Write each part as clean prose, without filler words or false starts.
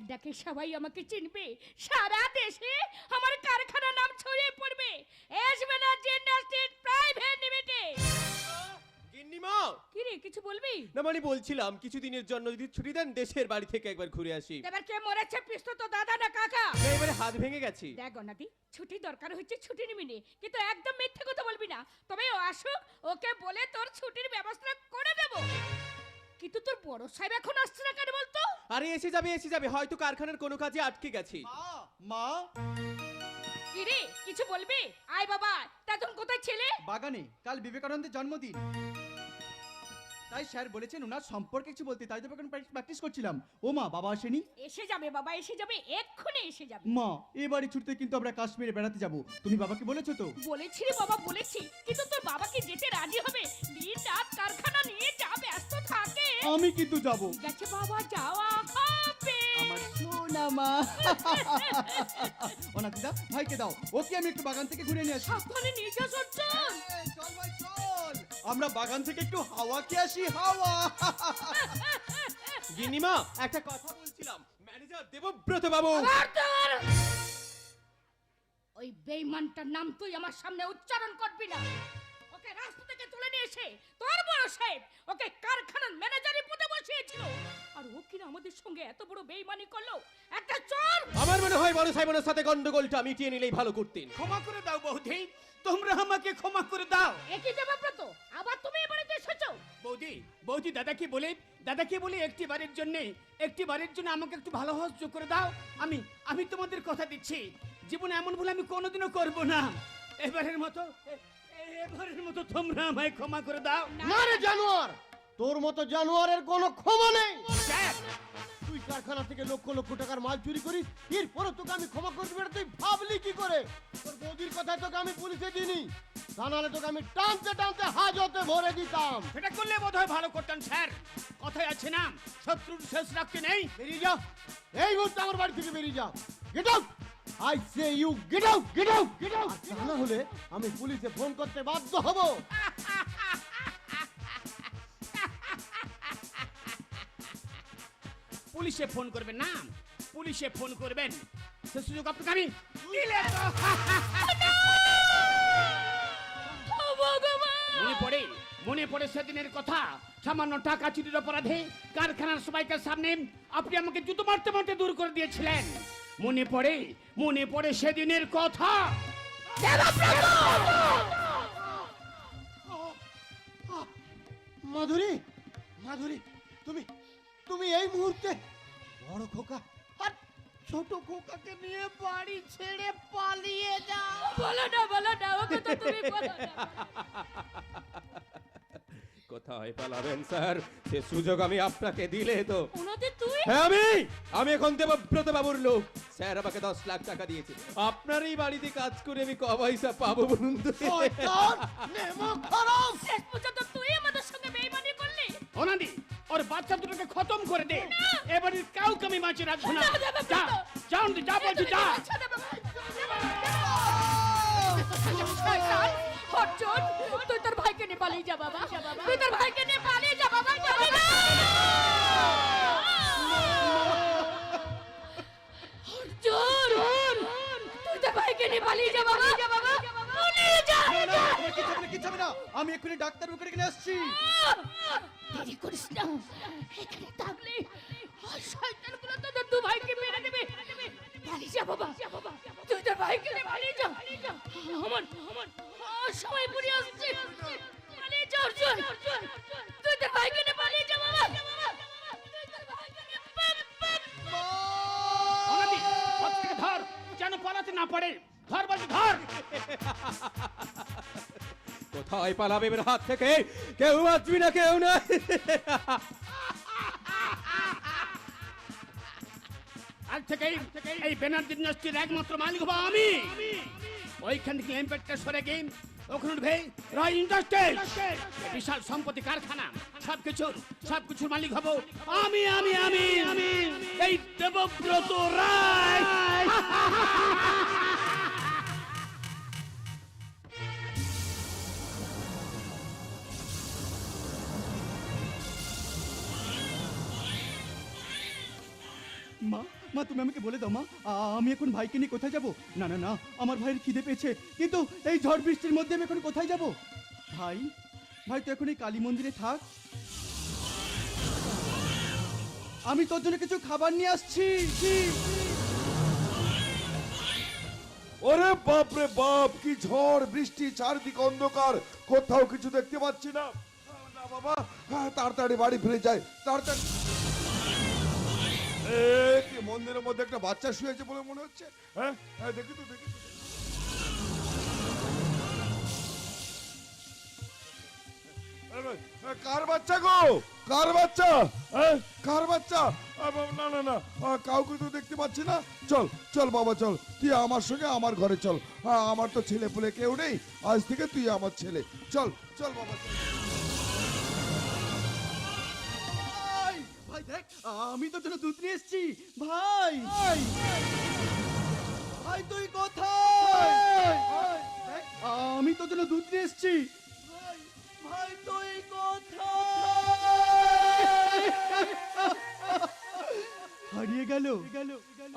ডাকে সবাই আমাকে চিনবে, সারা দেশে আমার কারখানার নাম ছড়িয়ে পড়বে। S Banerjee industries private limited. গিন্নিমা, কি রে, কিছু বলবি? না মানে বলছিলাম কিছুদিনের জন্য যদি ছুটি দেন দেশের বাড়ি থেকে একবার ঘুরে আসি। এবার কে মরেছে, পিস্তল তো দাদা না কাকা? এবারে হাত ভেঙে গেছি। দেখ গনাদি, ছুটি দরকার হচ্ছে ছুটি নিবি নে, কিন্তু একদম মিথ্যে কথা বলবি না। তবে ও আসুক, ওকে বলে তোর ছুটির ব্যবস্থা করে দেব। কিন্তু তোর বড় সাহেব এখন আসছে না কেন বলতো? আরে এসে যাবে, হয়তো কারখানার কোনো কাজে আটকে গেছি। মা, কি রে, কিছু বলবি? আয় বাবা, তা তুমি কোথায় ছেলে? বাগানে, কাল বিবেকানন্দের জন্মদিন, তাই স্যার বলেছেন ওনার সম্পর্কে কিছু বলতে, তাই তো প্র্যাকটিস করছিলাম। ও মা, বাবা আসেনি? এসে যাবে বাবা, এসে যাবে, এক্ষুনি এসে যাবে। মা, এবারে ছুটিতে কিন্তু আমরা কাশ্মীরে বেড়াতে যাব, তুমি বাবাকে বলেছো তো? বলেছি রে বাবা, বলেছি, কিন্তু তোর বাবা কি যেতে রাজি হবে? দিন রাত কারখানা নিয়ে যা ব্যস্ত থাকে। আমি কিন্তু যাব। গেছে বাবা, যাওয়া হবে। আমার সোনা মা। ওনা দিদা, ভাইকে দাও, ওকে আমি একটু বাগান থেকে ঘুরে নিয়ে আসি। সাবধানে নিয়ে যাস অর্জুন। চল ভাই চল, আমরা বাগান থেকে একটু হাওয়া খেয়ে আসি, হাওয়া। গিন্নিমা, একটা কথা বলছিলাম, ম্যানেজার দেবব্রত বাবু। ওই বেঈমানটার নাম তুই আমার সামনে উচ্চারণ করবি না। ওকে রাস্তা থেকে তুলে নিয়ে এসে তোর বড় সাহেব ওকে কারখানার ম্যানেজারের পদে বসিয়েছিল, আর ও কিনা আমাদের সঙ্গে এত বড় বেঈমানি করলো। একটা চোর। আমার মনে হয় বড় সাহেবের সাথে গন্ডগোলটা মিটিয়ে নিলেই ভালো করতেন। ক্ষমা করে দাও বৌদি, তোমরা আমাকে ক্ষমা করে দাও। একই দেবব্রত, আবার তুমি এবারে এসেছো? বৌদি দাদাকে বলে একটি বারের জন্য আমাকে একটু ভালো সাহায্য করে দাও। আমি তোমাদের কথা দিচ্ছি, জীবনে এমন ভুল আমি কোনোদিনও করব না। এবারের মতো তোমরা আমায় ক্ষমা করে দাও। না রে জানোয়ার, তোর মতো জানোয়ারের কোনো ক্ষমা নেই। স্যার, তুই কারখানা থেকে লক্ষ লক্ষ টাকার মাল চুরি করিস, এরপরে তোকে আমি ক্ষমা করে দেবো তুই ভাবলি কি করে? তোর বৌদির কথায় তোকে আমি পুলিশে দিইনি, তা নাহলে তোকে আমি টানতে টানতে হাজতে ভরে দিতাম। সেটা করলে বোধহয় ভালো করতাম স্যার। কথায় আছে না, শত্রুর শেষ রাখতে নেই। বেরিয়ে যা, এই মুহূর্তে আমার বাড়ি থেকে বেরিয়ে যা। Get out, I say you get out, get out, get out. তা না হলে আমি পুলিশে ফোন করতে বাধ্য হব। পুলিশে ফোন করবেন না, পুলিশে ফোন করবেন, সে সুযোগ আপনাকে আমি দিলে তো। মনে পড়ে সেদিনের কথা, সামান্য টাকা চুরির অপরাধে কারখানার সবাইকে সামনে আপনি আমাকে জুতো মারতে মারতে দূর করে দিয়েছিলেন। মনে পড়ে সেদিনের কথা। মাধুরী, মাধুরী, তুমি তুমি এই মুহূর্তে বড় খোকা আর ছোট খোকাকে নিয়ে বাড়ি ছেড়ে পালিয়ে যাও। বলো না ওকে তো তুমি বলো না। কোথায় পালাবেন স্যার? সে সুযোগ আমি আপনাকে দিলে তো। ওনাদের তুই হ্যাঁ আমি এখন দেবব্রত বাবুর লোক। স্যার আমাকে 10 লাখ টাকা দিয়েছে। আপনারই বাড়িতে কাজ করে আমি ক পয়সা পাবো বলুন তো? শয়তান, নেমক খারাপ। শেষ পর্যন্ত তুই আমাদের সঙ্গে বেইমানি করলি। অনাদি ওর বাচ্চা দুটোকে খতম করে দে। এবারে কাউকে আমি বাঁচিয়ে রাখবো না। যা যা অনাদি, যা বলছি যা। শয়তান, অর্জুন, তুই তোর ভাইকে নিয়ে পালিয়ে যা বাবা। তুই তোর ভাইকে নিয়ে পালিয়ে যা বাবা। যাবি না। অর্জুন, তুই তোর ভাইকে নিয়ে পালিয়ে যা বাবা। পালিয়ে যা। কি যাবে না, আমি এক্ষুনি ডাক্তার বুকে রেখে আসছি। দেরি করিস না, এখানে থাকলে শয়তানগুলো তোদের দু ভাইকে মেরে দেবে। পালিয়ে যা বাবা, তুই তোর ভাইকে নিয়ে পালিয়ে যা। আমার সময় পুড়ে আসছে। পালিয়ে যা অর্জুন, তুই তোর ভাইকে নিয়ে পালিয়ে যা বাবা। তুই তোর ভাইকে নিয়ে অনাদি হাত থেকে ধর, যেন পালাতে না পারে। ধর বলছি, ধর। কোথায় পালাবে এবার হাত থেকে? কেউ বাঁচবি না, কেউ না। আজ থেকে এই ব্যানার্জি ইন্ডাস্ট্রির একমাত্র মালিক হবো আমি। ওইখান থেকে এমপেটটা সরে গিয়ে ওখানে উঠবে রয় ইন্ডাস্ট্রি, বিশাল সম্পত্তি কারখানা, সবকিছুর মালিক হব আমি এই দেবব্রত রায়। মা তুমি আমাকে বলে দাও মা, আমি এখন ভাইকে নিয়ে কোথায় যাব? না না না, আমার ভাইয়ের খিদে পেয়েছে, কিন্তু এই ঝড় বৃষ্টির মধ্যে আমি এখন কোথায় যাব? ভাই তো এখন এই কালী মন্দিরে থাক, আমি তোর জন্য কিছু খাবার নিয়ে আসছি। ওরে বাপ রে বাপ, কি ঝড় বৃষ্টি, চারদিকে অন্ধকার, কোথাও কিছু দেখতে পাচ্ছি না। না বাবা, তাড়াতাড়ি বাড়ি ফিরে যায়, তাড়াতাড়ি। কি মন্দিরের মধ্যে একটা বাচ্চা শুয়েছে বলে মনে হচ্ছে। হ্যাঁ দেখি তো। কার বাচ্চা গো? কার বাচ্চা? কার বাচ্চা? না কাউকে তো দেখতে পাচ্ছি না। চল বাবা, চল, তুই আমার সঙ্গে আমার ঘরে চল। আমার তো ছেলে পুলে কেউ নেই, আজ থেকে তুই আমার ছেলে। চল বাবা, চল। ভাই দেখ, আমি তোর জন্য দুধ নিয়ে এসেছি। ভাই তুই কোথায়? দেখ, আমি তোর জন্য দুধ নিয়ে এসেছি। ভাই তুই কোথায়? হারিয়ে গেল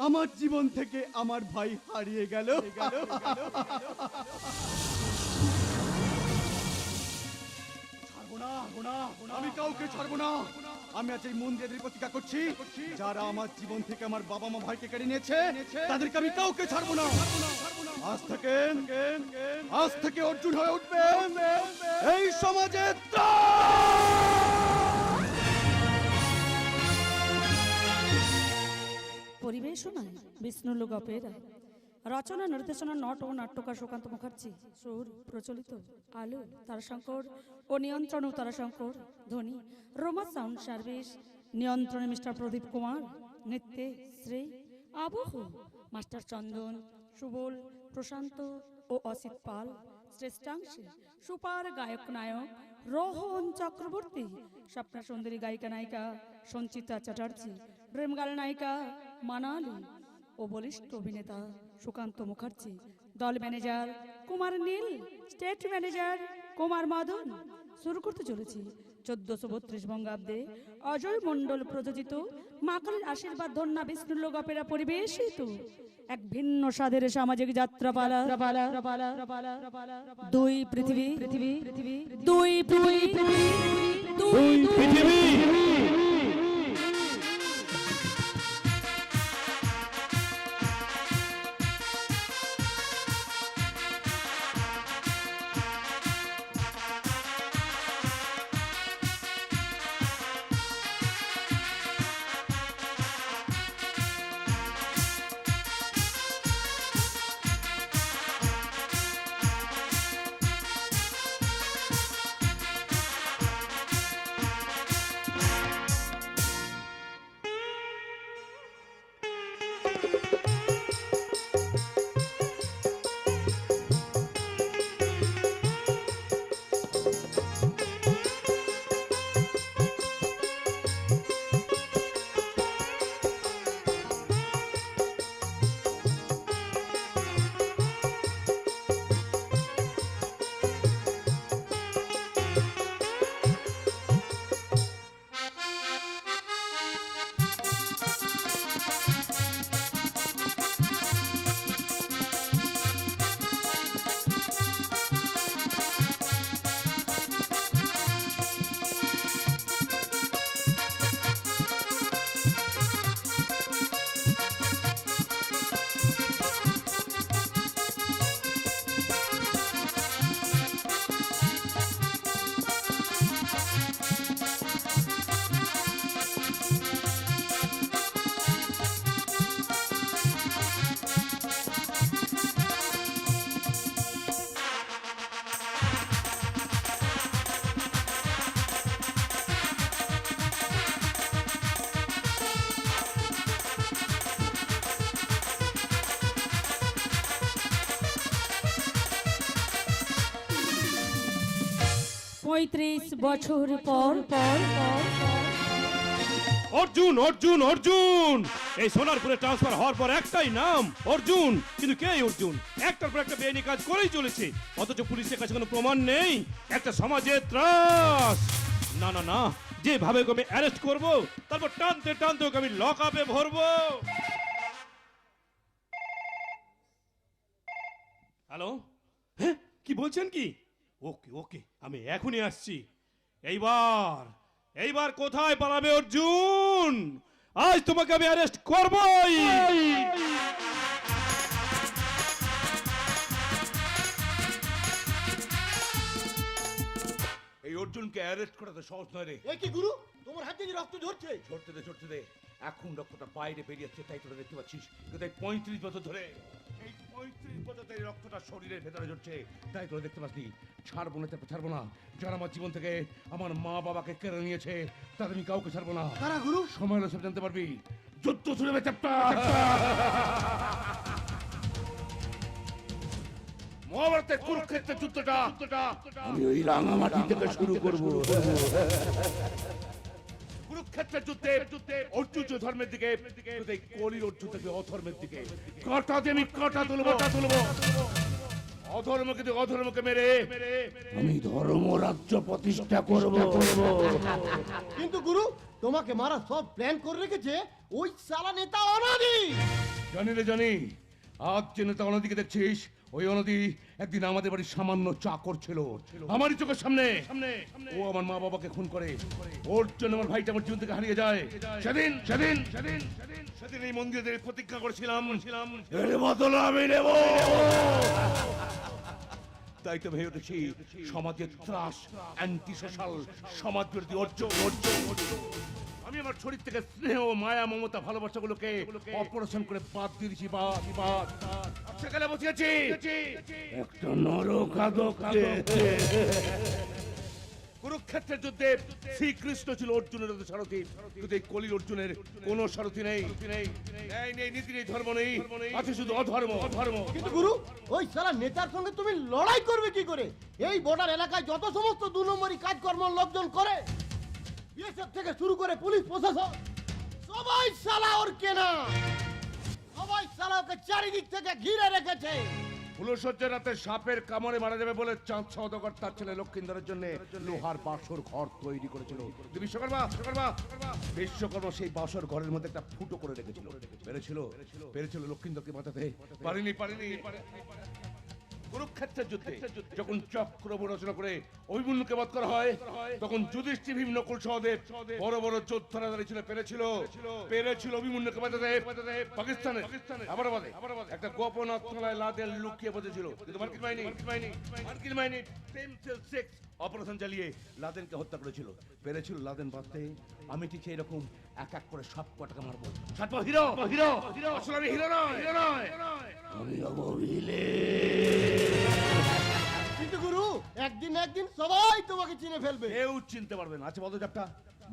আমার জীবন থেকে, আমার ভাই হারিয়ে গেল। আমি কাউকে ছাড়বো না। আমি আজ এই মন্দিরের প্রতিজ্ঞা করছি, যারা আমার জীবন থেকে আমার বাবা মা ভাইকে কেড়ে নিয়েছে তাদেরকে আমি কাউকে ছাড়বো না। আজ থেকে অর্জুন হয়ে উঠবে এই সমাজের পরিবেশনায় বিষ্ণুলোক অপেরা, রচনা নির্দেশনা নট ও নাট্যকার সুকান্ত মুখার্জি, সুর প্রচলিত আলো তারাশঙ্কর ও নিয়ন্ত্রণ তারাশঙ্কর, ধ্বনি রোমা সাউন্ড সার্ভিস, নিয়ন্ত্রণে মিস্টার প্রদীপ কুমার, নৃত্যে শ্রী আবহ, মাস্টার চন্দন, সুবল, প্রশান্ত ও অসিত পাল, শ্রেষ্ঠাংশে সুপার গায়ক নায়ক রোহন চক্রবর্তী, স্বপ্না সুন্দরী গায়িকা নায়িকা সঞ্চিতা চ্যাটার্জি, প্রেমগাল নায়িকা মানালি ও বলিষ্ঠ অভিনেতা সুকান্ত মুখার্জি, দল ম্যানেজার কুমার নীল, স্টেট ম্যানেজার কুমার মাদন। শুরু করতে চলেছি 1432 বঙ্গাব্দে অজয় মণ্ডল প্রযোজিত মাকালের আশীর্বাদ ধন্যা বিষ্ণুলোক অপেরা পরিবেশিত এক ভিন্ন স্বাদের সামাজিক যাত্রাপালা। দুই পৃথিবী, দুই পৃথিবী। 35 বছর পর পর পর অর্জুন অর্জুন অর্জুন এই সোনারপুরে ট্রান্সফার হওয়ার পর একটাই নাম অর্জুন, কিন্তু কে এই অর্জুন? একটার পর একটা বেআইনি কাজ করেই চলেছে, অথচ পুলিশের কাছে কোনো প্রমাণ নেই। একটা সমাজের ত্রাস। না না না, যেভাবে ওকে আমি অ্যারেস্ট করব, তারপর টানতে টানতে ওকে আমি লক আপে ভরবো। হ্যালো, হ্যাঁ কি বলছেন কি? ওকে ওকে, আমি এখনই আসছি। এইবার কোথায় পালাবে অর্জুন? আজ তোমাকে আমি অ্যারেস্ট করবই। এই অর্জুনকে অ্যারেস্ট করা তো সহজ নয় রে। এ কি গুরু, তোমার হাত থেকে রক্ত ঝরছে। ছড়তে দে। এখন রক্তটা বাইরে বেরিয়ে যাচ্ছে, তাই তোরা দেখতে পাচ্ছিস। কিন্তু এই 35 বছর ধরে, এই 35 বছর ধরে রক্তটা শরীরের ভেতরে ঝরছে, তাই তোরা দেখতে পাচ্ছি। ছাড়বো না। যারা আমার জীবন থেকে আমার মা বাবাকে কেড়ে নিয়েছে, তাদের আমি কাউকে ছাড়বো না। কারা গুরু? সময় হলে সব জানতে পারবি। যুদ্ধ শুরু হবে, চ্যাপ্টা। মহাভারতের কুরুক্ষেত্রের যুদ্ধটা আমি ওই রাঙামাটি থেকে শুরু করব। কুরুক্ষেত্রের যুদ্ধে অর্জুন যে ধর্মের দিকে, কলির অর্জুন থেকে অধর্মের দিকে। কাঁটা দিয়ে আমি কাঁটা তুলবো। অধর্মকে মেরে আমি ধর্ম রাজ্য প্রতিষ্ঠা করব। কিন্তু গুরু, তোমাকে মারা সব প্ল্যান করে রেখেছে ওই সালা নেতা অনাদি। জানি। আজ যে নেতা অনাদিকে দেখছিস, ওই অনাদি একদিন আমাদের বাড়ির সামান্য চাকর ছিল। আমারই চোখের সামনে ও আমার মা বাবাকে খুন করে। ওর জন্য আমার ভাইটা আমার জীবন থেকে হারিয়ে যায়। সেদিন এই মন্দিরে প্রতিজ্ঞা করেছিলাম, এর বদল আমি নেব। তাই তো ভেবে উঠেছি সমাজের ত্রাস, অ্যান্টি সোশ্যাল, সমাজ বিরোধী অর্জন। আমি আমার শরীর থেকে স্নেহ, মায়া, মমতা, ভালোবাসাগুলোকে অপারেশন করে বাদ দিয়েছি। সেখানে বসেছি একটা নরকাদক। কুরুক্ষেত্রের যুদ্ধে শ্রীকৃষ্ণ ছিল অর্জুনের সারথি, কিন্তু এই কলির অর্জুনের কোন সারথি নেই। নীতি নেই, ধর্ম নেই, আছে শুধু অধর্ম। কিন্তু গুরু, ওই সালা নেতার সঙ্গে তুমি লড়াই করবে কি করে? এই বর্ডার এলাকায় যত সমস্ত 2 নম্বরই কাজকর্ম লোকজন করে, বিএসএফ থেকে শুরু করে পুলিশ প্রশাসন, সবাই সালা ওর কেনা। সবাই সালা ওকে চারিদিক থেকে ঘিরে রেখেছে। ফুলসজ্জার রাতে সাপের কামড়ে মারা যাবে বলে চাঁদ সওদাগর তার ছেলে লক্ষিন্দরের জন্য লোহার বাসর ঘর তৈরি করেছিল। বিশ্বকর্মা সেই বাসর ঘরের মধ্যে একটা ফুটো করে রেখেছিল। পেরেছিল লক্ষিন্দরকে বাঁচাতে, পারেনি। কুরুক্ষেত্রের যুদ্ধে যখন চক্রব্যূহ রচনা করে অভিমন্যুকে বধ করা হয়, তখন যুধিষ্ঠির, ভীম, নকুল, সহদেব বড় বড় যোদ্ধারা দাঁড়িয়ে ছিল। পেরেছিল অভিমন্যুকে বাঁচাতে পাকিস্তানে। আবার একটা গোপন অস্ত্রালয় লাদেন লুকিয়ে বসেছিল, কিন্তু মার্কিন বাহিনী পেন্সিল 6 অপারেশন চালিয়ে লাদেনকে হত্যা করেছিল। পেরেছিল লাদেন বাঁচতে। আমি ঠিক সেই রকম এক এক করে সব কটাকে মারবো। হিরো আসলে আমি হিরো নয়, আমি কিন্তু গুরু, একদিন সবাই তোমাকে চিনে ফেলবে। কেউ চিনতে পারবে না। আচ্ছা বলো,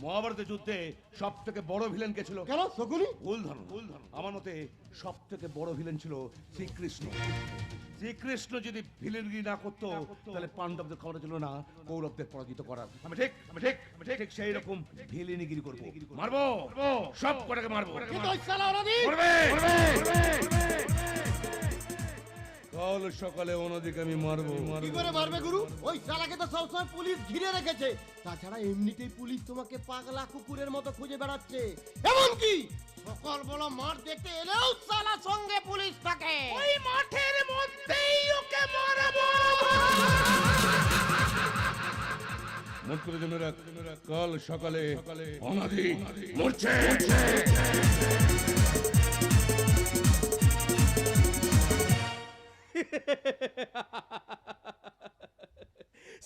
মহাভারতের যুদ্ধে সব থেকে বড় ভিলেন কে ছিল? কেন শকুনি? ভুল ধারণা। আমার মতে সব থেকে বড় ভিলেন ছিল শ্রীকৃষ্ণ। শ্রীকৃষ্ণ যদি ভিলেনগিরি না করতো তাহলে পাণ্ডবদের ক্ষমতা ছিল না কৌরবদের পরাজিত করার। আমি ঠিক সেই রকম ভিলেনগিরি করবো, মারবো, সব কটাকে মারবো। কিন্তু ওই শালা অনাদি করবে। কাল সকালে ওনাদিকে আমি মারবো। কি করে মারবে গুরু? ওই শালাকে তো সবসময় পুলিশ ঘিরে রেখেছে। তাছাড়া এমনিতেই পুলিশ তোমাকে পাগলা কুকুরের মতো খুঁজে বেড়াচ্ছে। এমনকি সকাল বেলা মাঠ দেখতে এলেও শালা সঙ্গে পুলিশ থাকে। ওই মাঠের মধ্যেই ওকে মারবো। নোট করে জেনে রাখ, কাল সকালে অনাদি মরছে।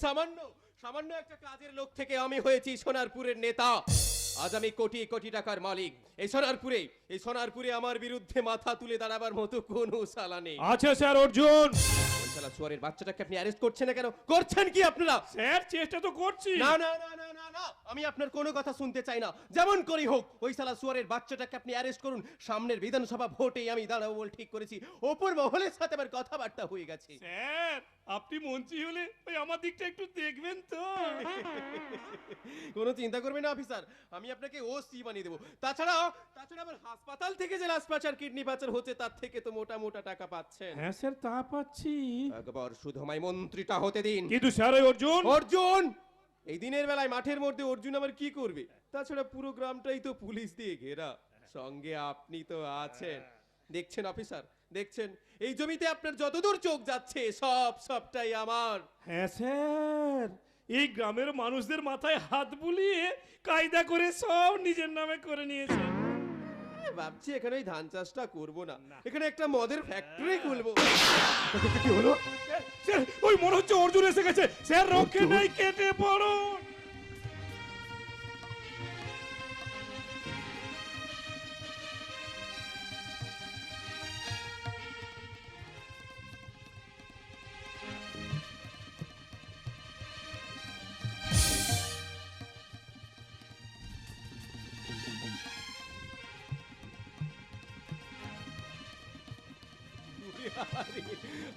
সামান্য সামান্য একটা কাজের লোক থেকে আমি হয়েছি সোনারপুরের নেতা। আজ আমি কোটি কোটি টাকার মালিক। এই সোনারপুরে আমার বিরুদ্ধে মাথা তুলে দাঁড়াবার মতো কোনো সালা নেই। আছে স্যার অর্জুন। ওই শালা সুয়ারের বাচ্চাটাকে আপনি অ্যারেস্ট করছেন না কেন? করছেন কি আপনারা? স্যার চেষ্টা তো করছি। না না না না না না, আমি আপনার কোনো কথা শুনতে চাই না। যেমন করেই হোক ওই শালা সুয়ারের বাচ্চাটাকে আপনি অ্যারেস্ট করুন। সামনের বিধানসভা ভোটে আমি দাঁড়াবো বলে ঠিক করেছি। ওপর মহলের সাথে আমার কথাবার্তা হয়ে গেছে। স্যার আপনি মন্ত্রী হলে ওই আমার দিকটা একটু দেখবেন তো। কোনো চিন্তা করবেন না অফিসার, আমি আপনাকে ওসি বানিয়ে দেবো। তাছাড়া আমার হাসপাতাল থেকে যে লাশ পাচার কিডনি পাচার হচ্ছে তার থেকে তো মোটা মোটা টাকা পাচ্ছেন। হ্যাঁ স্যার তা পাচ্ছি, একবার শুধু আমায় মন্ত্রীটা হতে দিন। কিন্তু স্যার ওই অর্জুন এই দিনের বেলায় মাঠের মধ্যে অর্জুন আমার কি করবে? তাছাড়া পুরো গ্রামটাই তো পুলিশ দিয়ে ঘেরা, সঙ্গে আপনি তো আছেন। দেখছেন অফিসার, দেখছেন এই জমিতে আপনার যতদূর চোখ যাচ্ছে সবটাই আমার। হ্যাঁ স্যার, এই গ্রামের মানুষদের মাথায় হাত বুলিয়ে কায়দা করে সব নিজের নামে করে নিয়েছে। ভাবছি এখানে ওই ধান চাষটা করবো না, এখানে একটা মদের ফ্যাক্টরি খুলবো। কি হলো স্যার? ওই মনে হচ্ছে অর্জুন এসে গেছে। স্যার রক্ষে নাই, কেটে পড়ুন।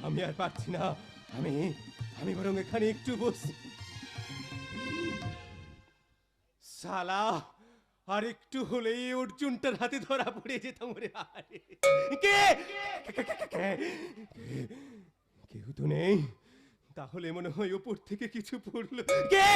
আমি আর পারছি না, আমি বরং এখানে একটু বসি। শালা আর একটু হলেই অর্জুনটার হাতে ধরা পড়ে যেতাম রে। কে কেউ তো নেই, তাহলে মনে হয় ওপর থেকে কিছু পড়লো। কে?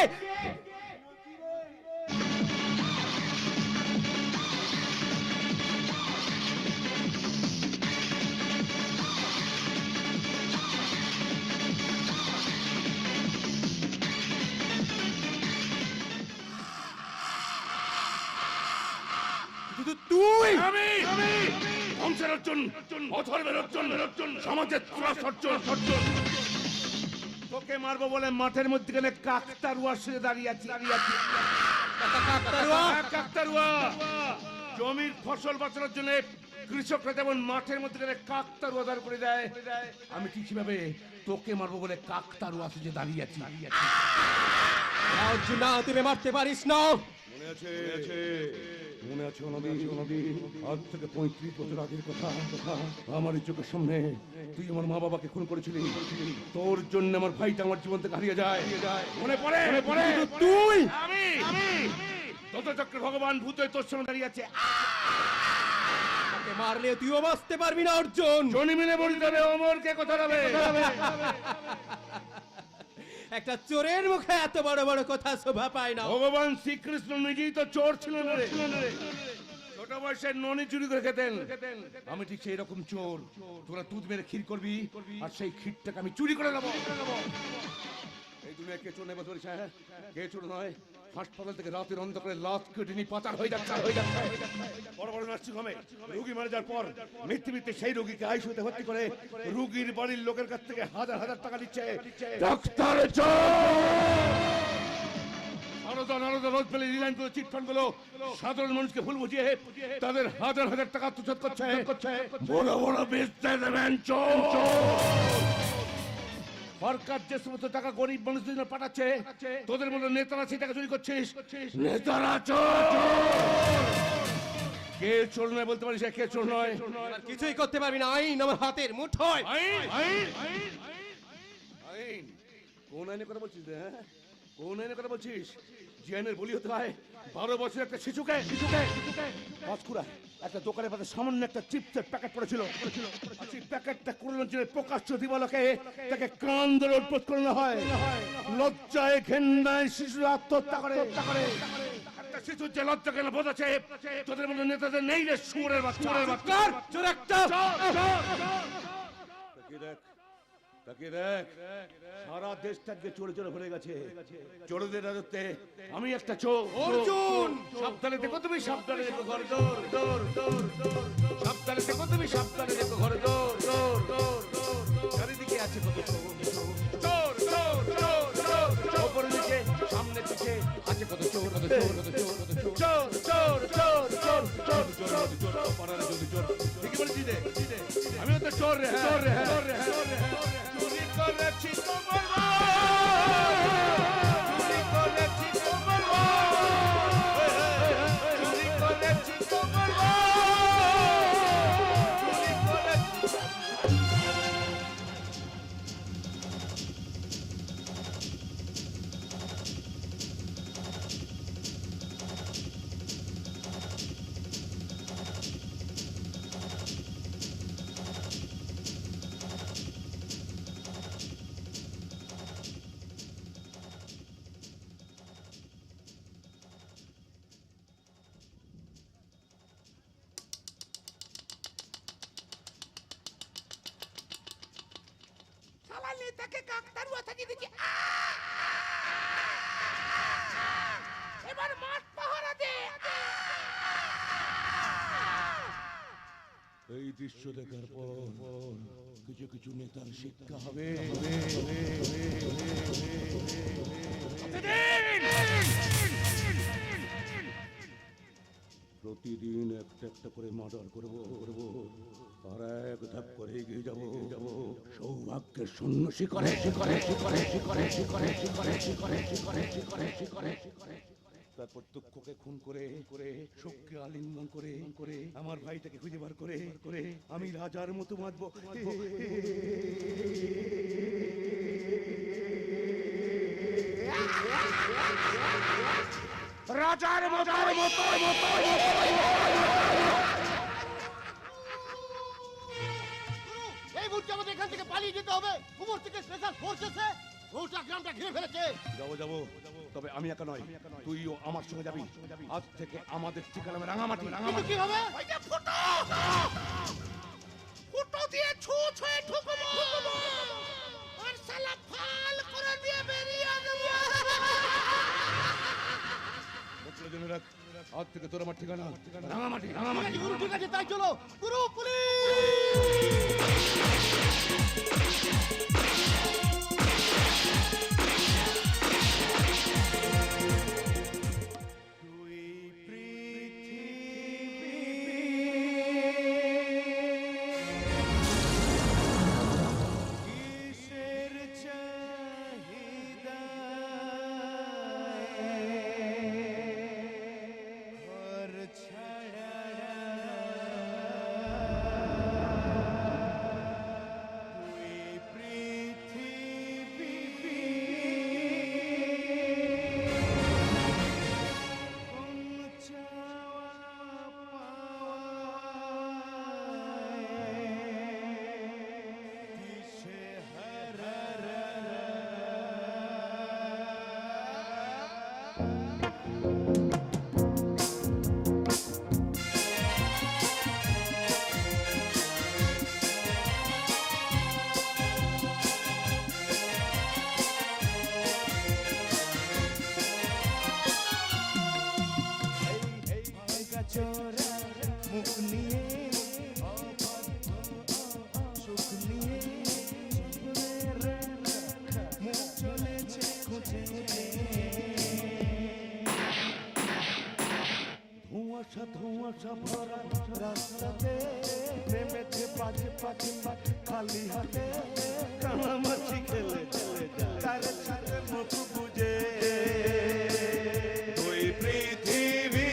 তুই? আমি বংশের অর্জুন, অথর্বের অর্জুন, সমাজের ত্রাস অর্জুন। তোকে মারবো বলে মাঠের মধ্যখানে কাকতারুয়া সেজে দাঁড়িয়ে আছি। কাকতারুয়া জমির ফসল বাঁচানোর জন্য কৃষকরা যেমন মাঠের মধ্যখানে কাকতারুয়া দাঁড় করে দেয়, আমি ঠিক সেভাবে তোকে মারবো বলে কাকতারুয়া সেজে দাঁড়িয়ে আছি। অর্জুন না, তুমি মারতে পারিস না। মনে আছে নদী, আজ থেকে 35 বছর আগের কথা। আমার এই চোখের সামনে তুই আমার মা বাবাকে খুন করেছিলি। তোর জন্য আমার ভাইটা আমার জীবন থেকে হারিয়ে যায়। মনে পড়ে? তুই? আমি ততচক্রে ভগবান ভূত হয়ে তোর সামনে দাঁড়িয়ে আছে। তাকে মারলে তুইও বাঁচতে পারবি না অর্জুন। জনি মিলে বলতে হবে, অমরকে কথা হবে। একটা চোরের মুখে এত বড় বড় কথা শোভা পায় না। ভগবান শ্রীকৃষ্ণ নিজেই তো চোর ছিলেন রে। ছোট বয়সে ননি চুরি করে খেতেন। আমি ঠিক সেই রকম চোর। তোরা দুধ মেরে ক্ষীর করবি আর সেই ক্ষীরটাকে আমি চুরি করে নেবো। এই দুনিয়া কে চোর নেই বলতে পারিস? হ্যাঁ, কে চোর নয়? হাসপাতাল থেকে রাতের অন্ধকারে লাশ কেটে নিয়ে পাচার হয়ে যাচ্ছে। বড় বড় নার্সিং হোমে রোগী মারা যাওয়ার পর মৃত্যুতে সেই রোগীকে আইসিইউতে ভর্তি করে রোগীর বাড়ির লোকের কাছ থেকে হাজার হাজার টাকা দিচ্ছে ডাক্তার। নারদা রোজ পেলে রিলাইন করে চিটফান্ড গুলো সাধারণ মানুষকে ভুল বুঝিয়ে তাদের হাজার হাজার টাকা আত্মসাৎ করছে। বড় বড় বিজনেসম্যান চোর। সরকার যে সমস্ত টাকা গরিব মানুষদের জন্য পাঠাচ্ছে, তোদের মতো নেতারা সেই টাকা চুরি করছিস। নেতারা চোর। কে চোর নয় বলতে পারিস? কে চোর নয়? আর কিছুই করতে পারবি না, আইন আমার হাতের মুঠোয়। আইন আইন আইন কোন আইনের কথা বলছিস রে, হ্যাঁ? কোন আইনের কথা বলছিস? যে আইনের বলি হতে হয় 12 বছর একটা শিশুকে পাঁচকুড়া একটা দোকানের পাশে সামান্য একটা চিপসের প্যাকেট পড়েছিল। আর সেই প্যাকেটটা কোরআনের জন্য প্রকাশ্য দিবালোকে তাকে কান ধরে উৎপোধ করানো হয়। লজ্জায় ঘেন্নায় শিশুরা আত্মহত্যা করে। একটা শিশুর যে লজ্জা কেন বোধ আছে, তোদের মতো নেতাদের নেই রে শুয়োরের বাচ্চা। চোর একটা। তাকিয়ে দেখ, সারা দেশটা আজকে চোরে চোরে ভরে গেছে। চোরদের রাজত্বে আমি একটা চোর। অর্জুন! সাবধানে দেখো তুমি, সাবধানে দেখো ঘরে দৌড় দৌড় দৌড় দৌড়। সাবধানে দেখো তুমি, সাবধানে দেখো ঘরে দৌড় দৌড় দৌড় দৌড়। চারিদিকে আছে কত চোর চোর চোর চোর চোর। ওপরে নিচে সামনে পিছে আছে কত চোর কত চোর কত চোর কত চোর চোর চোর চোর চোর চোর চোর চোর পাড়ার যদি চোর। ঠিকই বলেছি রে, আমিও তো চোর রে, চোর রে, চোর রে, চোর রে। চুরি করেছি তোমার চুরি করেছি তোমার চুরি করেছি তোমার চুরি করেছি। নেতাকে কাকতারুয়া থাকিয়ে দিচ্ছি। এবার মাঠ পাহারা দে। এই দৃশ্য দেখার পর কিছু কিছু নেতার শিক্ষা হবে। প্রতিদিন একটা একটা করে মার্ডার করব আর এক ধাপ করে এগিয়ে যাব সৌভাগ্যের শূন্য শিখরে শিখরে শিখরে শিখরে শিখরে শিখরে শিখরে শিখরে শিখরে শিখরে শিখরে। তারপর দুঃখকে খুন করে শোককে আলিঙ্গন করে আমার ভাইটাকে খুঁজে বার করে আমি রাজার মতো বাঁচবো। রাজার মতো এই মুহূর্তে আমাদের এখান থেকে পালিয়ে যেতে হবে। উপর থেকে স্পেশাল ফোর্স এসে গোটা গ্রামটা ঘিরে ফেলেছে। যাবো তবে আমি একা নয়, তুইও আমার সঙ্গে যাবি। আজ থেকে আমাদের ঠিকানা রাঙামাটি। কিন্তু কি হবে? ফুটো দিয়ে ছুঁয়ে ঠুকবো আর শালা ফাল করে দিয়ে বেরিয়ে যাবো। জেনে রাখ, আজ থেকে তোর আমার ঠিকানা রাঙামাটি রাঙামাটি। গুরু ঠিক আছে, তাই চলো। গুরু পুলিশ কুয়াশা ধোঁয়াশা ভরা রাস্তাতে নেমেছে পাছে পাছে খালি হাতে কানামাছি খেলে তার সাথে মুখ বুঝে ওই পৃথিবী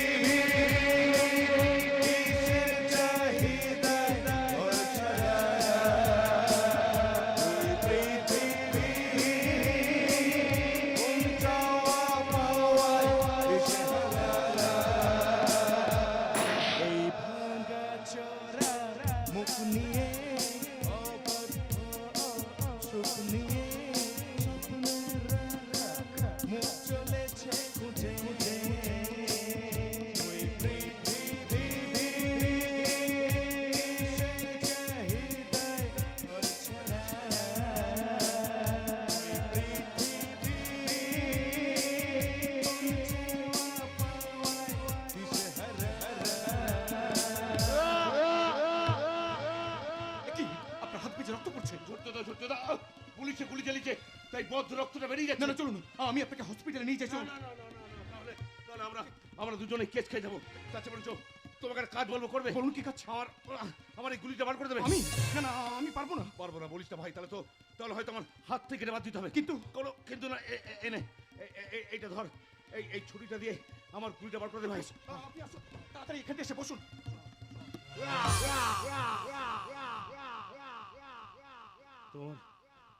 কিসের চাহিদা ওর ছায়া ওই পৃথিবী কোন চাওয়া পাওয়ায় দিশেহারা এই ভাঙা চোরা মুখ নিয়ে সুখ নিয়ে মুখ চলেছে খুঁজে খুঁজে ওই পৃথিবী কিসের চাহিদায় ওর ছায়া ওই পৃথিবী কোন চাওয়া পাওয়ায় দিশেহারা কি আপনার হাত পিছে রক্ত পড়ছে? ঝরতে দাও পুলিশে গুলি চালিয়েছে তাই বদ্ধ রক্তটা বেরিয়ে যাচ্ছে। না না চলুন, আমি আপনাকে হসপিটালে নিয়ে যাই। চলুন। তাহলে তাহলে আমরা দুজনে কেস খেয়ে যাবো। তাতে বলছো তোমাকে একটা কাজ বলবো, করবে? বলুন কি কাজ? আমার এই গুলিটা বার করে দেবে। আমি না না আমি পারবো না। পারবো না বলিস না ভাই, তাহলে হয়তো আমার হাত থেকে বাদ দিতে হবে। কিন্তু কিন্তু না, এনে এইটা ধর, এই ছুরিটা দিয়ে আমার গুলিটা বার করে দে ভাই। আপনি আসুন, তাড়াতাড়ি এখানে এসে বসুন।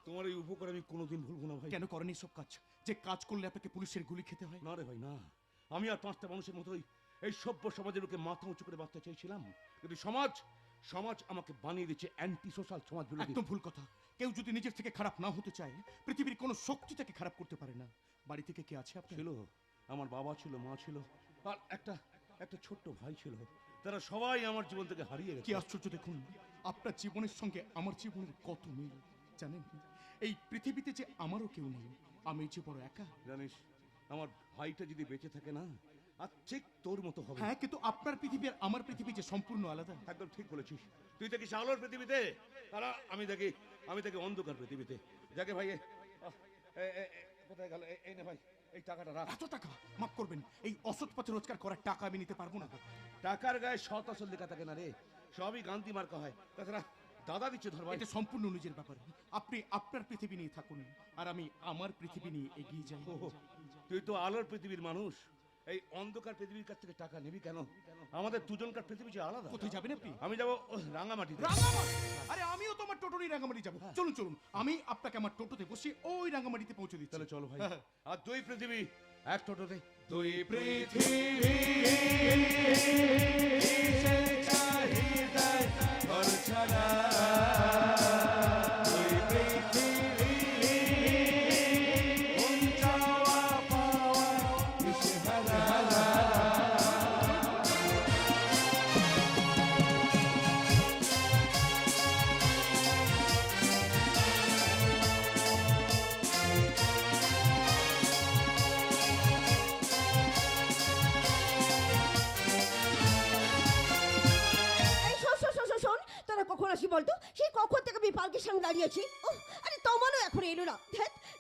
তোমার এই উপকার আমি কোনোদিন ভুলবো না ভাই। কেন করেন সব কাজ? যে কাজ করলে আপনাকে পুলিশের গুলি খেতে হয়? না রে ভাই না, আমি আর পাঁচটা মানুষের মতোই এই সভ্য সমাজের লোকে মাথা উঁচু করে বাঁচতে চাইছিলাম, কিন্তু সমাজ আমাকে বানিয়ে দিচ্ছে অ্যান্টি সোশ্যাল সমাজ বিরোধী। একদম ভুল কথা। কেউ যদি নিজের থেকে খারাপ না হতে চায়, পৃথিবীর কোনো শক্তি তাকে খারাপ করতে পারে না। বাড়ি থেকে কে আছে আপনার? ছিল, আমার বাবা ছিল, মা ছিল, আর একটা ছোট্ট ভাই ছিল। তারা সবাই আমার জীবন থেকে হারিয়ে কি গেছে। আশ্চর্য দেখুন, আপনার জীবনের সঙ্গে আমার জীবনের কত মিল। জানেন, এই পৃথিবীতে যে আমারও কেউ নেই, আমি যে বড় একা। জানিস, আমার ভাইটা যদি বেঁচে থাকে না, আর ঠিক তোর মতো হবে। হ্যাঁ, কিন্তু আপনার পৃথিবী আর আমার পৃথিবী যে সম্পূর্ণ আলাদা। একদম ঠিক বলেছিস। তুই দেখিস আলোর পৃথিবীতে, আর আমি দেখি অন্ধকার পৃথিবীতে। যাকে ভাই কোথায় গেল? এই না ভাই, এই টাকাটা রাখ। এত টাকা? মাফ করবেন, এই অসৎ পথে রোজগার করার টাকা আমি নিতে পারবো না। টাকার গায়ে সৎ আসল লেখা থাকে না রে, সবই গান্ধী মার্কা হয়। তাছাড়া দাদা দিচ্ছে ধর ভাই। এটা সম্পূর্ণ নিজের ব্যাপার। আপনি আপনার পৃথিবী নিয়ে থাকুন, আর আমি আমার পৃথিবী নিয়ে এগিয়ে যাই। তুই তো আলোর পৃথিবীর মানুষ, এই অন্ধকার পৃথিবীর কাছ থেকে টাকা নিবি কেন? আমাদের দুজনকার পৃথিবী যে আলাদা। কোথায় যাবেন আপনি? আমি যাবো রাঙামাটিতে। রাঙামাটি? আরে আমিও তো আমার টোটো নিয়ে রাঙামাটি যাবো। চলুন চলুন, আমি আপনাকে আমার টোটোতে বসে ওই রাঙামাটিতে পৌঁছে দিচ্ছি। তাহলে চলো ভাই। আর দুই পৃথিবী এক টোটোতে। দুই পৃথিবী কিসের চাহিদায় ঘর ছাড়া, দুই পৃথিবী কোন চাওয়া পাওয়া দিশেহারা। এই শোন, তোরা কখন আসি বলতো? সেই কখন থেকে আমি পার্কের সামনে দাঁড়িয়ে আছি। আরে তোমারও এখন এলো না।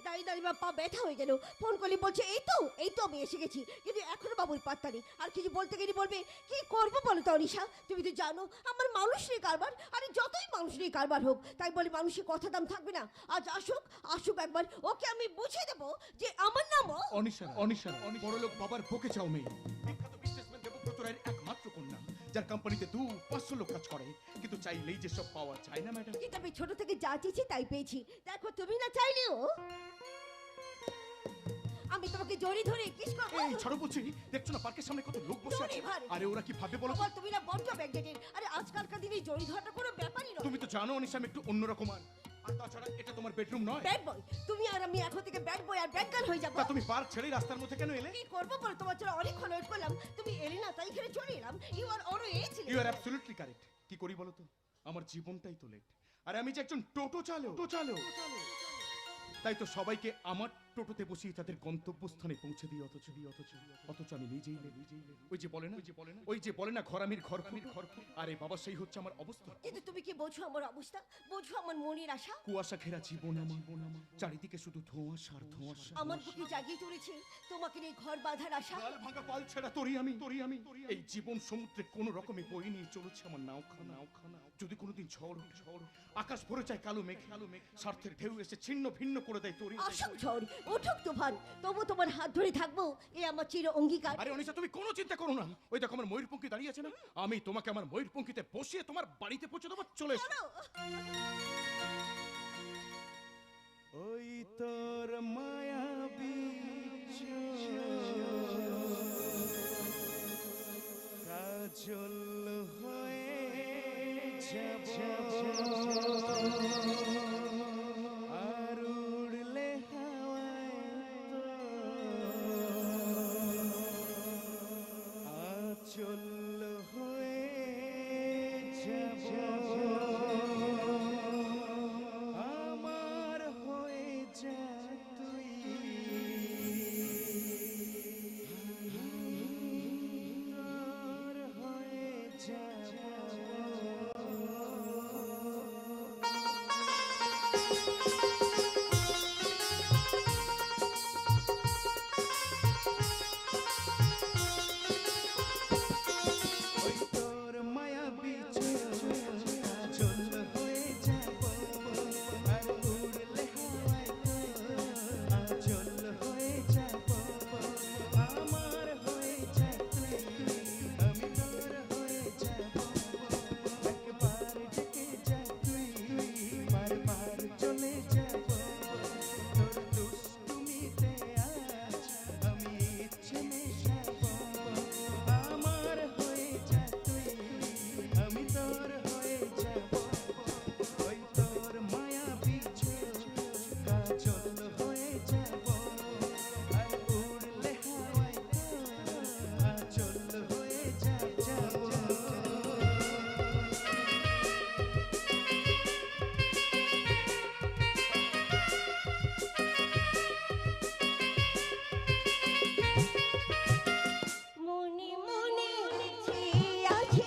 দাঁড়িয়ে পা ব্যথা হয়ে গেল। ফোন করলে বলছে এই তো আমি এসে গেছি, কিন্তু এখনো বাবুর পাত্তা নেই। আর কিছু বলতে গেলে বলবে কি করবো বলো তো অনিশা? তুমি তো জানো আমার মানুষ নেই কারবার। আরে যতই মানুষ নেই কারবার হোক, তাই বলে মানুষের কথা দাম থাকবে না। আজ আসুক একবার, ওকে আমি বুঝিয়ে দেবো যে আমার নাম অনিশা বড়লোক বাবার বকে চাও মেয়ে। বিখ্যাত বিজনেসম্যান দেবব্রত রায়ের একমাত্র কন্যা, যার কোম্পানিতে 200-500 লোক কাজ করে, কিন্তু চাইলেই যে সব পাওয়া যায় না ম্যাডাম। কিন্তু আমি ছোট থেকে যা চেয়েছি তাই পেয়েছি। দেখো, তুমি না চাইলেও আমি তোমাকে জড়িয়ে ধরে কিস করব। এই ছাড়ো বলছি, দেখছো না পার্কের সামনে কত লোক বসে আছে? আরে ওরা কি ভাবে বলো? বাবা, তুমি না বড্ড ব্যাকডেটেড। আরে আজকালকার দিনে জড়িয়ে ধরাটা কোনো ব্যাপারই নয়। তুমি তো জানো অনিশা আমি একটু অন্যরকম। আর তাছাড়া এটা তোমার বেডরুম নয়। ব্যাড বয় তুমি আর আমি এখন থেকে ব্যাড বয় আর ব্যাড গার্ল হয়ে যাবো। তা তুমি পার্ক ছেড়ে রাস্তার মধ্যে কেন এলে? কি করবো বলো, তোমার জন্য অনেকক্ষণ ওয়েট করলাম, তুমি এলে না, তাই এখানে চলে এলাম। You are always late. You are absolutely correct. কি করি বলো তো, আমার জীবনটাই তো লেট, আর আমি যে একজন টোটো চালক। তাই তো সবাইকে আমার টোটোতে বসিয়ে তাদের গন্তব্যস্থানে পৌঁছে দিই, অথচ আমি নিজেই ওই যে বলে না ঘরামির ঘর। আরে বাবা, সেই হচ্ছে আমার অবস্থা। কিন্তু তুমি কি বোঝো আমার অবস্থা? বোঝো আমার মনের আশা? কুয়াশা ঘেরা জীবন আমার, চারিদিকে শুধু ধোঁয়াশা আর ধোঁয়াশা। আমার বুকে জাগিয়ে তুলেছে তোমাকে নিয়ে ঘর বাঁধার আশা। গাল ভাঙা পাল ছেড়া তরি আমি। এই জীবন সমুদ্রে কোন রকমে বয়ে নিয়ে চলেছে আমার নাওখানা। যদি কোনোদিন ঝড় আকাশ ভরে যায় কালো মেঘ, স্বার্থের ঢেউ এসে ছিন্ন ভিন্ন করে দেয় তরি। আসুক ঝড়, উঠুক তুফান, তবু তোমার হাত ধরে থাকবো, এ আমার চির অঙ্গীকার। আরে অনিশা, তুমি কোনো চিন্তা করো না। ওই দেখো আমার ময়ূরপঙ্খী দাঁড়িয়ে আছে না, আমি তোমাকে আমার ময়ূরপঙ্খীতে বসিয়ে তোমার বাড়িতে পৌঁছে দেবো। চলে এসো। ওই তোর মায়াবী কাজল হয়ে যাব আর উড়লে হাওয়ায় আচল হয়ে যাব আমার হয়ে যা তুই তোর হয়ে যাব। ওই তোর মায়াবী কাজল হয়ে যাব আর উড়লে হাওয়ায় আচল হয়ে যাব আমার হয়ে যা তুই আমি তোর হয়ে যাব। একবার ডেকে যা তুই বারবার চলে যাব তোর দুষ্টুমিতে আজ আমি ইচ্ছে মেশাব আমার হয়ে যা তুই আমি তোর হয়ে যাব। ওই তোর মায়াবী কাজল হয়ে যাব আর উড়লে হাওয়ায় আচল হয়ে যাব। মনে মনে আছে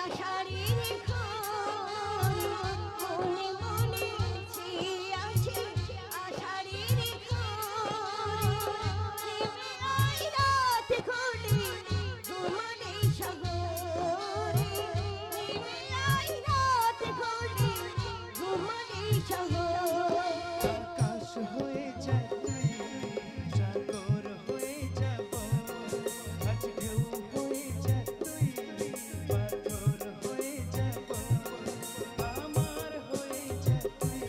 আষাঢ়ের ঘর, মনে মনে আছে আষাঢ়ের ঘর। নেমে আয় রাত হলে ঘুমালে শহরে, নেমে আয় রাত হলে ঘুমালে শহরে। আকাশ হয়ে যায় তুই সাগর হয়ে যাব আজ ঢেউ হয়ে যায় তুই পাথর হয়ে যাব আমার হয়ে যায় তুই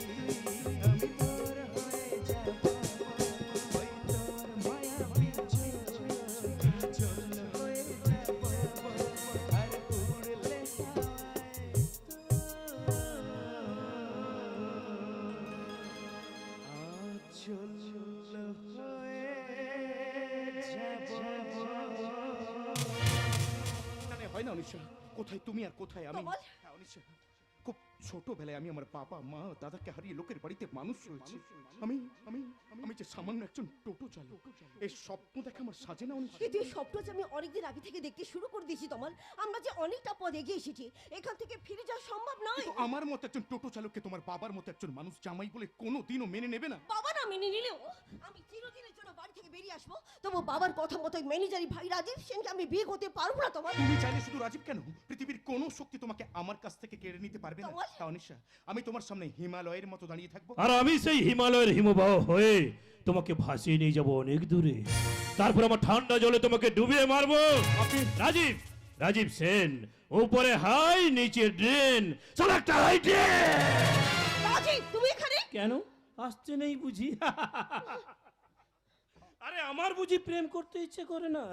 আমি তোর হয়ে যাব। ওই তোর মায়াবী কাজল হয়ে যাব আর উড়লে আচল হয়ে যাব। মানে হয় না অনিশা, কোথায় তুমি আর কোথায় আমি? কমল! হ্যাঁ, অনিশা, খুব ছোটবেলায় আমি আমার বাবা মা দাদাকে হারিয়ে লোকের বাড়িতে মানুষ হয়েছি। আমি আমি আমি যে সামান্য একজন টোটো চালক, এই স্বপ্ন দেখা আমার সাজে না অনিশা। কিন্তু এই স্বপ্ন যে আমি অনেকদিন আগে থেকে দেখতে শুরু করে দিয়েছি তোমার। আমরা যে অনেকটা পথ এগিয়ে এসেছি, এখান থেকে ফিরে যাওয়া সম্ভব নয়। কিন্তু আমার মতো একজন টোটো চালককে তোমার বাবার মতো একজন মানুষ জামাই বলে কোনোদিনও মেনে নেবে না। বাবা না মেনে নিলেও আমি চিরদিনের জন্য বাড়ি থেকে বেরিয়ে আসবো, তবু বাবার কথা মতো ম্যানেজারি ভাই রাজীব সেনকে আমি বিয়ে করতে পারবো না তোমার। তুমি চাইলে শুধু রাজীব কেন, পৃথিবীর কোনো শক্তি তোমাকে আমার কাছ থেকে কেড়ে নিতে পারবে না। কমল! হ্যাঁ, অনিশা, আমি তোমার সামনে হিমালয়ের মতো দাঁড়িয়ে থাকবো। আর আমি সেই হিমালয়ের হিমবাহ হয়ে তোমাকে ভাসিয়ে নিয়ে যাব অনেক দূরে, তারপর আমার ঠান্ডা জলে তোমাকে ডুবিয়ে মারবো। রাজীব রাজীব সেন, উপরে হাই নিচে ড্রেন, চল একটা হাই ড্রেন। রাজীব তুমি এখানে? কেন আসতে নেই বুঝি? আরে আমার বুঝি প্রেম করতে ইচ্ছে করে না?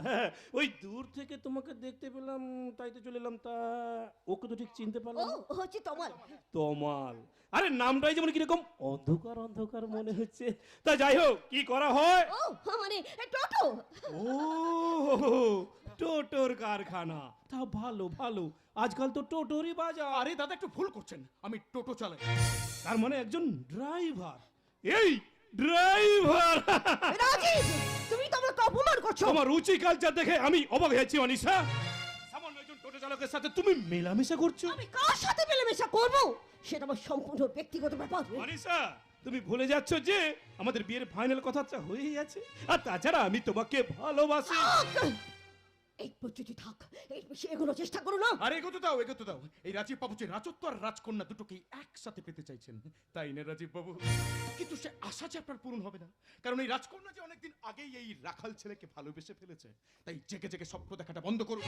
ওই দূর থেকে তোমাকে দেখতে পেলাম তাই তো চলে এলাম। তা ওকে তো ঠিক চিনতে ও পারলাম না। হচ্ছে তোমার। তমাল, আরে নামটাই যেমন কিরকম অন্ধকার অন্ধকার মনে হচ্ছে। তা যাই হোক, কি করা হয়? ও মানে টোটো। ও টোটোর কারখানা, তা ভালো ভালো, আজকাল তো টোটোরই বাজার। আরে দাদা, একটু ভুল করছেন, আমি টোটো চালাই। তার মানে একজন ড্রাইভার। এই ড্রাইভার। রাজীব, তুমি তো আমাকে অপমান করছো। তোমার রুচি কালচার দেখে আমি অবাক হয়েছি অনিশা। সামান্য একজন টোটো চালকের সাথে তুমি মেলামেশা করছো। আমি কার সাথে মেলামেশা করব সেটা আমার সম্পূর্ণ ব্যক্তিগত ব্যাপার। অনিশা, তুমি ভুলে যাচ্ছ যে আমাদের বিয়ের ফাইনাল কথাটা হয়েই আছে। আর তাছাড়া আমি তোমাকে ভালোবাসি। এই পদ্ধতি থাক, এই বেশি এগুলো চেষ্টা করো না। আরে এগোতে দাও, এগোতে দাও। এই রাজীব বাবু যে রাজত্ব আর রাজকন্যা দুটোকেই একসাথে পেতে চাইছেন, তাই না রাজীব বাবু? কিন্তু সে আশা যে আপনার পূরণ হবে না, কারণ এই রাজকন্যা যে অনেকদিন আগেই এই রাখাল ছেলেকে ভালোবেসে ফেলেছে। তাই জেগে জেগে স্বপ্ন দেখাটা বন্ধ করুন।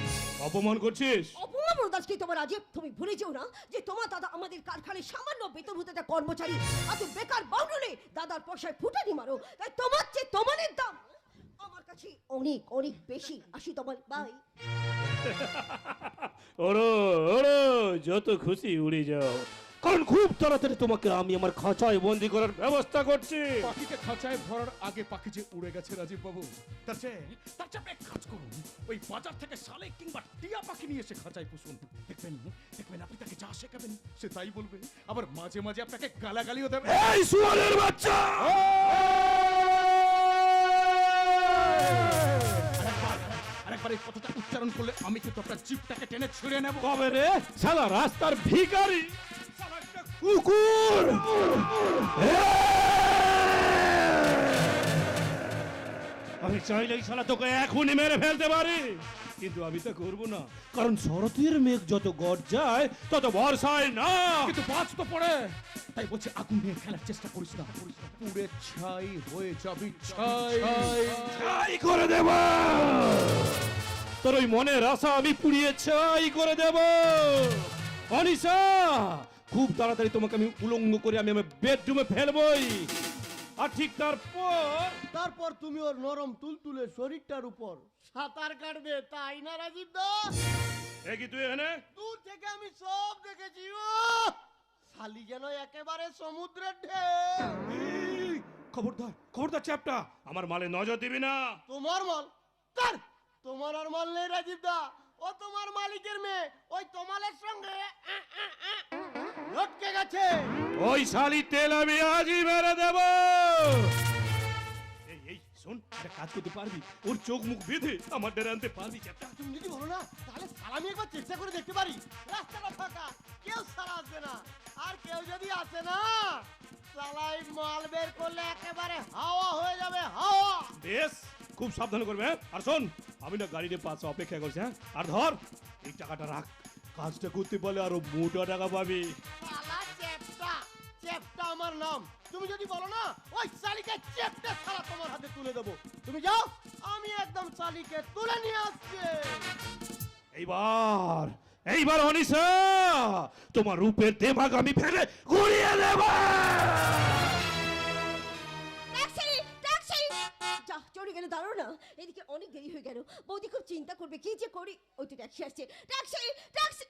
অপমান করছিস। অপমান বরদাস্ত কি তোমার রাজীব? তুমি ভুলে যেও না যে তোমার দাদা আমাদের কারখানায় সামান্য বেতনভূত একটা কর্মচারী। আর তুমি বেকার বাউন্ডুলে দাদার পয়সায় ফুটানি মারো। তাই তোমার চেয়ে তোমাদের দাম আমার কাছে অনেক অনেক বেশি। আসি তোমার বাই। ওরো ওরো, যত খুশি উড়ে যাও, কারণ খুব তাড়াতাড়ি তোমাকে আমি আমার খাঁচায় বন্দি করার ব্যবস্থা করছি। পাখিকে খাঁচায় ভরার আগে পাখি যে উড়ে গেছে রাজীব বাবু, তার চেয়ে আপনি এক কাজ করুন, ওই বাজার থেকে শালিক কিংবা টিয়া পাখি নিয়ে এসে খাঁচায় পুষুন। দেখবেন দেখবেন আপনি তাকে যা শেখাবেন সে তাই বলবে, আবার মাঝে মাঝে আপনাকে গালাগালিও দেবে। এই শুয়োরের বাচ্চা! আরেকবার এই কথাটা উচ্চারণ করলে আমি কিন্তু আপনার জিপটাকে টেনে ছিঁড়ে নেব। কবে রে শালা রাস্তার ভিখারি, শালা একটা কুকুর! আমি চাইলেই শালা তোকে এখনই মেরে ফেলতে পারি, কিন্তু আমি তা করবো না, কারণ শরতের মেঘ যত গর্জায় তত বর্ষায় না। কিন্তু বাজ তো পড়ে, তাই বলছে আগুন নিয়ে খেলার চেষ্টা করিস না, পুড়ে ছাই হয়ে যাবি, ছাই ছাই করে দেব তোর ওই মনের আশা, আমি পুড়িয়ে ছাই করে দেব। অনিশা, খুব তাড়াতাড়ি তোমাকে আমি উলঙ্গ করে আমি আমার বেডরুমে ফেলবই। আর ঠিক তারপর তুমি ওর নরম তুলতুলে শরীরটার উপর সাঁতার কাটবে, তাই না রাজীব দা? কি তুই এখানে? দূর থেকে আমি সব দেখেছি। ও শালি যেন একেবারে সমুদ্রের ঢেউ। খবরদার খবরদার চ্যাপটা, আমার মালে নজর দিবি না। তোমার মাল? তার তোমার আর মাল নেই রাজীব দা, ও তোমার মালিকের মেয়ে, ওই তোমালের সঙ্গে লটকে গেছে। ওই শালি তেল আমি আজই মেরে দেব। এই এই শোন, একটা কাজ করতে পারবি? ওর চোখ মুখ বেঁধে আমার ডেরে আনতে পারবি চ্যাপটা? তুমি যদি বলো না তাহলে সালামি একবার চেষ্টা করে দেখতে পারি। রাস্তাটা ফাঁকা, কেউ সারা আসবে না, আর কেউ যদি আসে না সালাই মাল বের করলে একেবারে হাওয়া হয়ে যাবে, হাওয়া। বেশ, খুব সাবধান করবে। হ্যাঁ, আর শোন, আমি না গাড়িতে পাশে অপেক্ষা করছি। হ্যাঁ, আর ধর এই টাকাটা রাখ, কাজটা করতে পারলে আরো মোটা টাকা পাবি। শালা চেপটা, চেপটা আমার নাম। তুমি যদি বলো না ওই শালিকে চেপটা ছাড়া তোমার হাতে তুলে দেবো, তুমি যাও, আমি একদম শালিকে তুলে নিয়ে আসছি। এইবার এইবার অনিশা, তোমার রূপের দেমাগ আমি ফেলে ঘুরিয়ে দেব। Taxi, taxi! যা, চলে গেল, দাঁড়ো না, এদিকে অনেক দেরি হয়ে গেল। বৌদি খুব চিন্তা করবে, কি যে করি। ওই তো ট্যাক্সি আসছে, ট্যাক্সি, ট্যাক্সি!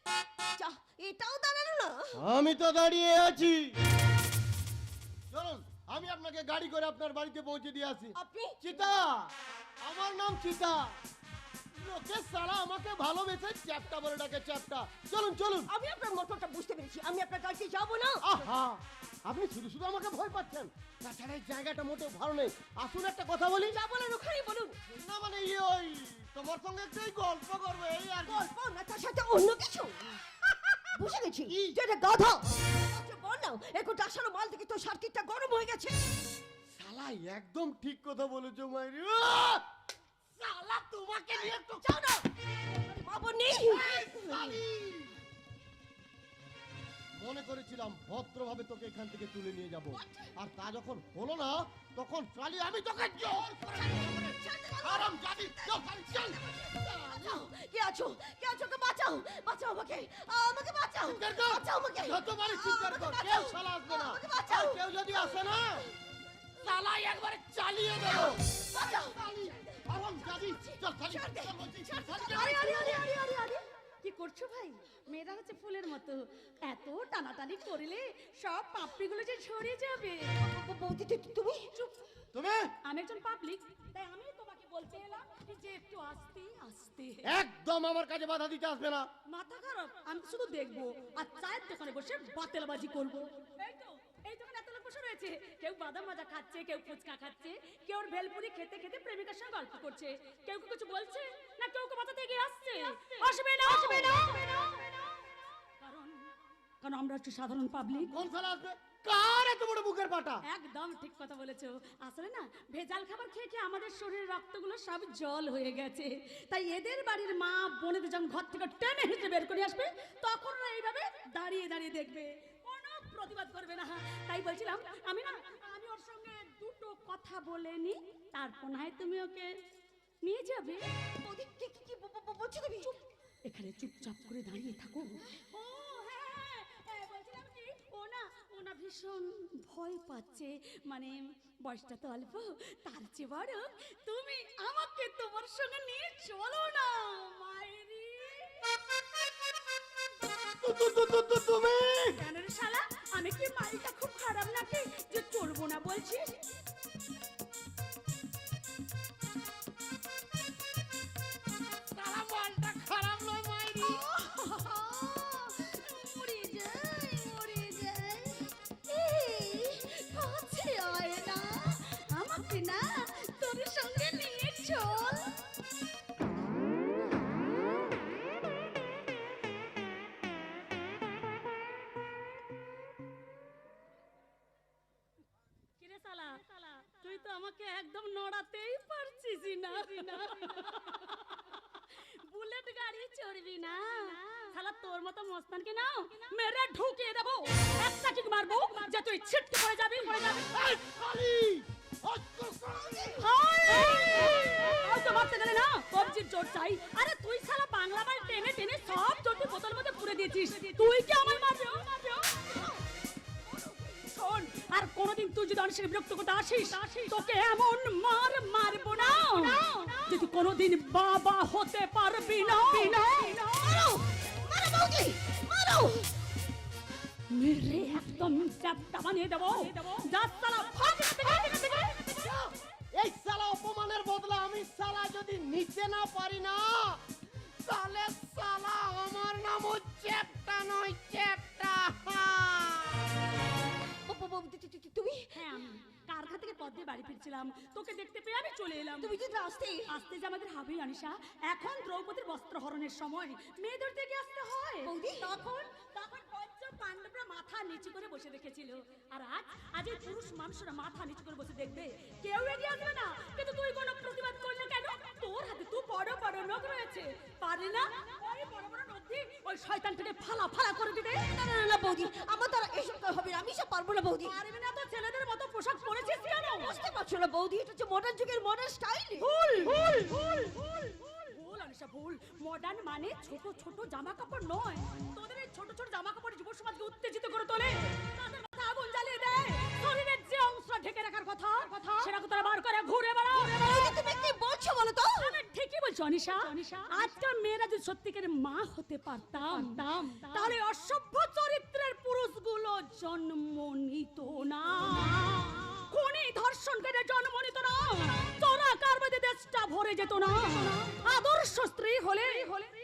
যা, এটাও দাঁড়ালো না। আমি তো দাঁড়িয়ে আছি। চলুন, আমি আপনাকে গাড়ি করে আপনার বাড়িতে পৌঁছে দিয়ে আসি। আপনি? চিতা, আমার নাম চিতা। লোকে সারা আমাকে ভালোবেসে চ্যাপটা বলে ডাকে, চ্যাপটা। চলুন চলুন। আমি আপনার মোটরটা বুঝতে পেরেছি, আমি আপনার গাড়িতে যাবো না। আহা, আপনি শুধু শুধু আমাকে ভয় পাচ্ছেন। তাছাড়া এই জায়গাটা মোটেও ভালো নেই। আসুন একটা কথা বলি। যা বলেন ওখানেই বলুন। না মানে ওই তোমার সঙ্গে একটু গল্প করবো, এই আর কি। গল্প না, তার সাথে অন্য কিছু। বুঝে গেছি, যেটা গাধা। আচ্ছা বল না, এখন টাসানো মাল থেকে তো সার্কিটটা গরম হয়ে গেছে। শালা একদম ঠিক কথা বলেছো মাইরি। শালা তোমাকে নিয়ে তো যাও না, বাবা নেই। মনে করেছিলাম ভদ্রভাবে তোকে এখান থেকে তুলে নিয়ে যাব, আর তা যখন হলো না তখন শালি আমি তোকে জোর করে আরাম জানি। কে আছো? কে আছো? কে বাঁচাও, বাঁচাও আমাকে, আমাকে বাঁচাও, বাঁচাও আমাকে। যত মানে চিৎকার কর, কেউ শালা আসবে না। আর কেউ যদি আসে না শালা একবারে চালিয়ে দেবো। বাঁচাও। আরাম জানি। চল শালি, আরে আরে আরে আরে আরে আরে, কি করছো ভাই? মেয়েরা হচ্ছে ফুলের মতো, এত টানাটানি করলে সব পাপড়িগুলো যে ঝরে যাবে। বৌদি তুমি? চুপ! তুমি? আমি একজন পাবলিক, তাই আমি তোমাকে বলতে এলাম যে একটু আস্তে আস্তে। একদম আমার কাছে বাধা দিতে আসবে না। মাথা খারাপ? আমি শুধু দেখবো আর চায়ের দোকানে বসে বাতেলবাজি করবো। এই তো, এই দোকানে এত লোক বসে রয়েছে, কেউ বাদাম ভাজা খাচ্ছে, কেউ ফুচকা খাচ্ছে, কেউ ওর ভেলপুরি খেতে খেতে প্রেমিকার সঙ্গে গল্প করছে। কেউ কি কিছু বলছে না কেউ বাঁচাতে এগিয়ে আসছে? আসবে না, আসবে না, কারণ কারণ আমরা হচ্ছে সাধারণ পাবলিক। কোন শালা আসবে? কার এত বড় বুকের পাটা? একদম ঠিক কথা বলেছো। আসলে না ভেজাল খাবার খেয়ে খেয়ে আমাদের শরীরের রক্তগুলো সব জল হয়ে গেছে। তাই এদের বাড়ির মা বোনেদের যখন ঘর থেকে টেনে হেঁটে বের করে আসবে তখন ওরা এইভাবে দাঁড়িয়ে দাঁড়িয়ে দেখবে, কোনো প্রতিবাদ করবে না। তাই বলছিলাম আমি ওর সঙ্গে দুটো কথা বলে নি, তারপর না হয় তুমি ওকে নিয়ে যাবে। বৌদি কি কি কি বলছো তুমি? এখানে চুপচাপ করে দাঁড়িয়ে থাকো। ও হ্যাঁ, বলছিলাম কি ও না ভীষণ ভয় পাচ্ছে, মানে বয়সটা তো অল্প, তার চেয়ে বড় তুমি আমাকে তোমার সঙ্গে নিয়ে চলো না মায়েরি। তুমি কেন রে শালা, আমি কি মাইটা খুব খারাপ নাকি যে চলবো না বলছিস? তারা বলটা খারাপ নয় মাইরি। মরে যাই এই কাছে আয় না, আমাকে না তোর সঙ্গে নিয়ে চল। কিরে শালা, তুই তো আমাকে একদম নড়াতেই পারছিস না। বুলেট গাড়ি চড়বি না শালা, তোর মতো মস্তানকে নাও মেরে ঢুকিয়ে দেবো, একটা কিক মারবো যে তুই ছিটকে পড়ে যাবি। মারতে গেলে না কবজির জোর চাই। আরে তুই শালা বাংলা বাড়ি টেনে টেনে সব জোরটি বোতল মধ্যে পুরে দিয়েছিস, তুই কি আমার মারবে? শোন, আর কোনোদিন তুই যদি অনেক বিরক্ত করতে আসিস তোকে এমন মারবো না যদি কোনোদিন বাবা হতে পারবি না। মেরে একদম চ্যাপটা বানিয়ে দেবো। যা শালা ভাগ এখান থেকে। এই শালা অপমানের বদলা আমি শালা যদি নিতে না পারি না তাহলে শালা আমার নামও চ্যাপটা নয়, চ্যাপটা। তুমি হ্যাঁ, আমি কারখানা থেকে পথ দিয়ে বাড়ি ফিরছিলাম, তোকে দেখতে পেয়ে আমি চলে এলাম। তুমি যদি আসতে আসতে যে আমাদের হাবি অনিশা, এখন দ্রৌপদীর বস্ত্র হরণের সময়, মেয়েদের থেকে আসতে হয়। তখন পঞ্চ পাণ্ডবরা মাথা নিচু করে বসে রেখেছিল, আর আজ এই পুরুষ মানুষরা মাথা নিচু করে বসে দেখবে, কেউ এগিয়ে আসবে না। কিন্তু তুই কোনো প্রতিবাদ করলি না কেন? তোর হাতে তুই বড় বড় নখ রয়েছে, পারি না ওই বড় বড় নখ দিয়ে ওই শয়তানটাকে ফালা ফালা করে দিতে? না বৌদি, আমার দ্বারা এসব হবে না, আমি সব পারবো না বৌদি। পারবি না তো ছেলেদের মতো পোশাক পরেছিস কেন? বুঝতে পারছো না বৌদি, এটা হচ্ছে মডার্ন যুগের মডার্ন স্টাইল। ভুল অনিশা, ভুল। মডার্ন মানে ছোট ছোট জামা কাপড় নয়। তোদের এই ছোট ছোট জামা কাপড় যুব সমাজকে উত্তেজিত করে তোলে, তাদের মাথা আগুন জ্বালিয়ে দেয়। শরীরের যে অংশ ঢেকে রাখার কথা সেটা তারা বার করে ঘুরে বেড়াও। তুমি কি বলছো বলো তো? আমি ঠিকই বলছো অনিশা। আজকাল মেয়েরা যদি সত্যিকার মা হতে পারতাম তাহলে অসভ্য চরিত্রের পুরুষগুলো জন্ম নিত না, খুনি ধর্ষণকারীরা জন্ম নিত না, তোরা কারবাদে দেশটা ভরে যেত না। আদর্শ স্ত্রী হলে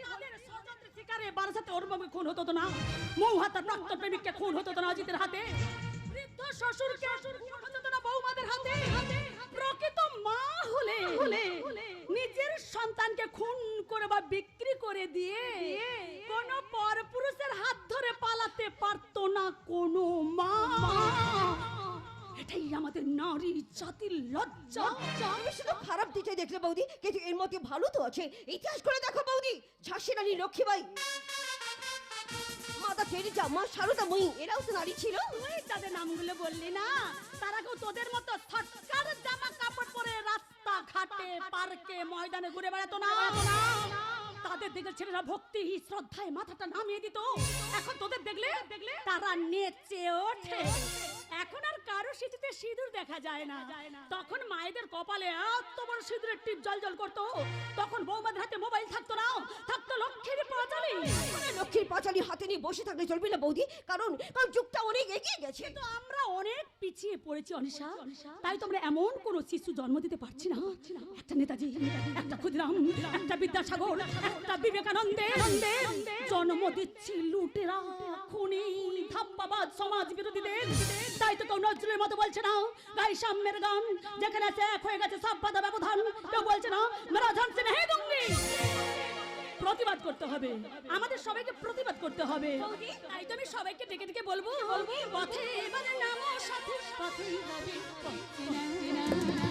তাদের স্বতন্ত্র শিকারে বারাসাতে ওর বাবা খুন হতো না, মৌহাতার প্রাক্ত প্রেমিককে খুন হতো না অজিতের হাতে, বৃদ্ধ শ্বশুরকে খুন হতো না বৌমাদের হাতে। প্রকৃত মা হলে নিজের সন্তানকে খুন করে বা বিক্রি করে দিয়ে কোন পরপুরুষের হাত ধরে পালাতে পারতো না কোনো মা। এটাই আমাদের নারী জাতির লজ্জা। আমি শুধু খারাপ দিকটাই দেখলে বৌদি, কিন্তু এর মধ্যে ভালো তো আছে। ইতিহাস করে দেখো বৌদি, ঝাঁসি রানী লক্ষ্মীবাই, মাতা টেরিজা, মা সারদা মই, এরাও তো নারী ছিল। তুই তাদের নামগুলো বললি না, তারা কেউ তোদের মতো ছটকার জামা কাপড় পরে রাস্তা ঘাটে পার্কে ময়দানে ঘুরে বেড়াতো না। তাদের দেখলে ছেলেরা ভক্তি শ্রদ্ধায় মাথাটা নামিয়ে দিত। এখন তোদের দেখলে তারা নেচে ওঠে। এখন আর কারো সিঁথিতে সিঁদুর দেখা যায় না। তখন মায়েদের কপালে এত বড় সিঁদুরের টিপ জল করতো। তখন বৌমাদের হাতে মোবাইল থাকতো না, থাকতো লক্ষ্মীর পাঁচালি। লক্ষ্মীর পাঁচালি হাতে নিয়ে বসে থাকলে চলবে না বৌদি, কারণ যুগটা অনেক এগিয়ে গেছে। কিন্তু আমরা অনেক পিছিয়ে পড়েছি অনিশা, তাই তোমরা এমন কোন শিশু জন্ম দিতে পারছি না। একটা নেতাজি, একটা ক্ষুদিরাম, একটা বিদ্যাসাগর, একটা বিবেকানন্দে জন্ম দিচ্ছি লুটেরা খুনি ধাপ্পাবাজ সমাজ বিরোধীদের। তাই তো কেউ নজরুলের মতো বলছে না গাই সাম্যের গান, যেখানে আছে এক হয়ে গেছে সব বাধা ব্যবধান। কেউ বলছে না মেরা ঝানসে নেই দুঙ্গি। প্রতিবাদ করতে হবে, আমাদের সবাইকে প্রতিবাদ করতে হবে। তাই তো আমি সবাইকে ডেকে ডেকে বলবো পথে এবারে নামো সাথে পথেই হবে পথে না না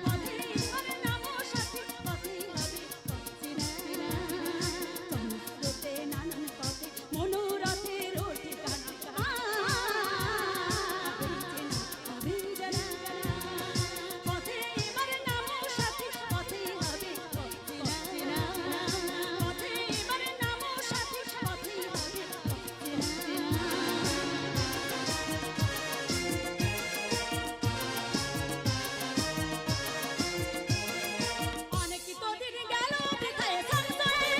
পথে এবারে নামো সাথে পথেই হবে পথে না না সমস্তে নানান পথে মনোরথের ঠিকানা হবে জানা পথে এবারে নামো সাথে পথেই হবে পথে না না পথে এবারে নামো সাথে পথেই হবে পথে না না। অনেক তোদের গেল বৃথায় সংশয়ে,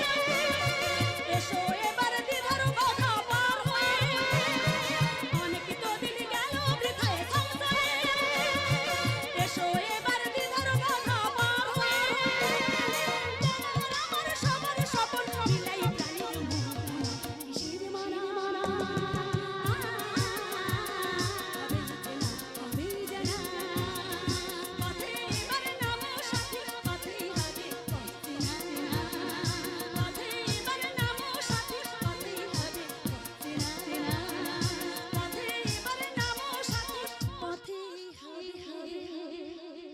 এসো এবার দ্বিধার বাধা পার হয়ে। অনেক তোদের গেল বৃথায় সংশয়ে, এসো এবার দ্বিধার বাধা পার হয়ে। তোমার আমার সবার স্বপন মিলাই প্রাণীর মন, কিসের মানা হবে জানা পথে এবারে নামো সাথে পথেই হবে পথে না না পথে এবারে নামো সাথে পথেই হবে পথে না না পথে এবারে নামো সাথে পথেই হবে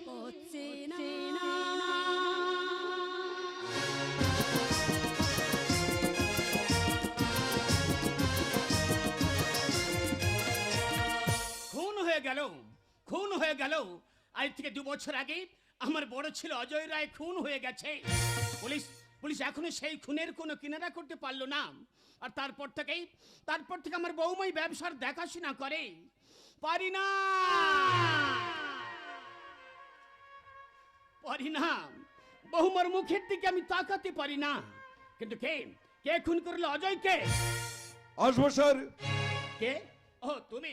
পথে না না। খুন হয়ে গেল, খুন হয়ে গেল। আজ থেকে 2 বছর আগে আমার বড় ছেলে অজয় রায় খুন হয়ে গেছে। পুলিশ পুলিশ এখনো সেই খুনের কোনো কিনারা করতে পারলো না। আর তারপর থেকে আমার বৌমাই ব্যবসার দেখাশোনা করে। পারি না বৌমার মুখের দিকে আমি তাকাতে পারি না। কিন্তু কে কে খুন করলো অজয়কে? আসবো স্যার। কে? ও তুমি।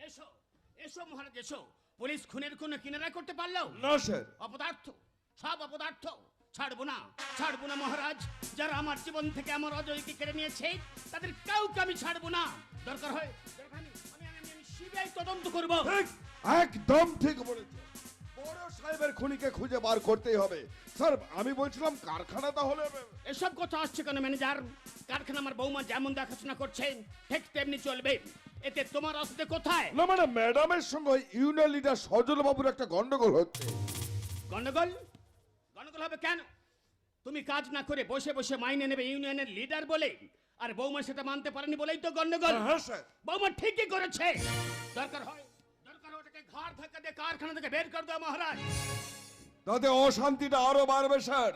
এসো এসো মহারাজ এসো। পুলিশ খুনের কোনো কিনারা করতে পারলো না স্যার। অপদার্থ, সব অপদার্থ। ছাড়বো না মহারাজ। যারা আমার জীবন থেকে আমার অজয়কে কেড়ে নিয়েছে তাদের কাউকে আমি ছাড়বো না। দরকার হয় আমি সিবিআই তদন্ত করবো। ঠিক, একদম ঠিক বলেছে। বড় সাহেবের খুনিকে খুঁজে বার করতেই হবে। স্যার আমি বলছিলাম কারখানা তাহলে এসব কথা আসছে কেন ম্যানেজার? কারখানা আমার বৌমা যেমন দেখাশোনা করছে ঠিক তেমনি চলবে। এতে তোমার আসতে কোথায়? না মানে ম্যাডামের সঙ্গে ইউনিয়ন লিডার সজল বাবুর একটা গন্ডগোল হচ্ছে। গন্ডগোল? গন্ডগোল হবে কেন? তুমি কাজ না করে বসে বসে মাইনে নেবে ইউনিয়নের লিডার বলে, আর বৌমা সেটা মানতে পারেনি বলেই তো গন্ডগোল। হ্যাঁ স্যার। বৌমা ঠিকই করেছে। দরকার হয় ওটাকে ঘাড় ধাক্কা দিয়ে কারখানা থেকে বের করে দাও মহারাজ। তাতে অশান্তিটা আরো বাড়বে স্যার।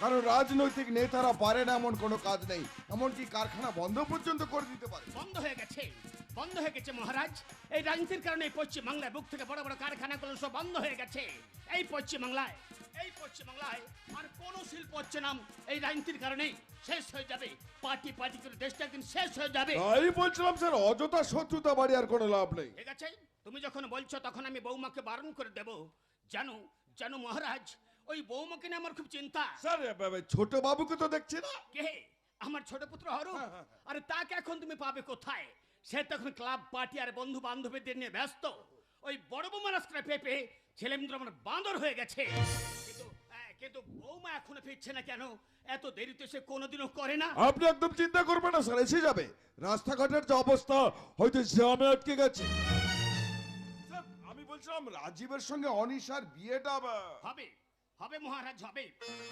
কারণ রাজনৈতিক নেতারা পারে না এমন কোনো কাজ নেই, এমনকি কারখানা বন্ধ পর্যন্ত করে দিতে পারে। বন্ধ হয়ে গেছে মহারাজ। এই রাজনীতির কারণে এই পশ্চিম বাংলায় বুক থেকে বড় বড় কারখানাগুলো সব বন্ধ হয়ে গেছে। এই পশ্চিম বাংলায় আর কোনো শিল্প হচ্ছে না। এই রাজনীতির কারণে শেষ হয়ে যাবে। পার্টি করে দেশটা একদিন শেষ হয়ে যাবে। তাই বলছিলাম স্যার, অযথা শত্রুতা বাড়ি আর কোনো লাভ নেই। ঠিক আছে, তুমি যখন বলছো তখন আমি বৌমাকে বারণ করে দেব। জানো মহারাজ, ওই বৌমাকে নিয়ে আমার খুব চিন্তা। স্যার ছোট বাবুকে তো দেখছি না। কে? আমার ছোট পুত্র হরু? আরে তাকে এখন তুমি পাবে কোথায়? সে তখন ক্লাব পার্টি আর বন্ধু বান্ধবীদের নিয়ে ব্যস্ত। ওই বড় বৌমা রাস্তায় পেপে ছেলেমেয়েরা আমার বাঁদর হয়ে গেছে। কিন্তু বৌমা এখনো ফিরছে না কেন? এত দেরিতে সে কোনোদিনও করে না। আপনি একদম চিন্তা করবেন না স্যার, এসে যাবে। রাস্তাঘাটের যে অবস্থা, হয়তো জ্যামে আটকে গেছে। স্যার আমি বলছিলাম রাজীবের সঙ্গে অনিশার বিয়েটা হবে মহারাজ, হবে।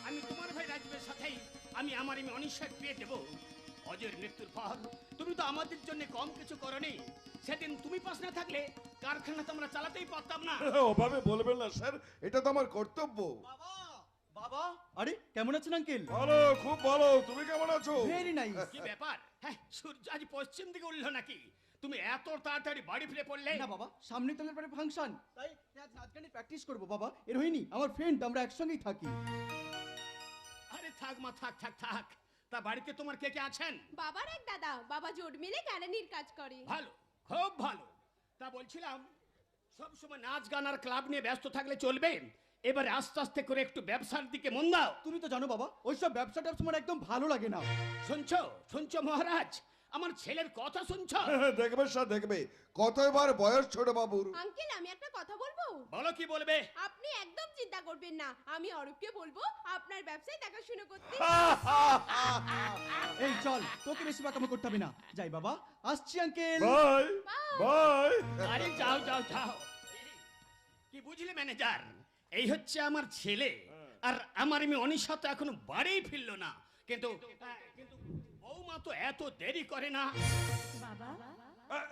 আমি তোমার ভাই রাজীবের সাথেই আমি আমার অনিশ্চয় বিয়ে দেব। অজয়ের মৃত্যুর পর তুমি তো আমাদের জন্য কম কিছু করনি। সেদিন তুমি পাশ না থাকলে কারখানা তো আমরা চালাতেই পারতাম না। ওভাবে বলবেন না স্যার, এটা তো আমার কর্তব্য। বাবা, আরে কেমন আছেন আঙ্কেল? ভালো, খুব ভালো। তুমি কেমন আছো? Very nice. কি ব্যাপার? হ্যাঁ, সূর্য আজ পশ্চিম দিকে উঠলো নাকি? তুমি এত তাড়াতাড়ি বাড়ি ফিরে পড়লে? না বাবা, সামনে তো আমার ফাংশন, তাই আজ নাচ গানের প্র্যাকটিস করব বাবা। এর হয়নি, আমার ফ্রেন্ড, আমরা একসঙ্গেই থাকি। আরে থাক মা, থাক। তা বাড়িতে তোমার কে কে আছেন? বাবার এক দাদা, বাবা জোট মিলে কেরানির কাজ করে। ভালো, খুব ভালো। তা বলছিলাম সব সময় নাচ গান আর ক্লাব নিয়ে ব্যস্ত থাকলে চলবে? এবারে আস্তে আস্তে করে একটু ব্যবসার দিকে মন দাও। তুমি তো জানো বাবা ওইসব ব্যবসা ট্যাবসা আমার একদম ভালো লাগে না। শুনছো শুনছো মহারাজ, আমার ছেলের কথা শুনছো? দেখবে স্যার দেখবে, কতবার বয়স ছোট বাবুর। আঙ্কেল আমি একটা কথা বলবো? বলো কি বলবে? আপনি একদম চিন্তা করবেন না, আমি অরূপকে বলবো আপনার ব্যবসায় দেখাশোনা করতে। এই চল, তোকে বেশি বাকামো করতে হবে না। যাই বাবা, আসছি আঙ্কেল। Bye bye. আরে যাও যাও যাও। কি বুঝলে ম্যানেজার, এই হচ্ছে আমার ছেলে, আর আমার মেয়ে অনিশা তো এখনো বাড়িই ফিরলো না। কিন্তু বৌমা তো এত দেরি করে না। বাবা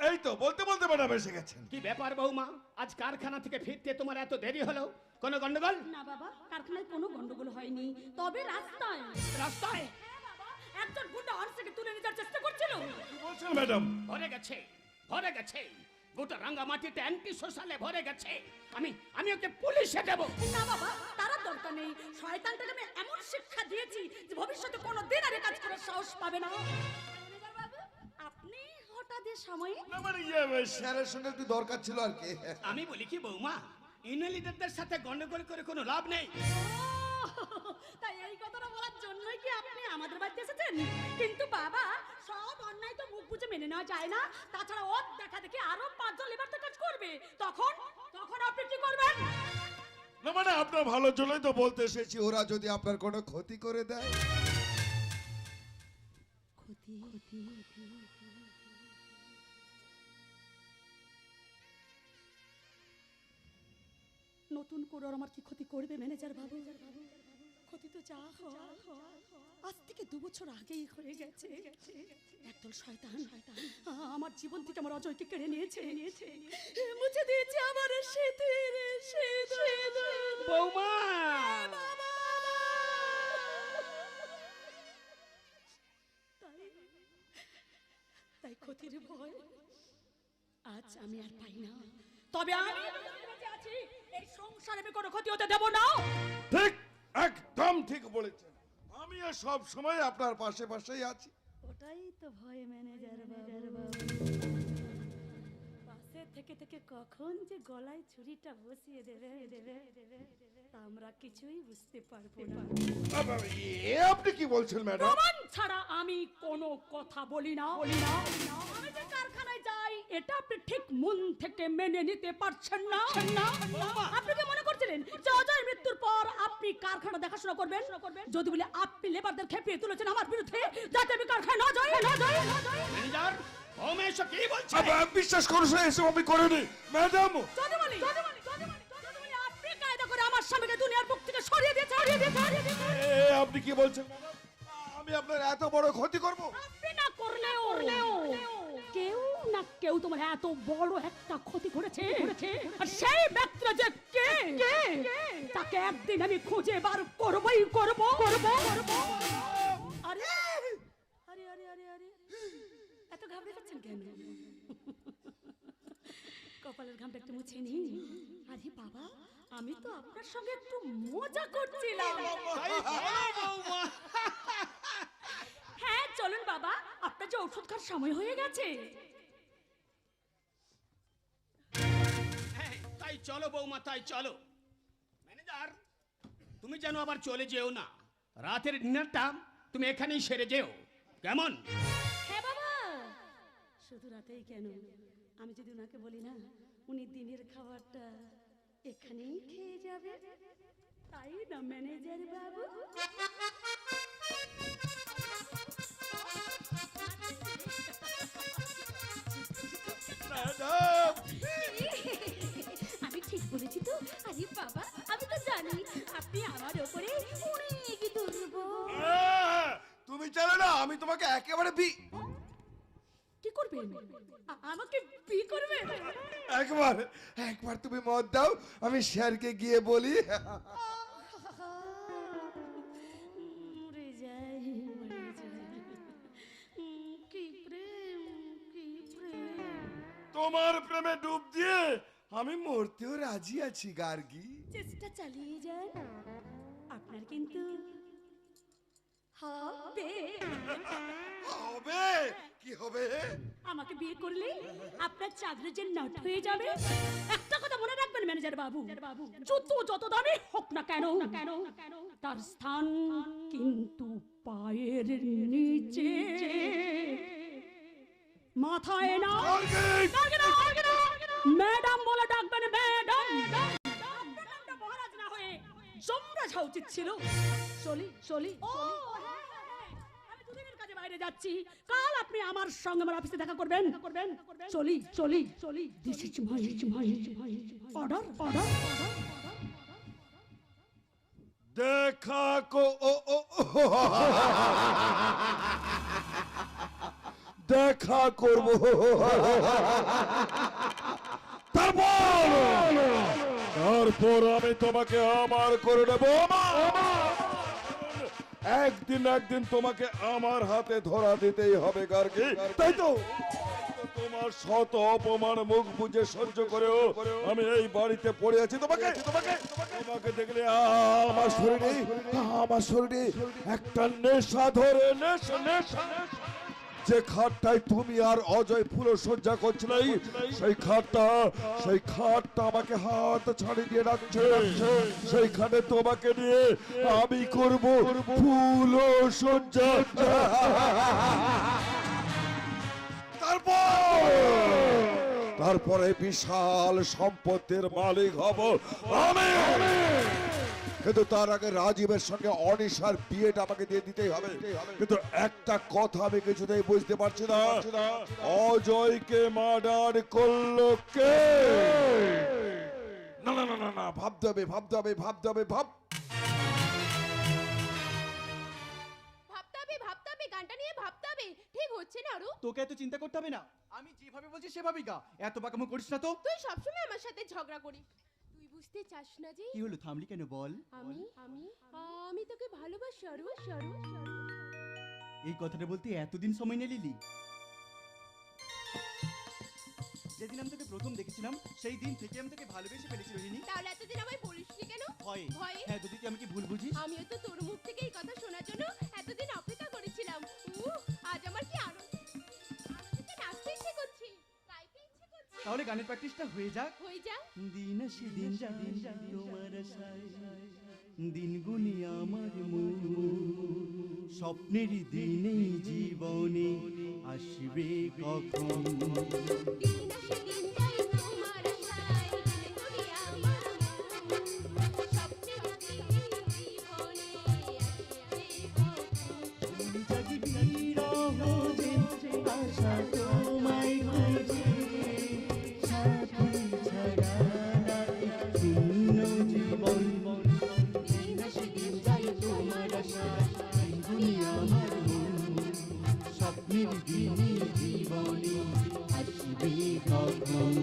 এই তো বলতে বলতে ম্যাডাম এসে গেছেন। কি ব্যাপার বৌমা, আজ কারখানা থেকে ফিরতে তোমার এত দেরি হলো? কোনো গন্ডগোল? না বাবা, কারখানায় কোনো গন্ডগোল হয়নি, তবে রাস্তায় রাস্তায় একজন গুন্ডা অনসেকে তুলে নিয়ে যাওয়ার চেষ্টা করছিল। কি বলছেন ম্যাডাম? ভরে গেছে ভরে গেছে, গোটা রাঙ্গা মাটিতে অ্যান্টি সোশ্যালে ভরে গেছে। আমি ওকে পুলিশে দেব। না বাবা, তারা দরকার নেই। শয়তানটাকে আমি এমন শিক্ষা দিয়েছি যে ভবিষ্যতে কোনো দিন আর এ কাজ করার সাহস পাবে না। আপনি হঠাৎ এ সময়ে? না মানে স্যারের সঙ্গে একটু দরকার ছিল আর কি। আমি বলি কি বৌমা, ইউনিয়ন লিডারদের সাথে গন্ডগোল করে কোনো লাভ নেই। তাই এই কথাটা বলার জন্যই কি আপনি আমাদের বাড়িতে এসেছেন? কিন্তু বাবা, সব অন্যায় তো মুখ বুঝে মেনে নেওয়া যায় না। তাছাড়া ওর দেখা দেখি আরো 5 জন লেবার কাজ করবে, তখন আপনি কি করবেন? না মানে আপনার ভালোর জন্যই তো বলতে এসেছি, ওরা যদি আপনার কোনো ক্ষতি করে দেয়। নতুন করে ওর আমার কি ক্ষতি করবে ম্যানেজার বাবু? ক্ষতি তো যা হওয়ার আজ থেকে 2 বছর আগেই হয়ে গেছে। একদল শয়তান আমার জীবন থেকে আমার অজয়কে কেড়ে নিয়েছে, মুছে দিয়েছে আমার স্মৃতির বৌমা তাই ক্ষতির ভয় আজ আমি আর পাই না। তবে আমি বেঁচে আছি, এই সংসারে আমি কোনো ক্ষতি হতে দেব না। ঠিক, একদম ঠিক বলেছেন। আমিও সব সময় আপনার পাশেই আছি। ওটাই তো ভয় ম্যানেজার বাবু। পাশে থেকে কখন যে গলায় ছুরিটা বসিয়ে দেবে তা আমরা কিছুই বুঝতে পারবো না। আপনি কি বলছেন ম্যাডাম? প্রমাণ ছাড়া আমি কোনো কথা বলি না। আমি যে কারখানায় যাই এটা আপনি ঠিক মন থেকে মেনে নিতে পারছেন না। আপনি কি মনে করছিলেন যে অজয় মৃত্যুর পর আপনি কারখানা দেখাশোনা করবেন? যদি বলে আপনি লেবারদের খেপিয়ে তুলেছেন আমার বিরুদ্ধে যাতে আমি কারখানায় না যাই। ম্যানেজার, বৌমা এসব কি বলছে? বিশ্বাস করুন এসব আমি করিনি ম্যাডাম। যদি বলি আপনি কায়দা করে আমার স্বামীকে দুনিয়ার বুক থেকে সরিয়ে দিয়েছে। আপনি কি বলছেন ম্যাডাম? আমি আপনার এত বড় ক্ষতি করব? আপনি না করলেও কেউ না কেউ তোমার এত বড় একটা ক্ষতি করেছে। আর সেই ব্যক্তিটা যে কে তাকে একদিন আমি খুঁজে বার করবই করব। আরে আরে আরে আরে আরে এত ঘাবড়ে যাচ্ছেন কেন? কপালের ঘামটা একটু মুছে নিন। আরে বাবা, আমি তো আপনার সঙ্গে একটু মজা করছিলাম। হ্যাঁ চলুন বাবা, আপনার যে ওষুধ খাওয়ার সময় হয়ে গেছে। হ্যাঁ, তাই চলো বৌমা, তাই চলো। ম্যানেজার, তুমি যেন আবার চলে যেও না। রাতের ডিনারটা তুমি এখানেই সেরে যেও, কেমন? হ্যাঁ বাবা, শুধু রাতেই কেন, আমি যদি ওনাকে বলি না উনি দিনের খাবারটা এখানেই খেয়ে যাবে, তাই না ম্যানেজার বাবু? আমি ঠিক বলেছি তো? আরে বাবা, আমি তো জানি আপনি আমার ওপরে অনেক দুর্বল। তুমি জানো না আমি তোমাকে একেবারে কি করবেন? আমাকে বি করবেন? একবার তুমি মত দাও, আমি স্যারকে গিয়ে বলি। মরে যাই। কি প্রেম, কি প্রেম। তোমার প্রেমে ডুব দিয়ে আমি মরতেও রাজি আছি গার্গী। চেষ্টা চালিয়ে যান, আপনার কিন্তু হবে। হবে? কি হবে? আমাকে বিয়ে করলে আপনার চাকরি যে নট হয়ে যাবে। একটা কথা মনে রাখবেন ম্যানেজার বাবু, জুতো যত দামি হোক না কেন তার স্থান কিন্তু পায়ের নিচে, মাথায় না। ম্যাডাম বলে ডাকবেন, ম্যাডাম। আপনার নামটা মহারাজ না হয়ে যমরাজ হওয়া উচিত ছিল। চলি চলি, আমি দুদিনের কাজে বাইরে যাচ্ছি, কাল আপনি আমার সঙ্গে আমার অফিসে দেখা করবেন। চলি চলি চলি, this is my order order. দেখা কো দেখা করব, তারপর আমি তোমাকে আমার করে নেব। একদিন তোমাকে আমার হাতে ধরা দিতেই হবে গার্গী, তাই তো? তোমার শত অপমান মুখ বুঝে সহ্য করেও আমি এই বাড়িতে পড়ে আছি। তোমাকে দেখলে আমার শরীরে একটা নেশা ধরে, নেশা। যে খাটটায় তুমি আর অজয় ফুলশয্যা করছিলে, সেই খাটটা আমাকে হাত ছাড়ি দিয়ে রাখছে। সেইখানে তোমাকে নিয়ে আমি করব ফুলশয্যা। তারপরে বিশাল সম্পত্তির মালিক হব আমি। কিন্তু তার আগে রাজীবের সঙ্গে অনিশার বিয়েটা আমাকে দিয়ে দিতেই হবে। কিন্তু একটা কথা আমি কিছুতেই বুঝতে পারছি না, অজয়কে মার্ডার করলো কে? না, ভাবতে হবে। ভাবতে হবে, গানটা নিয়ে ভাবতে হবে। ঠিক হচ্ছে না অরূপ? তোকে এত চিন্তা করতে হবে না, আমি যেভাবে বলছি সেভাবেই গা। এত বাকামো করিস না তো। তুই সবসময় আমার সাথে ঝগড়া করিস। তুই বুঝতে চাস না যে কি হলো, থামলি কেন বল? আমি তোকে ভালোবাসি অরূপ। এই কথাটা বলতে এতদিন সময় নিলি? যেদিন আমি তোকে প্রথম দেখেছিলাম সেই দিন থেকে আমি তোকে ভালোবেসে ফেলেছি রোহিণী। তাহলে এতদিন আমায় বলিসনি কেন? ভয়ে। ভয়ে? হ্যাঁ, যদি তুই আমাকে ভুল বুঝিস। আমিও তো তোর মুখ থেকে এই কথা শোনার জন্য এতদিন অপেক্ষা করেছিলাম। আজ আমার কি আনন্দ, নাচতে ইচ্ছে করছে, গাইতে ইচ্ছে করছে। তাহলে গানের প্র্যাকটিসটা হয়ে যাক। হয়ে যা। দিন আসে দিন যায় তোমার আশায়, দিন গুনি আমার মন, স্বপ্নের দিনে জীবনে আসবে কখন? দিন আসে দিন যায় তোমার আশায়, দিন গুনি আমার মন, স্বপ্নের দিনে জীবনে আসবে কখন? জাগি বিরহ যে আশা তোমায় খুঁজে, সাথী ছাড়া শূন্য জীবন। দিন আসে দিন যায় তোমার আশায়, দিন গুনি আমার মন, স্বপ্নের দিনে জীবনে আসবে কখন?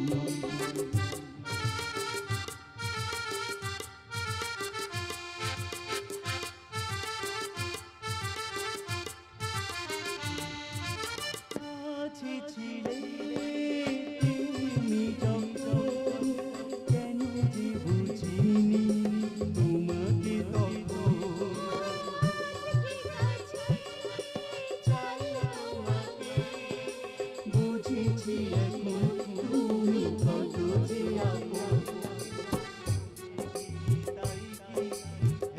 কাছে ছিলে তুমি যখন, কেন যে বুঝিনি তোমাকে তখন। চাই তোমাকে, বুঝেছি এখন তুমি কত যে আপন। তাই কি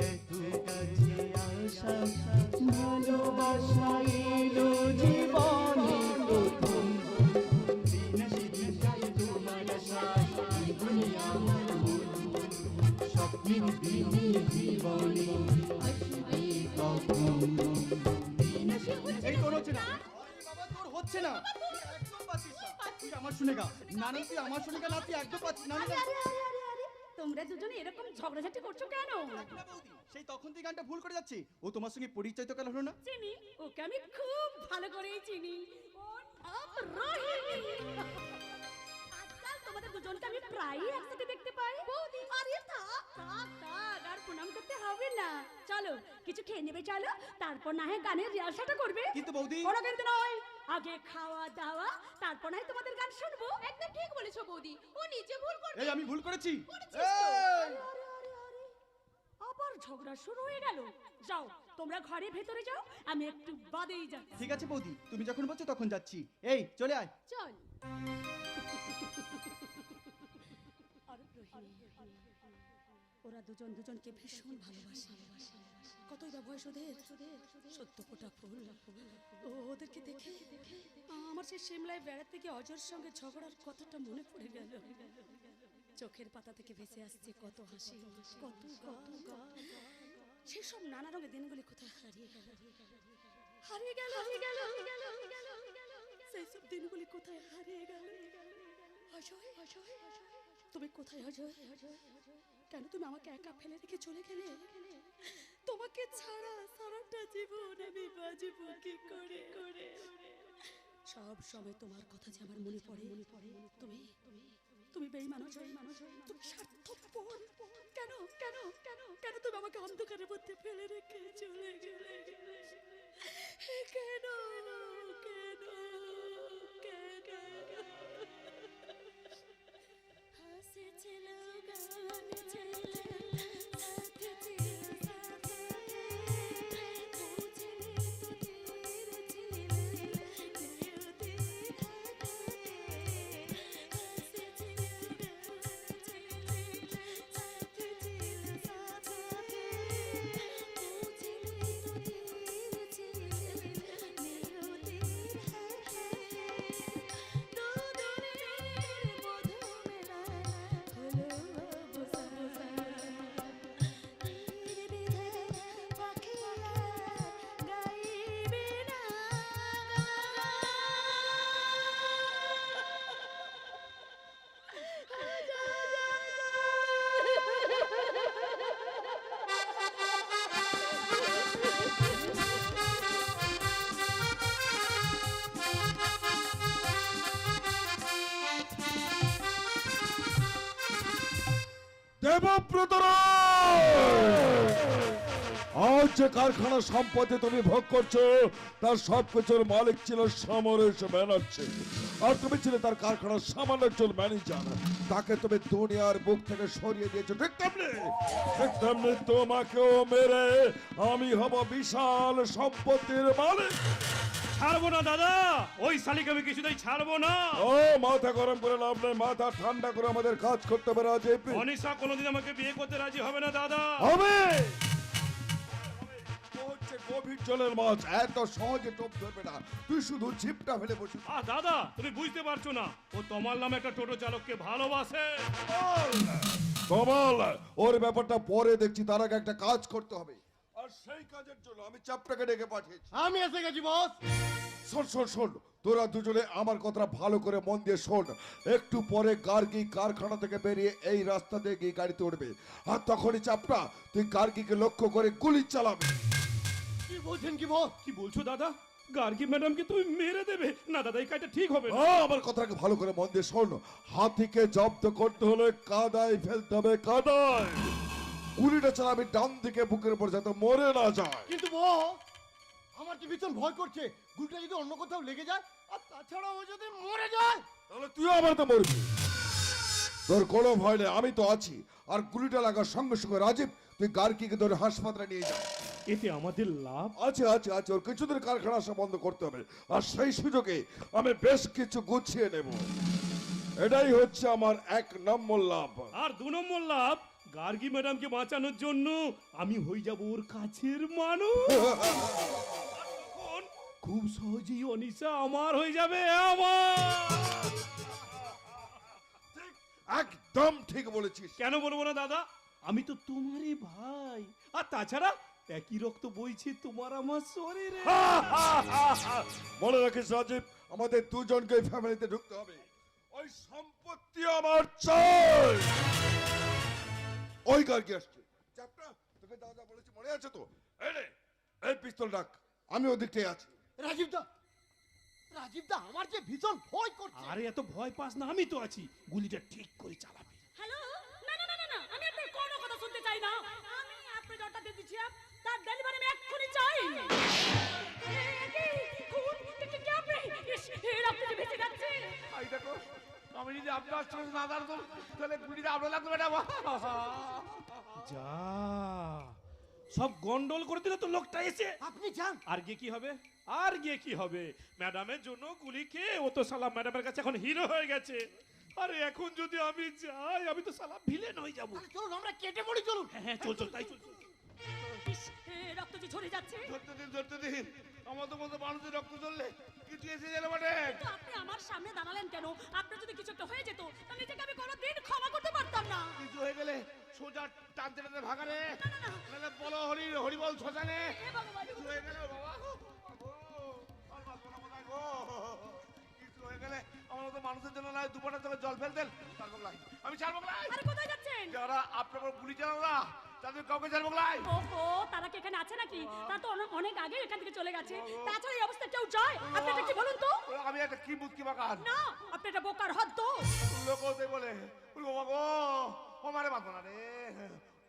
এত কাছে আসা, ভালোবাসা এলো জীবনে প্রথম। দিন আসে দিন যায় তোমার আশায়, জীবনে আমার মন, স্বপ্নের দিনে জীবনে আসবে কখন? দিন আসে এই তোর হচ্ছে না বাবা, তোর হচ্ছে না, একদম পাচ্ছিস না। তুই আমার শুনে গা। না, তুই আমার শুনে গা। না, তুই একদম পাচ্ছিস না। তোমরা দুজনে এরকম ঝগড়াঝাটি করছো কেন? সেই তখন তুই গানটা ভুল করে যাচ্ছি। ও তোমার সঙ্গে পরিচয় তো কাল হলো না। চিনি, ওকে আমি খুব ভালো করেই চিনি। ওর নাম রোহিণী। আজকাল তোমাদের দুজনকে আমি প্রায়ই একসাথে দেখতে পাই। বৌদি, আরে থাক, আর প্রণাম করতে হবে না। চলো কিছু খেয়ে নেবে, চলো, তারপর না হয় গানের রিহার্সালটা করবে। কিন্তু বৌদি, কোনো কিন্তু নয়, আগে খাওয়া দাওয়া, তারপর না হয় তোমাদের গান শুনবো। একদম ঠিক বলেছো বৌদি, ও নিজে ভুল করবে। এই আমি ভুল করেছি। করেছিস তো। এই! আবার ঝগড়া শুরু হয়ে গেল। যাও তোমরা ঘরে ভেতরে যাও, আমি একটু বাদেই যাচ্ছি। ঠিক আছে বৌদি, তুমি যখন বলছো তখন যাচ্ছি। এই চলে আয়। চল। আর রোহিণী, ওরা দুজন দুজনকে ভীষণ ভালোবাসে। কতই বা বয়স ওদের, সত্য ফোটা ফুল। ওদেরকে দেখে আমার সেই সিমলায় বেড়াতে গিয়ে অজয়ের সঙ্গে ঝগড়ার কথাটা মনে পড়ে গেল। চোখের পাতা থেকে ভেসে আসছে কত হাসি, কত গান। সেসব নানা রঙের দিনগুলি কোথায় হারিয়ে গেল, হারিয়ে গেল, সেই সব দিনগুলি কোথায় হারিয়ে গেল। অজয়, তুমি কোথায় অজয়? কেন তুমি আমাকে একা ফেলে রেখে চলে গেলে? তোমাকে ছাড়া সারাটা জীবন আমি বাঁচব কি করে? সব সময় তোমার কথা যে আমার মনে পড়ে। তুমি বেঈমান অজয়, তুমি স্বার্থপর। কেন তুমি আমাকে অন্ধকারের মধ্যে ফেলে রেখে চলে গেলে? কেন? হাসিছিল গান ছিল সাথে ছিল সাথে, বুঝলি তো তীর ছিল নিয়তি হাতে। হাসিছিল গান ছিল সাথে ছিল সাথে, বুঝলি তো তীর ছিল নিয়তি হাতে। দুদুরের মধু মেলা হলো অবসান, নির্বিধে পাখিরা গাইবে না দেবব্রত রায়! আজ যে কারখানা সম্পত্তি তুমি ভোগ করছো তার সবকিছুর মালিক ছিল সমরেশ ব্যানার্জি, আর তুমি ছিলে তার কারখানার সামান্য একজন ম্যানেজার। তাকে তুমি দুনিয়ার বুক থেকে সরিয়ে দিয়েছো। ঠিক তেমনি তোমাকেও মেরে আমি হব বিশাল সম্পত্তির মালিক। ছাড়বো না দাদা, ওই শালিকে আমি কিছুতেই ছাড়বো না। ও মাথা গরম করে লাভ নেই, মাথা ঠান্ডা করে আমাদের কাজ করতে হবে। রাজীব, অনিশা কোনোদিন আমাকে বিয়ে করতে রাজি হবে না দাদা। হবে। ও হচ্ছে গভীর জলের মাছ, এত সহজে টোপ ধরবে না। তুই শুধু ঝিপটা ফেলে বসে দাদা তুমি বুঝতে পারছো না, ও তোমার নামে একটা টোটো চালককে ভালোবাসে। কমাল, ওর ব্যাপারটা পরে দেখছি, তার আগে একটা কাজ করতে হবে। আর সেই কাজের জন্য আমি চাপটাকে ডেকে পাঠিয়েছি। আমি এসে গেছি বস। শোন, তোরা দুজনে আমার কথাটা ভালো করে মন দিয়ে শোন। একটু পরে গার্গী কারখানা থেকে বেরিয়ে এই রাস্তা দিয়ে গিয়ে গাড়িতে উঠবে, আর তখনই চাপটা তুই গার্গীকে লক্ষ্য করে গুলি চালাবে। কি বলছেন কি বস? কি বলছো দাদা? গার্গী ম্যাডামকে তুমি মেরে দেবে? না দাদা, এই কাজটা ঠিক হবে না। আমার কথাটাকে ভালো করে মন দিয়ে শোন। হাতিকে জব্দ করতে হলে কাদায় ফেলতে হবে, কাদায়। গুলিটা চালাবি ডান দিকে বুকের উপর, যাতে মরে না যায়। কিন্তু বস, আমার যে ভীষণ ভয় করছে, গুলিটা যদি অন্য কোথাও লেগে যায়, আর তাছাড়া ও যদি মরে যায়, তাহলে তুই আমার তো মরবি। তোর কোনো ভয় নেই, আমি তো আছি। আর গুলিটা লাগার সঙ্গে সঙ্গে রাজীব, তুই গার্গীকে ধরে হাসপাতালে নিয়ে যা। এতে আমাদের লাভ আছে। ওর কিছুদিন কারখানা আসা বন্ধ করতে হবে, আর সেই সুযোগে আমি বেশ কিছু গুছিয়ে নেব। এটাই হচ্ছে আমার 1 নম্বর লাভ। আর 2 নম্বর লাভ, গার্গী ম্যাডামকে বাঁচানোর জন্য আমি হয়ে যাব ওর কাছের মানুষ। তখন খুব সহজেই অনিশা আমার হয়ে যাবে। একদম ঠিক বলেছিস। কেন বলবো না দাদা, আমি তো তোমারই ভাই, আর তাছাড়া একই রক্ত বইছে তোমার আমার শরীরে। মনে রাখিস রাজীব, আমাদের দুজনকে ফ্যামিলিতে ঢুকতে হবে। ওই সম্পত্তি আমার চাই। ওই গার্গী আসছে। চাপটা তোকে দাদা বলেছি, মনে আছে তো? এই পিস্তল ডাক, আমি ওদিকটাই আছি। রাজীব দা আমার যে ভীষণ ভয় করছে। আরে এত ভয় পাস না, আমি তো আছি। গুলিটা ঠিক করে চালাবে। হ্যালো, না, আমি আপনার কোনো কথা শুনতে চাই না। আমি আপনার অর্ডার দিয়ে দিচ্ছি, তার ডেলিভারি আমি এক্ষুনি চাই। ভেসে যাচ্ছে। দেখো, আমি যদি আপনার সঙ্গে না দাঁড়াতাম তাহলে গুলিটা আপনার লাগবে না। যা সব গন্ডল করে দিলে তো লোকটা এসে। আপনি যান। আর গিয়ে কি হবে? আর গিয়ে কি হবে? ম্যাডামের জন্য গুলি খেয়ে ও তো শালা ম্যাডামের কাছে এখন হিরো হয়ে গেছে। আরে এখন যদি আমি যাই, আমি তো শালা ভিলেন হয়ে যাবো। চলুন আমরা কেটে পড়ি, চলুন। হ্যাঁ চল চল, তাই চল। ইস, রক্ত যে ঝরে যাচ্ছে। ধরতে দিন। আমাদের মতো মানুষের রক্ত ঝরলে কিছু এসে গেলে বটে। তো আপনি আমার সামনে দাঁড়ালেন কেন? আপনার যদি কিছু একটা হয়ে যেত তাহলে নিজেকে আমি কোনোদিন ক্ষমা করতে পারতাম না। কিছু হয়ে গেলে সোজা টানতে টানতে ভাগারে, নাহলে বলো হরিবল শ্মশানে। কিছু হয়ে গেলে বাবা কিছু হয়ে গেলে আমার মতো মানুষের জন্য নয় দুপাটা চোখে জল ফেলতেন। আমি ছাড়বো না। আরে কোথায় যাচ্ছেন? যারা আপনার গুলি চালান না তাদের কাউকে ছাড়বো না। ওহো, তারা কি এখানে আছে নাকি? তারা তো অনেক আগে এখান থেকে চলে গেছে। তাছাড়া এই অবস্থা কেউ যায়? আপনি এটা কি বলুন তো? আমি একটা কি বুদ্ধি বাগান না, আপনি এটা বোকার হদ্দ। লোক বলে বাবা গো ও মারে বাঁধো না রে।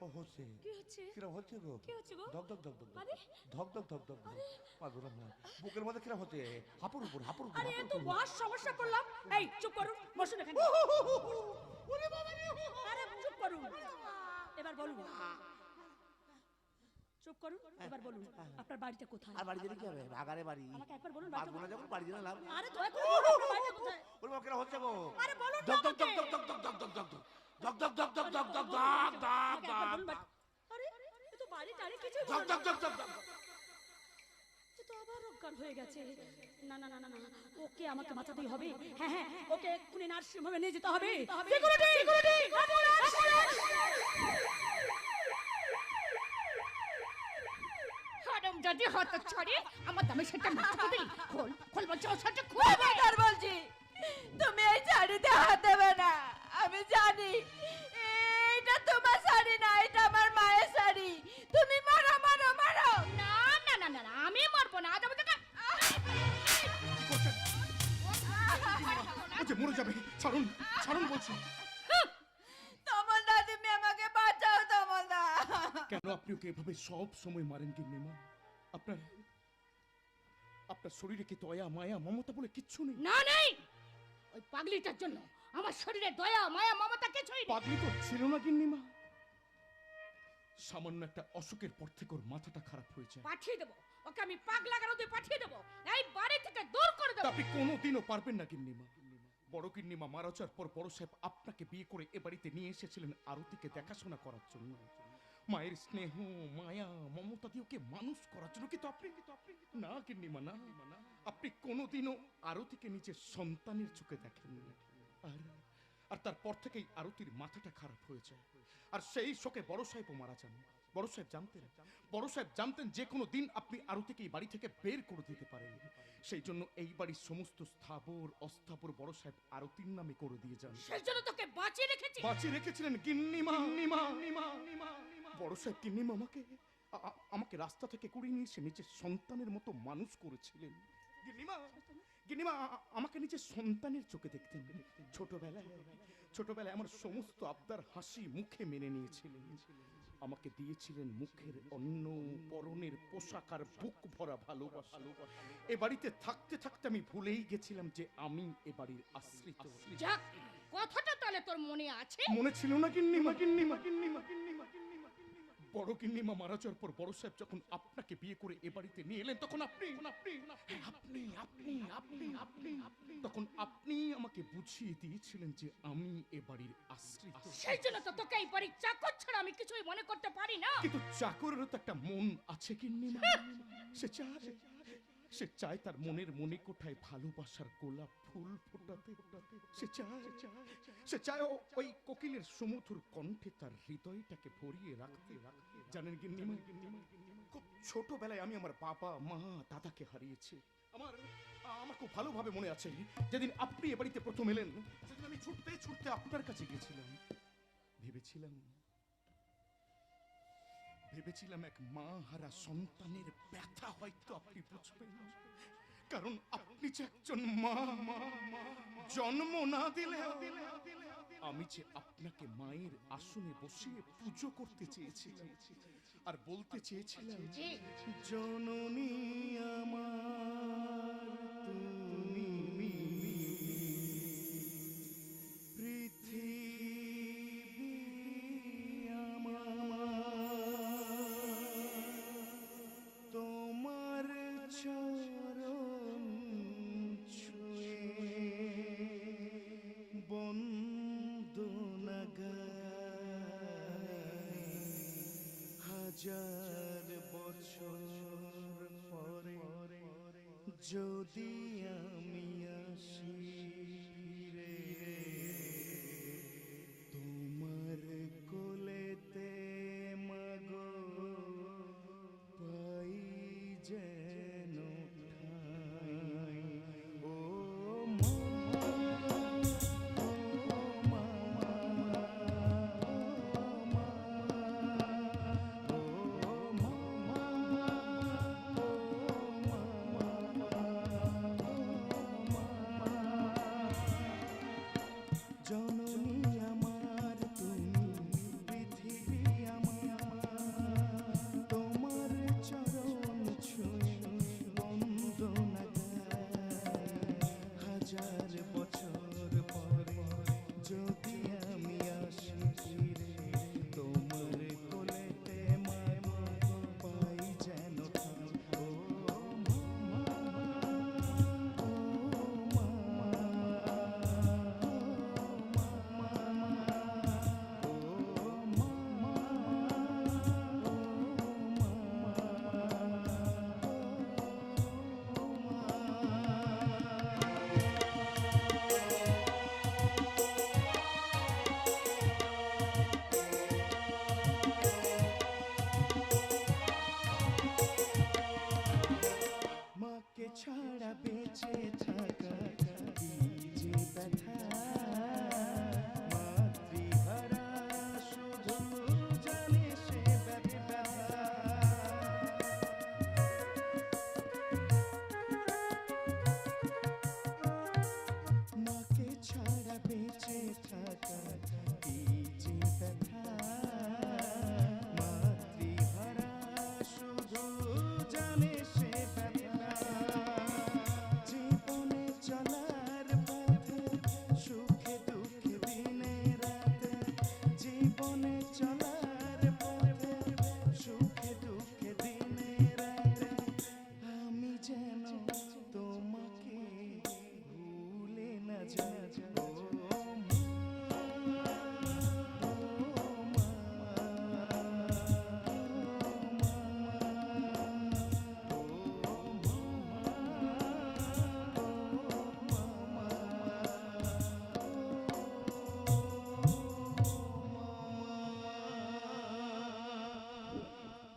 ও হচ্ছে কি হচ্ছে? কিরম হচ্ছে গো? কি হচ্ছে গো? ধক ধক ধক ধক আরে ধক ধক ধক ধক বাঁধো না। বুকের মধ্যে কিরম হচ্ছে? হাপুর উপর হাপুর উপর। আরে এ তো মহা সমস্যা করলাম। এই চুপ করুন, বসুন এখানে। আরে চুপ করুন, এবার বলুন। চুপ করুন, এবার বলুন আপনার বাড়িটা কোথায়? আর বাড়ি যেতে কি হবে? ভাগারে বাড়ি। আমাকে একবার বলুন বাড়িটা বাড়ি যখন বাড়ি যেতে লাভ। আরে দয়া করে বলুন আপনার বাড়িটা কোথায়? ওর মা কিরম হচ্ছে গো? আরে বলুন না ধক ধক ধক আমাকে। ধক ধক ধক ধক ধক ধক ধক ধক ধক ধক ধক ধক ধক আমাকে একবার বলুন ধক বাড়ি- আরে এ তো বাড়িটারে কিছু ধক ধক ধক ধক ধক। এ তো আবার অজ্ঞান হয়ে গেছে। না না না না না, ওকে আমাকে বাঁচাতেই হবে। হ্যাঁ হ্যাঁ, ওকে এক্ষুনি নার্সিং হোমে নিয়ে যেতে হবে। সিকিউরিটি সিকিউরিটি, হারাম যদি হত ছড়ে আমার দামে সেটা মাথা দিলি। খোল খোল বলছি, ও সেটা খোল। খবরদার বলছি, তুমি এই শাড়িতে হাত দেবে না। আমি জানি এটা তোমার শাড়ি না, এটা আমার মায়ের শাড়ি। তুমি মারো মারো মারো। না না না না না, আমি মরবো না। আজ আমাদের যে মরে যাবে। ছাড়ুন, ছাড়ুন বলছি। তমলদা, তুমি আমাকে বাঁচাও তমলদা। কেন আপনি ওকে এভাবে সব সময় মারেন গিন্নিমা? আপনার আপনার শরীরে কি দয়া মায়া মমতা বলে কিচ্ছু নেই? না নেই, ওই পাগলিটার জন্য আমার শরীরে দয়া মায়া মমতা কিছুই নেই। পাগলি তো ছিল না গিন্নিমা। সামান্য একটা অসুখের পর থেকে ওর মাথাটা খারাপ হয়ে যায়। পাঠিয়ে দেবো ওকে, আমি পাগলা গারদে পাঠিয়ে দেবো, এই বাড়ি থেকে দূর করে তা দেবো। আপনি কোনোদিনও পারবেন না গিন্নিমা। বড় গিন্নিমা মারা যাওয়ার পর বড় সাহেব আপনাকে বিয়ে করে এ বাড়িতে নিয়ে এসেছিলেন আরতিকে দেখাশোনা করার জন্য, মায়ের স্নেহ মায়া মমতা দিয়ে ওকে মানুষ করার জন্য। কিন্তু আপনি না গিন্নিমা না, আপনি কোনোদিনও আরতিকে নিজের সন্তানের চোখে দেখেন। আর তারপর থেকেই আরতির মাথাটা খারাপ হয়ে যায়। আর সেই শোকে বড় সাহেবও মারা যান। বড় সাহেব জানতেন যে কোনো দিন আপনি আরতিকে এই বাড়ি থেকে বের করে দিতে পারেন। সেই জন্য এই বাড়ির সমস্ত স্থাবর অস্থাবর বড় সাহেব আরতির নামে করে দিয়ে যান। সেই জন্য তোকে বাঁচিয়ে রেখেছি। বাঁচিয়ে রেখেছিলেন গিন্নিমা। বড় সাহেব গিন্নিমা আমাকে রাস্তা থেকে কুড়িয়ে নিয়ে এসে নিজের সন্তানের মতো মানুষ করেছিলেন। গিন্নিমা আমাকে নিজের সন্তানের চোখে দেখতেন। ছোটবেলায় আমার সমস্ত আবদার হাসি মুখে মেনে নিয়েছিলেন। আমাকে দিয়েছিলেন মুখের অন্ন, পরনের পোশাক আর বুক ভরা ভালোবাসা। এ বাড়িতে থাকতে থাকতে আমি ভুলেই গেছিলাম যে আমি এ বাড়ির আশ্রিত। যাক, কথাটা তাহলে তোর মনে আছে। মনে ছিল না গিন্নিমা। বড় গিন্নিমা মারা যাওয়ার পর বড় সাহেব যখন আপনাকে বিয়ে করে এ বাড়িতে নিয়ে এলেন তখন আপনি আমাকে বুঝিয়ে দিয়েছিলেন যে আমি এ বাড়ির আশ্রিত। সেই জন্য তো তোকে এই বাড়ির চাকর ছাড়া আমি কিছুই মনে করতে পারি না। কিন্তু চাকরেরও তো একটা মন আছে গিন্নিমা। সে চায় তার মনের মনে কোঠায় ভালোবাসার গোলাপ ফুল ফোটাতে। সে চায় ওই কোকিলের সুমধুর কণ্ঠে তার হৃদয়টাকে ভরিয়ে রাখতে। জানেন গিন্নিমা, খুব ছোটবেলায় আমি আমার বাবা মা দাদাকে হারিয়েছি। আমার খুব ভালোভাবে মনে আছে যেদিন আপনি এ বাড়িতে প্রথম এলেন, সেদিন আমি ছুটতে ছুটতে আপনার কাছে গিয়েছিলাম। ভেবেছিলাম এক মা হারা সন্তানের ব্যথা হয়তো আপনি বুঝবেন, কারণ আপনি যে একজন মা। জন্ম না দিলে আমি যে আপনাকে মায়ের আসনে বসিয়ে পুজো করতে চেয়েছিলাম আর বলতে চেয়েছিলাম, জননী আমার তুমি, পৃথিবী আমার। হাজার বছর পরে যদি আমি আসি রে তোমার কোলেতে মাগো পাই যেন ঠাঁই। ও জননী আমার তুমি পৃথিবী আমার তোমার চরণ ছুঁয়ে বন্দনা গাই। হাজার বছর পরে যদি আমি আসি ফিরে তোমার কোলেতে মাগো পাই যেন ঠাঁই। ও মাকে ছাড়া বেঁচে থাকা কি যে ব্যথা, মাতৃহারা শুধু জানে সে ব্যথা। মাকে ছাড়া বেঁচে থাকা কি যে ব্যথা, মাতৃহারা শুধু জানে সে ব্যথা। জীবনে চলার পথে সুখে দুঃখে দিনে রাতে, জীবনে চলার পথে সুখে দুঃখে দিনে রাতে আমি যেন তোমাকে ভুলে না যাই।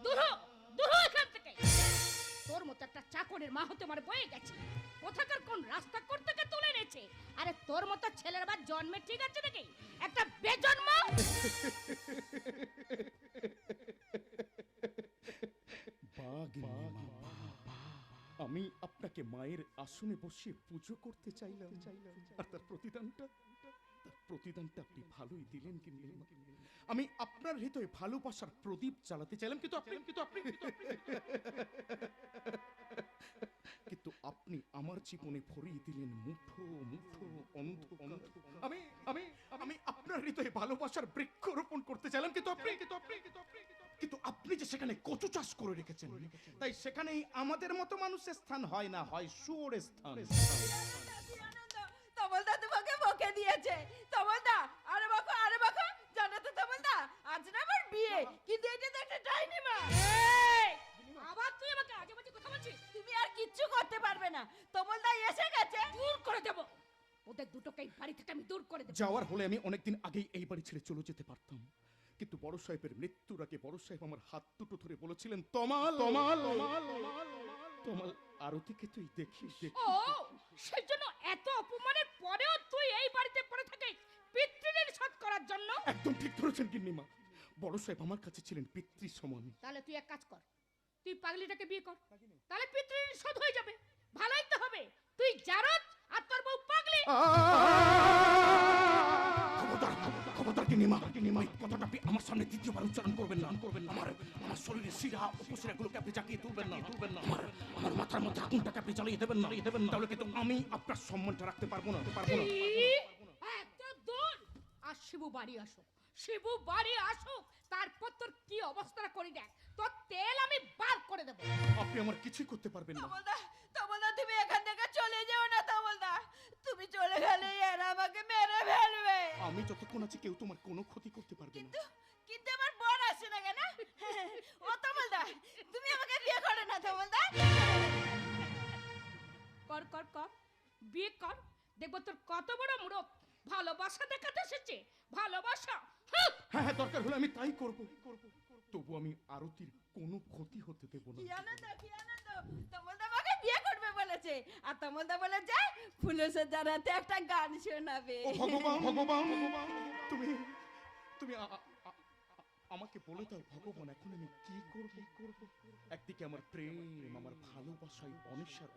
দূর হ, দূর হ এখান থেকে। তোর মতো একটা চাকরের মা হতে আমার বয়ে গেছে। কোথাকার কোন রাস্তা করতে তুলে এনেছে। আরে তোর মতো ছেলের বা জন্মে ঠিক আছে নাকি? একটা বেজন্ম। আমি আপনাকে মায়ের আসনে বসিয়ে পুজো করতে চাইলাম, আর তার প্রতিদানটা আপনি ভালোই দিলেন। আমি আপনার হৃদয়ে ভালোবাসার প্রদীপ জ্বালাতে চাইলাম, কিন্তু আপনি আমার জীবনে ভরিয়ে দিলেন মুঠো মুঠো অন্ধকার। আমি আপনার হৃদয়ে ভালোবাসার বৃক্ষরোপণ করতে চাইলাম, কিন্তু আপনি যে সেখানে কচু চাষ করে রেখেছেন, তাই সেখানেই আমাদের মতো মানুষের স্থান হয় না, হয় শুয়োরের স্থান। তমলদা তোমাকে বকে দিয়েছে। তমলদা, আরে বাবা জানো তো তমলদা, আজ না আমার বিয়ে, কিন্তু এটা তো একটা ডাইনি মা। আবার তুই আমাকে আজে বাজে কথা বলছিস? তুমি আর কিচ্ছু করতে পারবে না, তমলদা এসে গেছে। দূর করে দেব ওদের দুটোকে এই বাড়ি থেকে। আমি দূর করে দেব। যাওয়ার হলে আমি অনেকদিন আগেই এই বাড়ি ছেড়ে চলে যেতে পারতাম, কিন্তু বড় সাহেবের মৃত্যুর আগে বড় সাহেব আমার হাত দুটো ধরে বলেছিলেন, তমাল আরতিকে তুই দেখিস। ও, সেই জন্য এত অপমানের পরেও তুই এই বাড়িতে পড়ে থাকিস পিতৃঋণ শোধ করার জন্য? একদম ঠিক ধরেছেন গিন্নিমা, বড় সাহেব আমার কাছে ছিলেন পিতৃ সমান। তাহলে তুই এক কাজ কর, তুই পাগলিটাকে বিয়ে কর, তাহলে পিতৃঋণ শোধ হয়ে যাবে। ভালোই তো হবে। তুই জারদ আর তোর বউ পাগলি। খবরদার গিন্নিমা, এই কথাটা আপনি আমার সামনে দ্বিতীয়বার উচ্চারণ করবেন না। আমার শরীরের শিরা উপশিরাগুলোকে আপনি জাগিয়ে তুলবেন না। আমার মাথার মধ্যে আগুনটাকে আপনি জ্বালিয়ে দেবেন না। তাহলে কিন্তু আমি আপনার সম্মানটা রাখতে পারবো না। একদম দূর। আর শিবু বাড়ি আসুক, তারপর তোর কি অবস্থা করি দেখ। তোর তেল আমি বার করে দেব। আপনি আমার কিছুই করতে পারবেন না। তমলদা তুমি এখান থেকে চলে যেও না তমলদা। তুমি চলে গেলে এরা আমাকে মেরে ফেলবে। আমি যতক্ষণ আছি কেউ তোমার কোনো ক্ষতি করতে পারবে না। কিন্তু আমার বর আসে না কেন? ও কর কর কর বিয়ে কর, দেখবো তোর কত বড় মুরত। ভালোবাসা দেখাতে এসেছে, ভালোবাসা। হ্যাঁ হ্যাঁ, দরকার হলে আমি তাই করব। তবু আমি আরতির কোনো ক্ষতি হতে দেব না। কি আনন্দ, কি আনন্দ! তমলদা আমাকে বিয়ে করবে বলেছে, আর তমলদা বলেছে ফুলের জানাতে একটা গান শোনাবে। ও ভগবান, ভগবান, তুমি তুমি আমাকে বলে দাও ভগবান, এখন আমি কি করব? একদিকে আমার প্রেম, আমার ভালোবাসায় অনিশ্বার,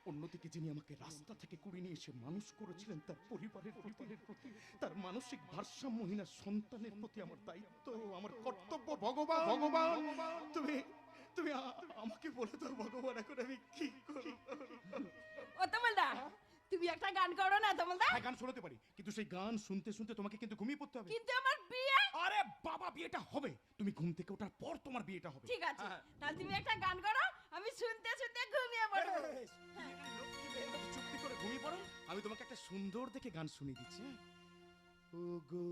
অন্যদিকে যিনি আমাকে রাস্তা থেকে কুড়িয়ে নিয়ে এসে মানুষ করেছিলেন, তার পরিবারের প্রতি, তার মানসিক ভারসাম্যহীন সন্তানের প্রতি আমার দায়িত্ব, আমার কর্তব্য। ভগবান, ভগবান, তুমি আমাকে বলে দাও ভগবান, এখন আমি কি করব? ও তমলদা, তুমি একটা গান করো না তমলদা। হ্যাঁ, গান শোনাতে পারি, কিন্তু সেই গান শুনতে শুনতে তোমাকে কিন্তু ঘুমিয়ে পড়তে হবে। কিন্তু আমার বিয়ে। আরে বাবা, বিয়েটা হবে, তুমি ঘুম থেকে ওঠার পর তোমার বিয়েটা হবে। ঠিক আছে, তাহলে তুমি একটা গান করো, আমি শুনতে শুনতে ঘুমিয়ে পড়বো। চুপটি করে ঘুমিয়ে পড়ো, আমি তোমাকে একটা সুন্দর দেখে গান শুনিয়ে দিচ্ছি। ও গো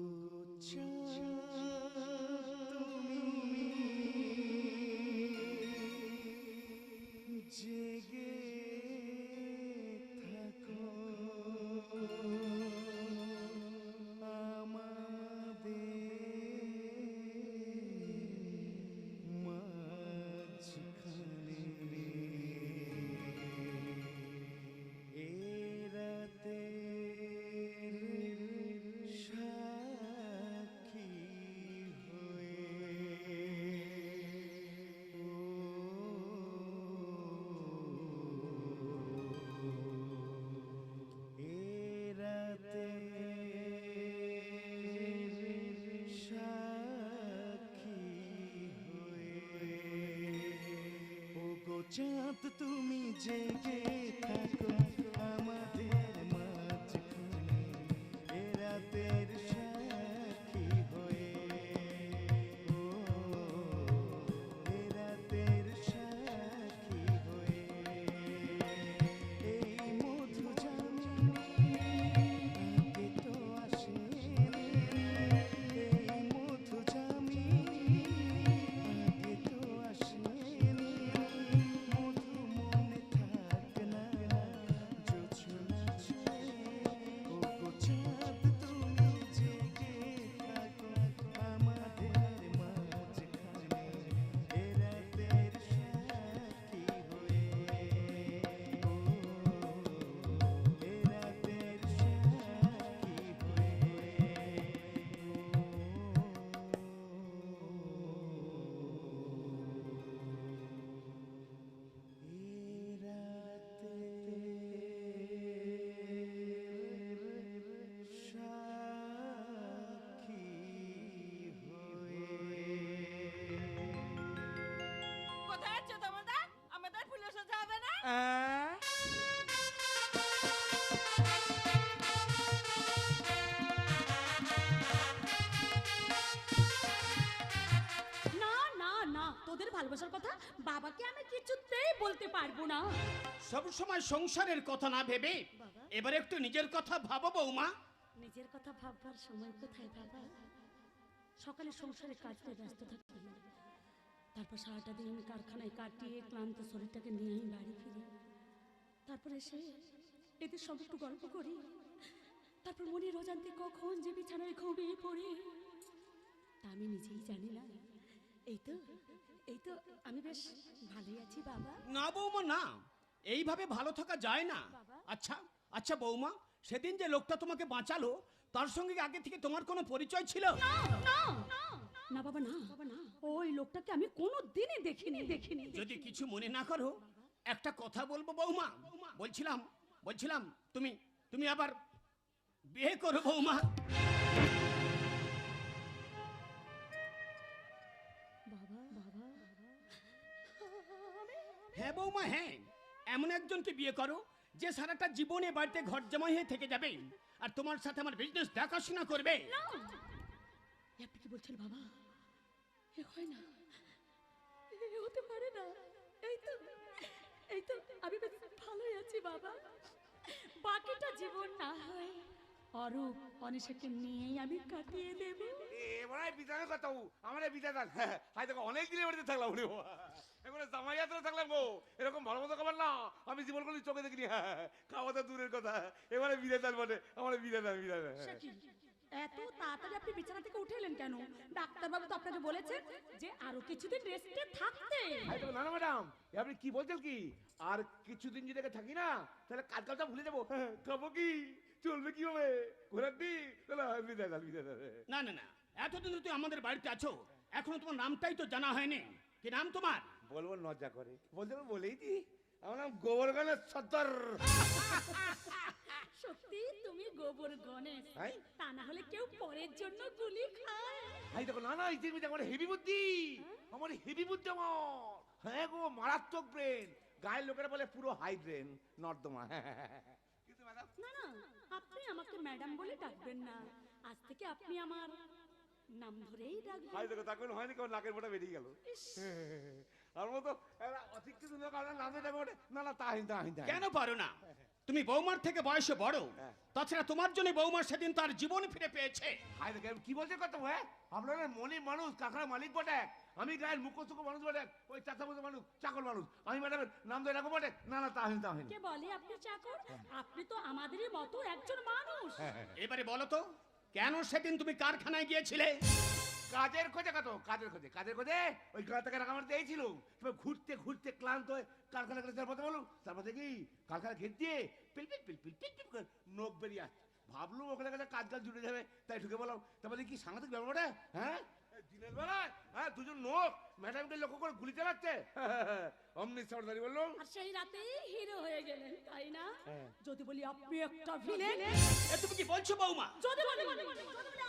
তুমি জেগে থাকো, চাঁদ তুমি জেগে থাকো আমাদের মাঝখানে, এ রাতের সাক্ষী হয়ে, ও এ রাতের সাক্ষী হয়ে, এই মধু জানি আগে তো আসেনি, এই মধু জানি আগে তো আসেনি, তোদের ভালোবাসার কথা বাবাকে আমি কিছুতেই বলতে পারবো না। সব সময় সংসারের কথা না ভেবে এবার একটু নিজের কথা ভাবো বৌমা। নিজের কথা ভাববার সময় কোথায় বাবা? সকালে সংসারে কাজ নিয়ে ব্যস্ত থাকি, তারপর সারাটা দিন কারখানায় কাটিয়ে ক্লান্ত শরীরটাকে নিয়েই বাড়ি ফিরি, তারপর এসে এদের সঙ্গে একটু গল্প করি, তারপর মনের অজান্তে কখন যে বিছানায় ঘুমিয়ে পড়ি তা আমি নিজেই জানি না। এই তো আমি বেশ ভালোই আছি বাবা। না বৌমা না, এইভাবে ভালো থাকা যায় না। আচ্ছা আচ্ছা বৌমা, সেদিন যে লোকটা তোমাকে বাঁচালো তার সঙ্গে আগে থেকে তোমার কোনো পরিচয় ছিল? না বাবা, না ওই লোকটাকে আমি কোনো দিনই দেখিনি। যদি কিছু মনে না করো একটা কথা বলবো বৌমা। বলছিলাম তুমি আবার বিয়ে করো বৌমা। হ্যাঁ বৌমা, হ্যাঁ, এমন একজনকে বিয়ে করো যে সারাটা জীবনে বাড়িতে ঘর জামাই হয়ে থেকে যাবে আর তোমার সাথে আমার বিজনেস দেখাশোনা করবে। আপনি কি বলছেন বাবা? এ হয় না, এ হতে পারে না। এই তো আমি বেশ ভালোই আছি বাবা। বাকিটা জীবন না হয় অরূপ অনিশাকে নিয়েই আমি কাটিয়ে দেব। এবারে বিদায় কথা আমার বিদায় দান। হাই দেখো অনেক দিনের বাড়িতে থাকলাম। এবারে জামাই হাতে থাকলাম গো, এরকম ভালো মতো খাবার না আমি জীবন করে চোখে দেখিনি। খাওয়া তো দূরের কথা, এবারে বিদায় দেন বটে, আমার বিদায় দেন, বিদায় দেন। সে কি? এত তাড়াতাড়ি আপনি বিছানা থেকে উঠে এলেন কেন? ডাক্তারবাবু তো আপনাকে বলেছেন যে আরো কিছুদিন রেস্টে থাকতে। না না ম্যাডাম, আপনি কি বলছেন কি? আর কিছুদিন যদি এখানে থাকি না তাহলে কাজ কাজটা ভুলে যাবো। খাবো কি, চলবে কি হবে, ঘোরার দিন, তাহলে বিদায় দেন, বিদায় দেন। না না না, এতদিন তুই আমাদের বাড়িতে আছো, এখনো তোমার নামটাই তো জানা হয়নি। কি নাম তোমার? বলবো লজ্জা করে, বলতে বলেই দি, আমার নাম গোবরগানের সত্তর। সত্যি তুমি গোবর গণেশ? হাই? তা না হলে কেউ পরের জন্য গুলি খায়। হাই দেখো, না না, এই যে আমার হেভি বুদ্ধি, আমার হেভি বুদ্ধি আমার। হ্যাঁ গো, মারাত্মক ব্রেন। গায়ের লোকেরা বলে পুরো হাই ব্রেন, নর্দমা। কিন্তু ম্যাডাম, না না, আপনি আমাকে ম্যাডাম বলে ডাকবেন না, আজ থেকে আপনি আমার নাম ধরেই ডাকবেন। হাই দেখো, তখন হয়নি কেমন নাকের ফোঁটা বেরিয়ে গেল। আমার মতো অশিক্ষিত লোক আপনার নামে ডাকে ওঠে। না না, তাহিন তাহিন তাহিন। কেন পারো না? তুমি বৌমার থেকে বয়সে বড়, তাছাড়া তোমার জন্য বৌমা সেদিন তার জীবন ফিরে পেয়েছে। হাই দেখো, কি বলছে কত? হ্যাঁ, আপনার মনে মানুষ, কাকার মালিক বটে, আমি গায়ের মুখোশোক মানুষ বটে, ওই চাচা বসে মানুষ, চাকর মানুষ, আমি ম্যাডামের নাম ধরে রাখবো বটে। না না, তাহিন তাহিন। কে বলে আপনি চাকর? আপনি তো আমাদেরই মতো একজন মানুষ। এবারে বলো তো, কেন সেদিন তুমি কারখানায় গিয়েছিলে? কাজের খোঁজে কত, কাজের খোঁজে, কাজের খোঁজে ওই গাঁ থেকে আমার দিয়েছিল। তবে ঘুরতে ঘুরতে ক্লান্ত হয়ে কারখানা গেলে তারপরে বলুন, তারপরে কি কারখানা ঘের দিয়ে পিলপিল পিলপিল পিলপিল করে নখ বেরিয়ে আসছে। ভাবলুম ওখানে কাছে কাজ কাজ জুড়ে যাবে, তাই ঢুকে বললাম। তারপরে কি সাংঘাতিক ব্যাপারটা, হ্যাঁ দিনের বেলায়, হ্যাঁ দুজন নোক ম্যাডামকে লক্ষ্য করে গুলি চালাচ্ছে। অমনি সর্দারি বললো, আর সেই রাতেই হিরো হয়ে গেলেন, তাই না? যদি বলি আপনি একটা ভিলেন। এ তুমি কি বলছো বৌমা? যদি বলি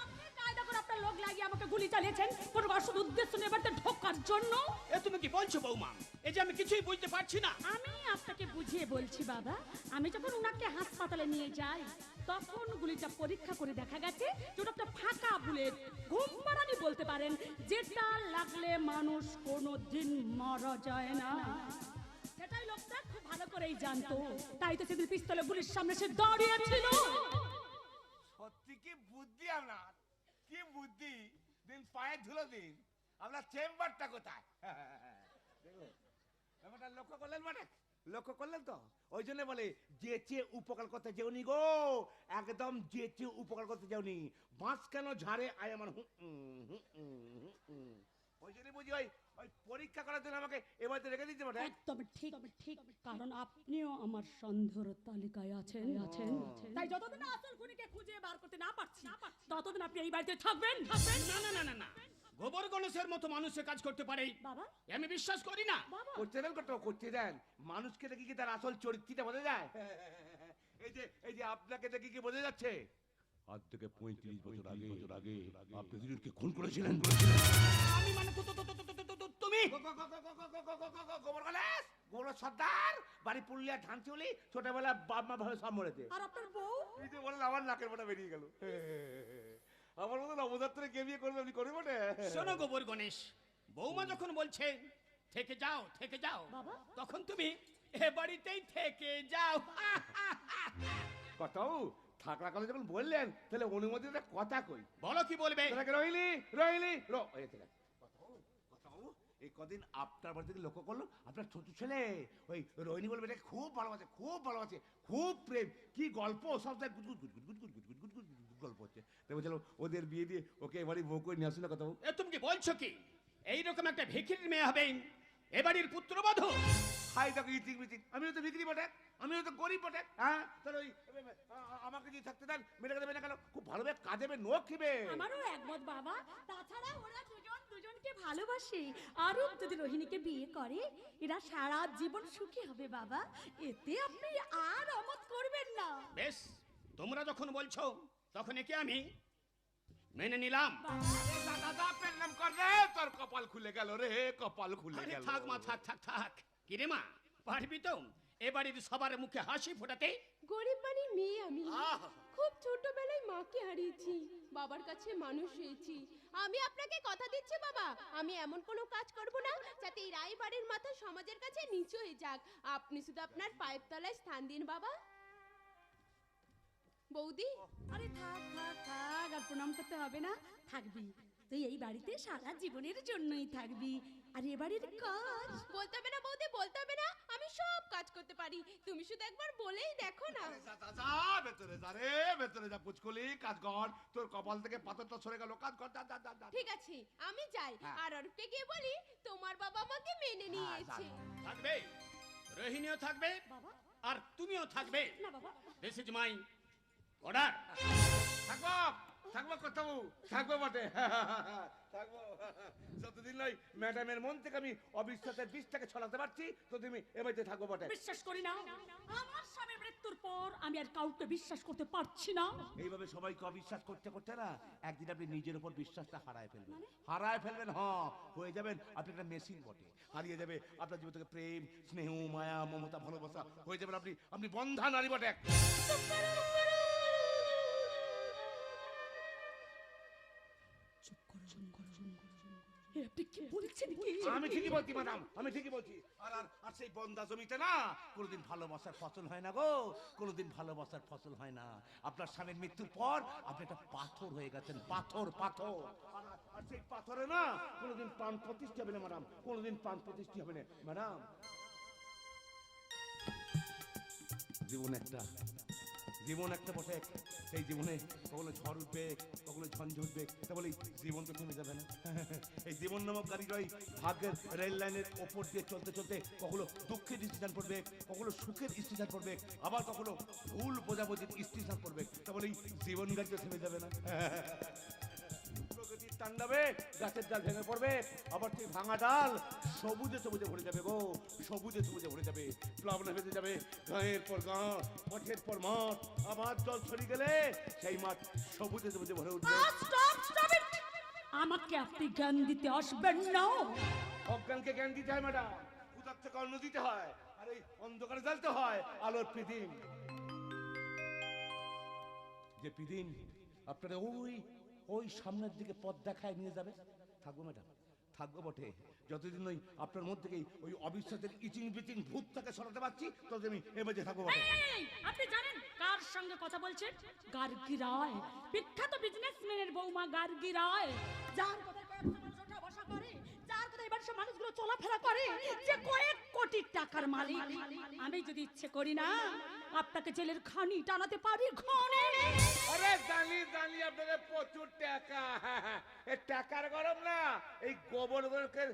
আপনি কায়দা করে আপনার লোক লাগিয়ে আমাকে গুলি চালিয়েছেন কোন অসৎ উদ্দেশ্য নিয়ে বাড়িতে ঢোকার জন্য। এ তুমি কি বলছো বৌমা? এই যে আমি কিছুই বুঝতে পারছি না। আমি আপনাকে বুঝিয়ে বলছি বাবা। আমি যখন উনাকে হাসপাতালে নিয়ে যাই তখন গুলিটা পরীক্ষা করে দেখা গেছে যে ওটা একটা ফাঁকা বুলেট, ঘুম পাড়ানি বলতে পারেন, যেটা লাগলে মানুষ কোনোদিন মারা যায় না। সেটাই লোকটা খুব ভালো করেই জানতো, তাই তো সেদিন পিস্তলে গুলির সামনে সে দাঁড়িয়েছিল। সত্যি কি বুদ্ধি আপনার, কি বুদ্ধি! দিন পায়ে ধুলো দিন, আপনার চেম্বারটা কোথায়? দেখো ব্যাপারটা লক্ষ্য করলেন, মানে লক্ষ্য করলেন তো? ওই জন্য বলে যে চেয়ে উপকার করতে যেওনি গো, একদম যে চেয়ে উপকার করতে যেওনি। বাঁশ কেন ঝাড়ে আয় আমার ওই জন্য বুঝি ওই ওই পরীক্ষা করার জন্য আমাকে এবারে রেখে দিতে পারে। একদম ঠিক ঠিক, কারণ আপনিও আমার সন্দেহের তালিকায় আছেন। তাই যতদিন আসল খুনিকে খুঁজে বার করতে না পারছি ততদিন আপনি এই বাড়িতে থাকবেন। না না না না না, গোবর গণেশের মতো মানুষে কাজ করতে পারে বাবা, আমি বিশ্বাস করি না। করতে দেন, করতে দেন। মানুষকে দেখি কি তার আসল চরিত্রটা বোঝা যায়? এই যে আপনাকে দেখি কি বোঝা যাচ্ছে? আজ থেকে 35 বছর আগে আপনি দুজনকে খুন করেছিলেন। আমি মানে তুমি গোবর গণেশ, গোবর সর্দার, বাড়ি পুরুলিয়া ধানচিউলি, ছোটবেলা বাপ মা ভাবে সব মরেছে। আর আপনার বউ? এই যে বলেন আমার নাকের ফোঁটা বেরিয়ে গেল। আমার মতো নবজাতরে কে বিয়ে করবে, আপনি করবে বটে। শোনো গোবর গণেশ, বৌমা যখন বলছে থেকে যাও থেকে যাও, বাবা, তখন তুমি এ বাড়িতেই থেকে যাও। কথাও থাকরা কথা যখন বললেন তাহলে অনুমতিটা কথা কই। বলো কি বলবে? রোহিণী রোহিণী এই কদিন আপনার বাড়ি থেকে লক্ষ্য করলো আপনার ছোট ছেলে ওই রোহিণী বলবে এটাকে খুব ভালোবাসে, খুব ভালোবাসে, খুব প্রেম, কি গল্প সব গল্প হচ্ছে। তাই বলছিল ওদের বিয়ে দিয়ে ওকে এবারে বউ করে নিয়ে আসলে কথা। এ তুমি কি বলছো কি এইরকম একটা ভিখিরির মেয়ে হবে এ বাড়ির পুত্রবধূ? হাই দেখো ইচিক মিচিক, আমিও তো বিক্রি বটে, আমিও তো গরিব বটে। হ্যাঁ তাহলে ওই আমাকে যদি থাকতে দেন, মেয়েটাকে দেবে না কেন? খুব ভালোভাবে কাজে নোখ খিবে। আমারও একমত বাবা। তাছাড়া ওরা দুজনকে ভালোবাসে, আরও যদি রোহিণীকে বিয়ে করে এরা সারা জীবন সুখী হবে বাবা। এতে আপনি আর অমত করবেন না। বেশ, তোমরা যখন বলছো তখন একে আমি মেনে নিলাম। দাদা পেলাম কর রে, তোর কপাল খুলে গেল রে, কপাল খুলে আরে গেল। থাক মা, থাক থাক থাক। কি রে মা, পারবি তো এ বাড়ির সবার মুখে হাসি ফোটাতে? গরিব বাড়ির মেয়ে আমি, খুব ছোটবেলায় মাকে হারিয়েছি, বাবার কাছে মানুষ হয়েছি। আমি আপনাকে কথা দিচ্ছি বাবা, আমি এমন কোনো কাজ করব না যাতে এই রায় বাড়ির মাথা সমাজের কাছে নিচু হয়ে যাক। আপনি শুধু আপনার পায়ের তলায় স্থান দিন বাবা। বৌদি, আরে থাক থাক থাক, আর প্রণাম করতে হবে না, থাকবি তুই এই বাড়িতে সারা জীবনের জন্যই থাকবি। আর এবারের কাজ বলতে হবে না বৌদি, বলতে হবে না, আমি সব কাজ করতে পারি, তুমি শুধু একবার বলেই দেখো না। ভেতরে যা রে, ভেতরে যা পুচকুলি, কাজ কর। তোর কপাল থেকে পাথরটা সরে গেল, কাজ কর, যা যা যা যা। ঠিক আছে আমি যাই, হ্যাঁ। আর অরূপকে গিয়ে বলি তোমার বাবা আমাকে মেনে নিয়েছে। থাকবে, রোহিণীও থাকবে, আর তুমিও থাকবে। না বাবা, দিস ইজ মাই অর্ডার। থাকবো, থাকবো কোথাও, থাকবো বটে। থাকবো। যতদিন নয় ম্যাডামের মন থেকে আমি অবিশ্বাসের বিষটাকে ছড়াতে পারছি, ততদিন আমি এ বাড়িতে থাকবো বটে। বিশ্বাস করি না। আমার স্বামীর মৃত্যুর পর আমি আর কাউকে বিশ্বাস করতে পারছি না। এইভাবে সবাইকে অবিশ্বাস করতে করতে না একদিন আপনি নিজের উপর বিশ্বাসটা হারায় ফেলবেন। হারায় ফেলবেন, হ্যাঁ, হয়ে যাবেন আপনি একটা মেশিন বটে। হারিয়ে যাবে আপনার জীবন থেকে প্রেম, স্নেহ, মায়া, মমতা, ভালোবাসা। হয়ে যাবেন আপনি বন্ধা নারী বটে। আপনি কি বলছেন কি? আমি ঠিকই বলছি ম্যাডাম, আমি ঠিকই বলছি। আর আর আর সেই বন্ধা জমিতে না কোনোদিন ভালোবাসার ফসল হয় না গো, কোনোদিন ভালোবাসার ফসল হয় না। আপনার স্বামীর মৃত্যুর পর আপনি একটা পাথর হয়ে গেছেন, পাথর পাথর। আর সেই পাথরে না কোনোদিন প্রাণ প্রতিষ্ঠা হবে না ম্যাডাম, কোনোদিন প্রাণ প্রতিষ্ঠা হবে না ম্যাডাম। জীবন একটা বটে, সেই জীবনে কখনো ঝড় উঠবে, কখনো ঝঞ্ঝ উঠবে, তা বলি জীবন তো থেমে যাবে না। এই জীবন নামক গাড়িটাই ভাগ্যের রেল লাইনের ওপর দিয়ে চলতে চলতে কখনো দুঃখের স্টেশন পড়বে, কখনো সুখের স্টেশন পড়বে, আবার কখনো ভুল বোঝাবুঝির স্টেশন পড়বে, তা বলি জীবন গাড়ি তো থেমে যাবে না। প্রকৃতির তাণ্ডবে গাছের ডাল ভেঙে পড়বে, আবার সেই ভাঙা ডাল সবুজে সবুজে ভরে যাবে গো, সবুজে সবুজে ভরে যাবে, প্লাবনে ভেসে যাবে গাঁয়ের পর গাঁ, মাঠের পর মাঠ, আবার জল ছড়িয়ে গেলে সেই মাঠ সবুজে সবুজে ভরে উঠবে। Stop it! আমাকে আপনি জ্ঞান দিতে আসবেন না। অজ্ঞানকে জ্ঞান দিতে হয় ম্যাডাম, উদার থেকে অন্ন দিতে হয়, আর এই অন্ধকারে জ্বালতে হয় আলোর প্রদীপ। যে প্রদীপ আপনারা ওই সামনের দিকে পথ দেখায় নিয়ে যাবে। থাকবো ম্যাডাম, থাকবো বটে, যতদিন ওই আপনার মধ্যে ওই অবিশ্বাসের ইচিং বিচিং ভূতটাকে সরাতে পারছি ততদিন আমি এ বাজে থাকবো বটে। আপনি জানেন কার সঙ্গে কথা বলছেন? গার্গী রায়, বিখ্যাত বিজনেসম্যানের বৌমা গার্গী রায়, যার কথা কয়েকশো মানুষ ওঠা বসা করে, যার কথা এবার সব মানুষগুলো চলাফেরা করে, যে কয়েক কোটি টাকার মালিক। আমি যদি ইচ্ছে করি না আপনাকে জেলের খানি টানাতে পারি ঘনে। আরে জানি আপনাদের প্রচুর টাকা, এই টাকার গরম না, এই গোবরকে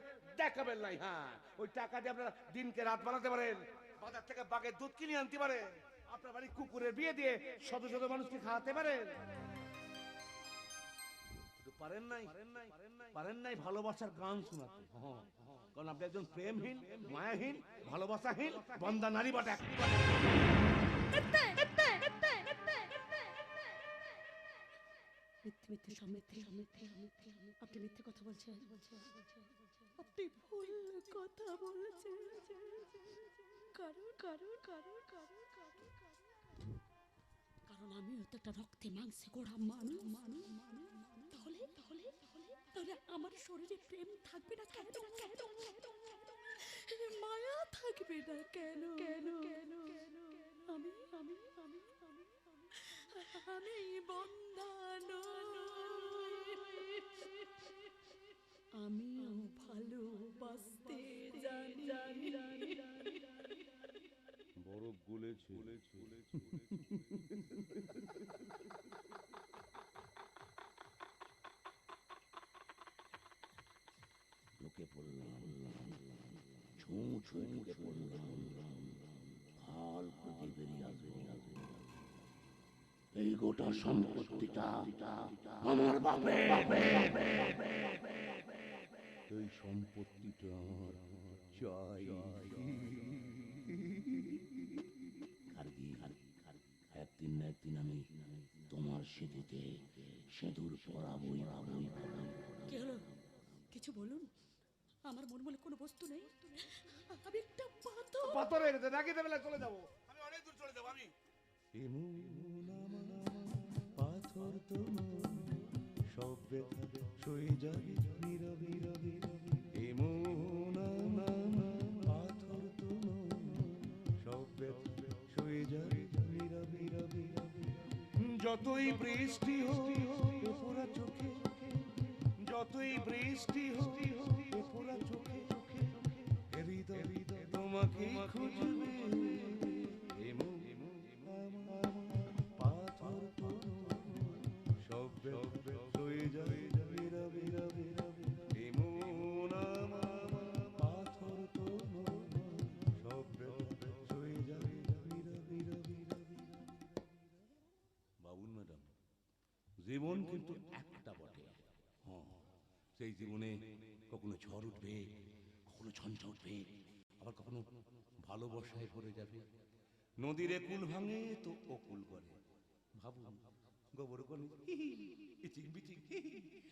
দেখাবেন নাই। হ্যাঁ, ওই টাকা দিয়ে আপনারা দিনকে রাত বানাতে পারেন, বাজার থেকে বাঘের দুধ কিনে আনতে পারেন, আপনার বাড়ি কুকুরের বিয়ে দিয়ে শত শত মানুষকে খাওয়াতে পারেন। পারেন নাই ভালোবাসার গান শোনাতে। কারণ আপনি একজন প্রেমহীন, মায়াহীন, ভালোবাসাহীন বন্ধা নারী বটে। আপনি মিথ্যে কথা বলছেন, আপনি ভুল কথা বলছেন। কারণ আমি তো একটা রক্তে মাংসে গোড়া মানুষ। তাহলে আমার শরীরে প্রেম থাকবে না কেন? মায়া থাকবে না কেন? আমি বন্ধা নই, আমিও ভালোবাসতে জানি। বরফ গলেছে। ঢুকে পড়লাম, ছুঁ ঢুকে পড়লাম, ফাল খুঁজে বেরিয়ে আসবে। এই গোটা সম্পত্তিটা আমার বাপের। এই সম্পত্তিটা চাই। একদিন না একদিন আমি তোমার সেতুতে সেতুর পরাবই। কি হলো? কিছু বলুন, আমার মন বলে কোনো বস্তু নেই। আমি একটা পাথর হয়ে গেছে, রাখি দেবেলা চলে যাবো, আমি অনেক দূর চলে যাবো। আমি পাথর তো সব সয়ে যাবে নীরবে রবে, এমন পাথর তো সব সয়ে যাবে নীরবে রবে। যতই বৃষ্টি হোক পুরা চোখে, যতই বৃষ্টি হোক পুরা চোখে হৃদয় তোমাকে খুঁজবে এমন পাথর তো সব হয়ে যাবে এমন পাথর তো সব হয়ে যাবে বাবুল ম্যাডাম, জীবন কিন্তু একটা বটে। হ্যাঁ, সেই জীবনে কখনো ঝড় উঠবে, কখনো ঝঞ্ঝা উঠবে, আবার কখনো ভালোবাসায় ভরে যাবে। নদীর কুল ভাঙে তো অকুল করে। ভাবুন, গোবর গনে ইচিং বিচিং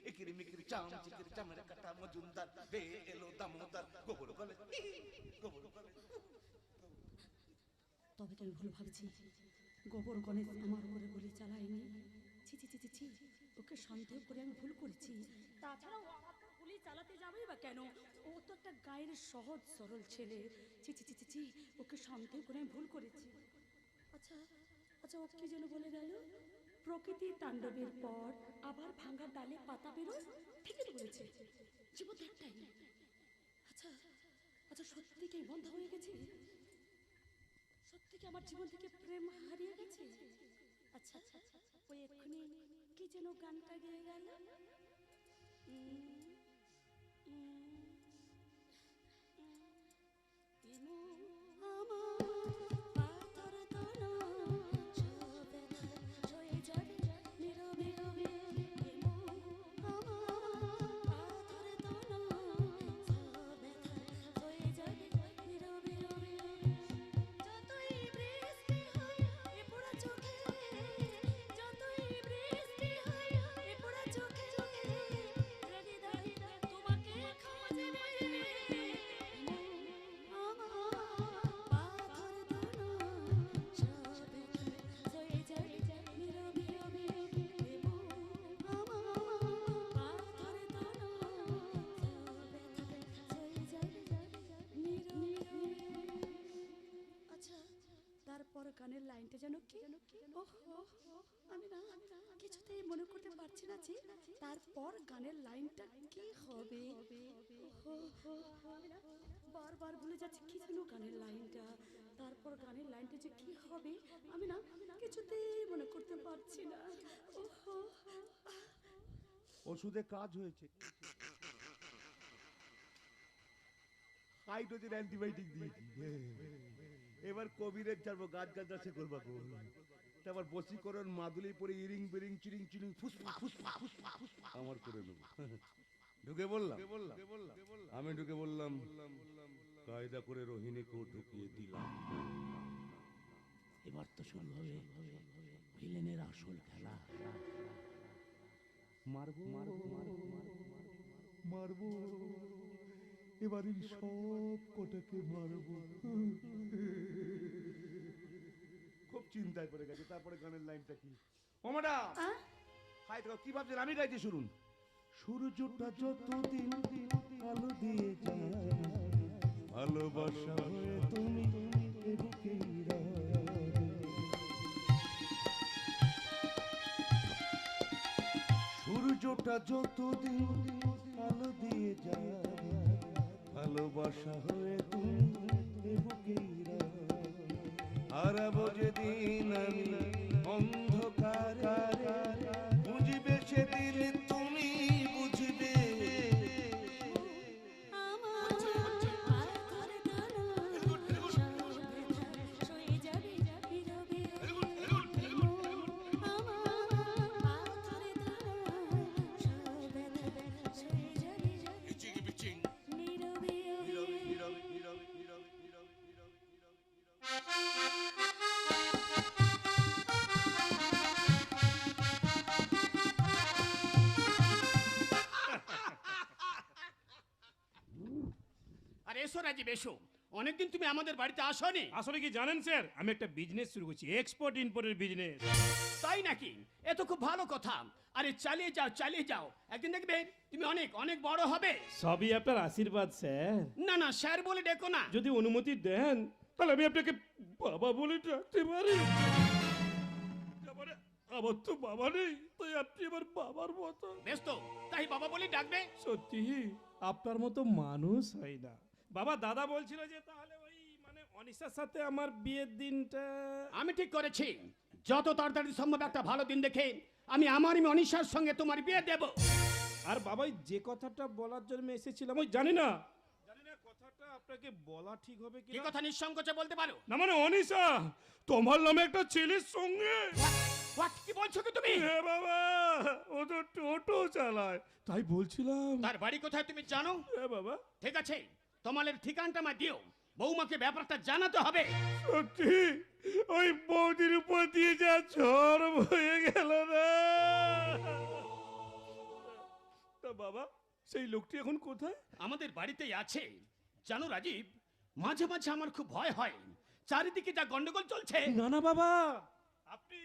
একিরি মিকিরি চাম চিকিরি চামের কাটা মজুমদার বে এলো দামোদার গোবর গলে গোবর গলে। তবে কেন ভুল ভাবছি, গোবর গণেশ আমার উপরে গুলি চালায়নি। ছি ছি ছি ছি ছি, ওকে সন্দেহ করে আমি ভুল করেছি। তাছাড়াও আমার তো গুলি চালাতে যাবেই বা কেন? ও তো একটা গায়ের সহজ সরল ছেলে। ছি ছি ছি ছি ছি, ওকে সন্দেহ করে আমি ভুল করেছি। আচ্ছা আচ্ছা, ও কি যেন বলে গেল, প্রকৃতি তাণ্ডবের পর আবার ভাঙা ডালে পাতা বেরোয়। ঠিকই তো বলেছে, জীবন তো একটাই। আচ্ছা আচ্ছা, সত্যি কি বন্ধ হয়ে গেছে? সত্যি কি আমার জীবন থেকে প্রেম হারিয়ে গেছে? আচ্ছা ওই এক্ষুনি কি যেন গানটা গেয়ে গেল, গানের লাইনটা যেন কি, আমি না কিছুতেই মনে করতে পারছি না যে তারপর গানের লাইনটা কি হবে। বারবার ভুলে যাচ্ছি কি যেন গানের লাইনটা, তারপর গানের লাইনটা যে কি হবে আমি না কিছুতেই মনে করতে পারছি না। ওষুধে কাজ হয়েছে, হাইড্রোজেন অ্যান্টিবায়োটিক দিয়েছি। এবার কবিরের যাবো, গাছ গাছ করবা গো। তারপর বসীকরণ মাদুলি পরে ইরিং বিরিং চিরিং চিরিং ফুসফা ফুসফা ফুসফা আমার করে নেব। ঢুকে বললাম, আমি ঢুকে বললাম, কায়দা করে রোহিণীকেও ঢুকিয়ে দিলাম। এবার তো শুরু হবে ভিলেনের আসল খেলা। মারবো মারবো মারবো মারবো, এবারের সব কটাকে মারবো। খুব চিন্তায় পড়ে গেছে। তারপরে গানের লাইনটা কি? ও ম্যাডাম, হাই তো কি ভাবছেন? আমি গাইছি, শুনুন। সূর্যটা যতদিন আলো দিয়ে যায়, ভালোবাসা হয়ে তুমি বুকেই সূর্যটা যতদিন আলো দিয়ে যায়, ভালোবাসা হয়ে তুমি বুকেই হারাবো যেদিন আমি অন্ধকারে, বুঝবে সেদিন তুমি বুঝবে। আরে এসো রাজীব, এসো। অনেকদিন তুমি আমাদের বাড়িতে আসোনি। আসলে কি জানেন স্যার, আমি একটা বিজনেস শুরু করছি, এক্সপোর্ট ইম্পোর্টের বিজনেস। তাই নাকি? এ তো খুব ভালো কথা। আরে চালিয়ে যাও চালিয়ে যাও, একদিন দেখবে তুমি অনেক অনেক বড় হবে। সবই আপনার আশীর্বাদ স্যার। না না, স্যার বলে ডেকো না। যদি অনুমতি দেন তাহলে আমি আপনাকে বাবা বলে ডাকতে পারি। আমার তো বাবা নেই, তাই আপনি আমার বাবার মতো। বেশ তো, তাই বাবা বলি ডাকবে। সত্যি আপনার মতো মানুষ হয় না। বাবা দাদা বলছিল যে তাহলে ওই মানে অনিশার সাথে আমার বিয়ের দিনটা। আমি ঠিক করেছি, যত তাড়াতাড়ি সম্ভব একটা ভালো দিন দেখে আমি আমার অনিশার সঙ্গে তোমার বিয়ে দেব। আর বাবা যে কথাটা বলার জন্য এসেছিলাম, ওই জানি না কথাটা আপনাকে বলা ঠিক হবে কি কি কথা নিঃসংকোচে বলতে পারো। না। মানে অনিশা, তোমার নামে একটা ছেলের সঙ্গে। হোয়াট, কি বলছো কি তুমি? এ বাবা, ও তো টোটো চালায়, তাই বলছিলাম। তার বাড়ি কোথায় তুমি জানো? এ বাবা, ঠিক আছে, তোমাদের ঠিকানাটা আমায় দিও, বৌমাকে ব্যাপারটা জানাতে হবে। সত্যি ওই বৌদির উপর দিয়ে যা ঝড় বয়ে গেল না। তা বাবা, সেই লোকটি এখন কোথায়? আমাদের বাড়িতেই আছে। জানো রাজীব, মাঝে মাঝে আমার খুব ভয় হয়, চারিদিকে যা গন্ডগোল চলছে। না না বাবা, আপনি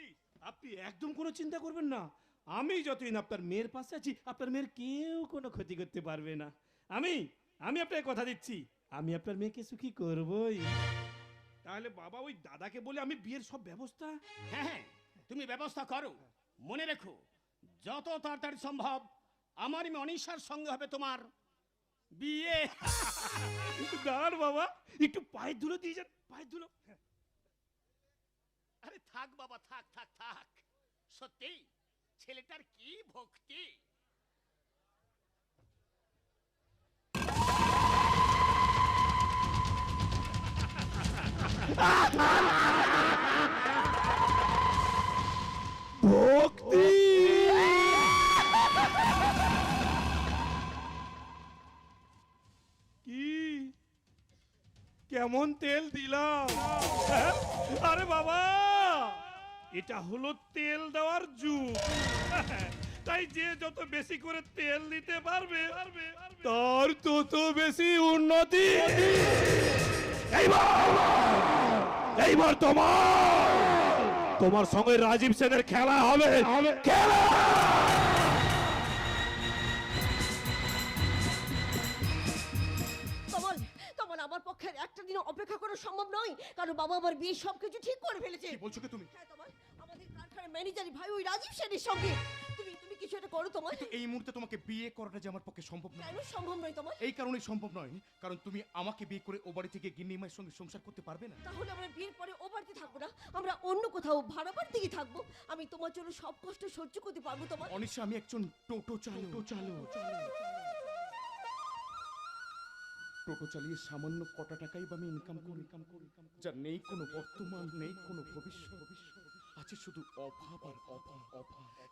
আপনি একদম কোনো চিন্তা করবেন না। আমি যতদিন আপনার মেয়ের পাশে আছি, আপনার মেয়ের কেউ কোনো ক্ষতি করতে পারবে না। আমি আমি আপনাকে কথা দিচ্ছি, আমি আপনার মেয়েকে সুখী করবই। তাহলে বাবা, ওই দাদাকে বলে আমি বিয়ের সব ব্যবস্থা। হ্যাঁ হ্যাঁ, তুমি ব্যবস্থা করো। মনে রেখো, যত তাড়াতাড়ি সম্ভব আমার মেয়ে অনিশার সঙ্গে হবে তোমার বিয়ে। দাঁড়ান বাবা, একটু পায়ে ধুলো দিয়ে যান, পায়ে ধুলো। আরে থাক বাবা, থাক থাক থাক। সত্যি ছেলেটার কি ভক্তি। ভক্তি কি কেমন তেল দিলাম? হ্যাঁ? আরে বাবা, এটা হলো তেল দেওয়ার যুগ। তাই যে যত বেশি করে তেল দিতে পারবে তার তত বেশি উন্নতি। এইবার তোমার সঙ্গে রাজীব সেনের খেলা হবে, খেলা। কমল, কমল, আমার পক্ষে একটা দিন অপেক্ষা করা সম্ভব নয়, কারণ বাবা আমার বিয়ে সবকিছু ঠিক করে ফেলেছে। কি বলছো কি তুমি? হ্যাঁ তোমার, আমাদের কারখানার ম্যানেজারি ভাই ওই রাজীব সেনের সঙ্গে। তুমি তুমি কিছু একটা করো তোমার। এই মুহূর্তে তোমাকে বিয়ে করাটা যে আমার পক্ষে সম্ভব নয়। কেন সম্ভব নয় তোমার? এই কারণেই সম্ভব নয় কারণ তুমি আমাকে বিয়ে করে ও বাড়ি থেকে গিন্নিমায়ের সঙ্গে সংসার করতে পারবে না। তাহলে আমরা বিয়ের পরে ও বাড়িতে থাকবো না, আমরা অন্য কোথাও ভাড়া বাড়িতেই থাকবো। আমি তোমার জন্য সব কষ্ট সহ্য করতে পারবো তোমার। অনিশা, আমি একজন টোটো চালক। টোটো চালিয়ে সামান্য কটা টাকাই বা আমি ইনকাম করি, যার নেই কোনো বর্তমান, নেই কোনো ভবিষ্যৎ, আছে শুধু অভাব আর অভাব।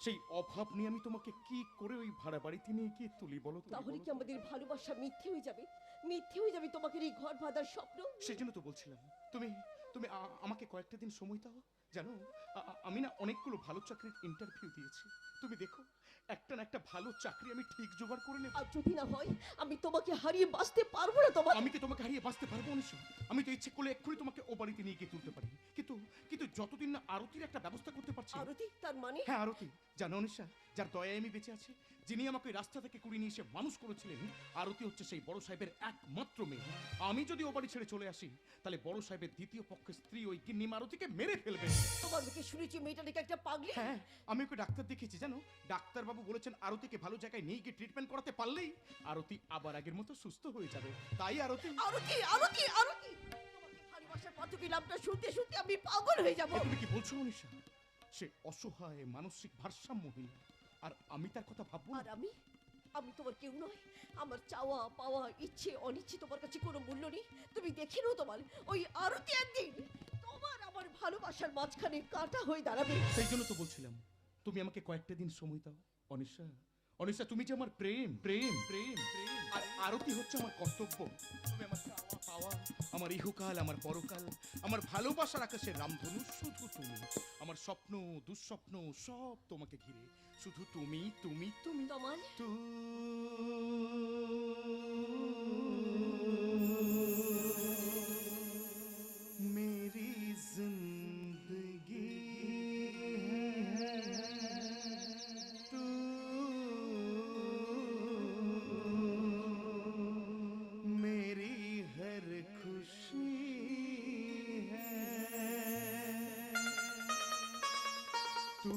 সেই অভাব নিয়ে আমি তোমাকে কি করে ওই ভাড়া বাড়িতে নিয়ে গিয়ে তুলি বলো তো? তাহলে কি আমাদের ভালোবাসা মিথ্যে হয়ে যাবে? মিথ্যে হয়ে যাবে তোমাকে এই ঘর বাঁধার স্বপ্ন। সেই জন্য তো বলছিলাম, তুমি তুমি আমাকে কয়েকটা দিন সময় দাও। জানো, আমি না অনেকগুলো ভালো চাকরির ইন্টারভিউ দিয়েছি। তুমি দেখো, একটা না একটা ভালো চাকরি আমি ঠিক জোগাড় করে নেব। আর যদি না হয়, আমি তোমাকে হারিয়ে বাঁচতে পারবো না তোমার। আমি কি তোমাকে হারিয়ে বাঁচতে পারবো অনিশা? আমি তো ইচ্ছে করলে এক্ষুনি তোমাকে ও বাড়িতে নিয়ে গিয়ে তুলতে পারি, কিন্তু কিন্তু যতদিন না আরতির একটা ব্যবস্থা করতে পারছি। আরতি? তার মানে? হ্যাঁ, আরতি। জানো অনিশা, যার দয়ায় আমি বেঁচে আছি, যিনি আমাকে রাস্তা থেকে কুড়িয়ে নিয়ে এসে মানুষ করেছিলেন, আরতি হচ্ছে সেই বড় সাহেবের একমাত্র মেয়ে। আমি যদি ও বাড়ি ছেড়ে চলে আসি, তাহলে বড় সাহেবের দ্বিতীয় পক্ষের স্ত্রী ওই গিন্নিমা আরতিকে মেরে ফেলবে। তোমার মুখে শুনেছি মেয়েটা নাকি একটা পাগলি। হ্যাঁ, আমি ওকে ডাক্তার দেখিয়েছি। জানো, ডাক্তারবাবু বলেছেন আরতিকে ভালো জায়গায় নিয়ে গিয়ে ট্রিটমেন্ট করাতে পারলেই আরতি আবার আগের মতো সুস্থ হয়ে যাবে। তাই আরতি আরতি আরতি আরতি তোমাকে ভালোবাসার পাথুকি নামটা শুনতে শুনতে আমি পাগল হয়ে যাব। তুমি কি বলছো অনিশা? সে অসহায়, মানসিক ভারসাম্যহীন, আর আমি তার কথা ভাববো না? আর আমি আমি তোমার কেউ নয়। আমার চাওয়া পাওয়া, ইচ্ছে অনিচ্ছে তোমার কাছে কোনো মূল্য নেই। তুমি দেখে নাও, তোমার ওই আরতি একদিন তোমার আমার ভালোবাসার মাঝখানে কাঁটা হয়ে দাঁড়াবে। সেই জন্য তো বলছিলাম, তুমি আমাকে কয়েকটা দিন সময় দাও অনিশা। অনিশা, তুমি যে আমার প্রেম, আর আরতি হচ্ছে আমার কর্তব্য। তুমি আমার চাওয়া পাওয়া, আমার ইহকাল, আমার পরকাল, আমার ভালোবাসার আকাশের রামধনু শুধু তুমি। আমার স্বপ্ন দুঃস্বপ্ন সব তোমাকে ঘিরে, শুধু তুমি তুমি তুমি তোমার मेरी जिंदगी तू मेरी हर खुशी है तू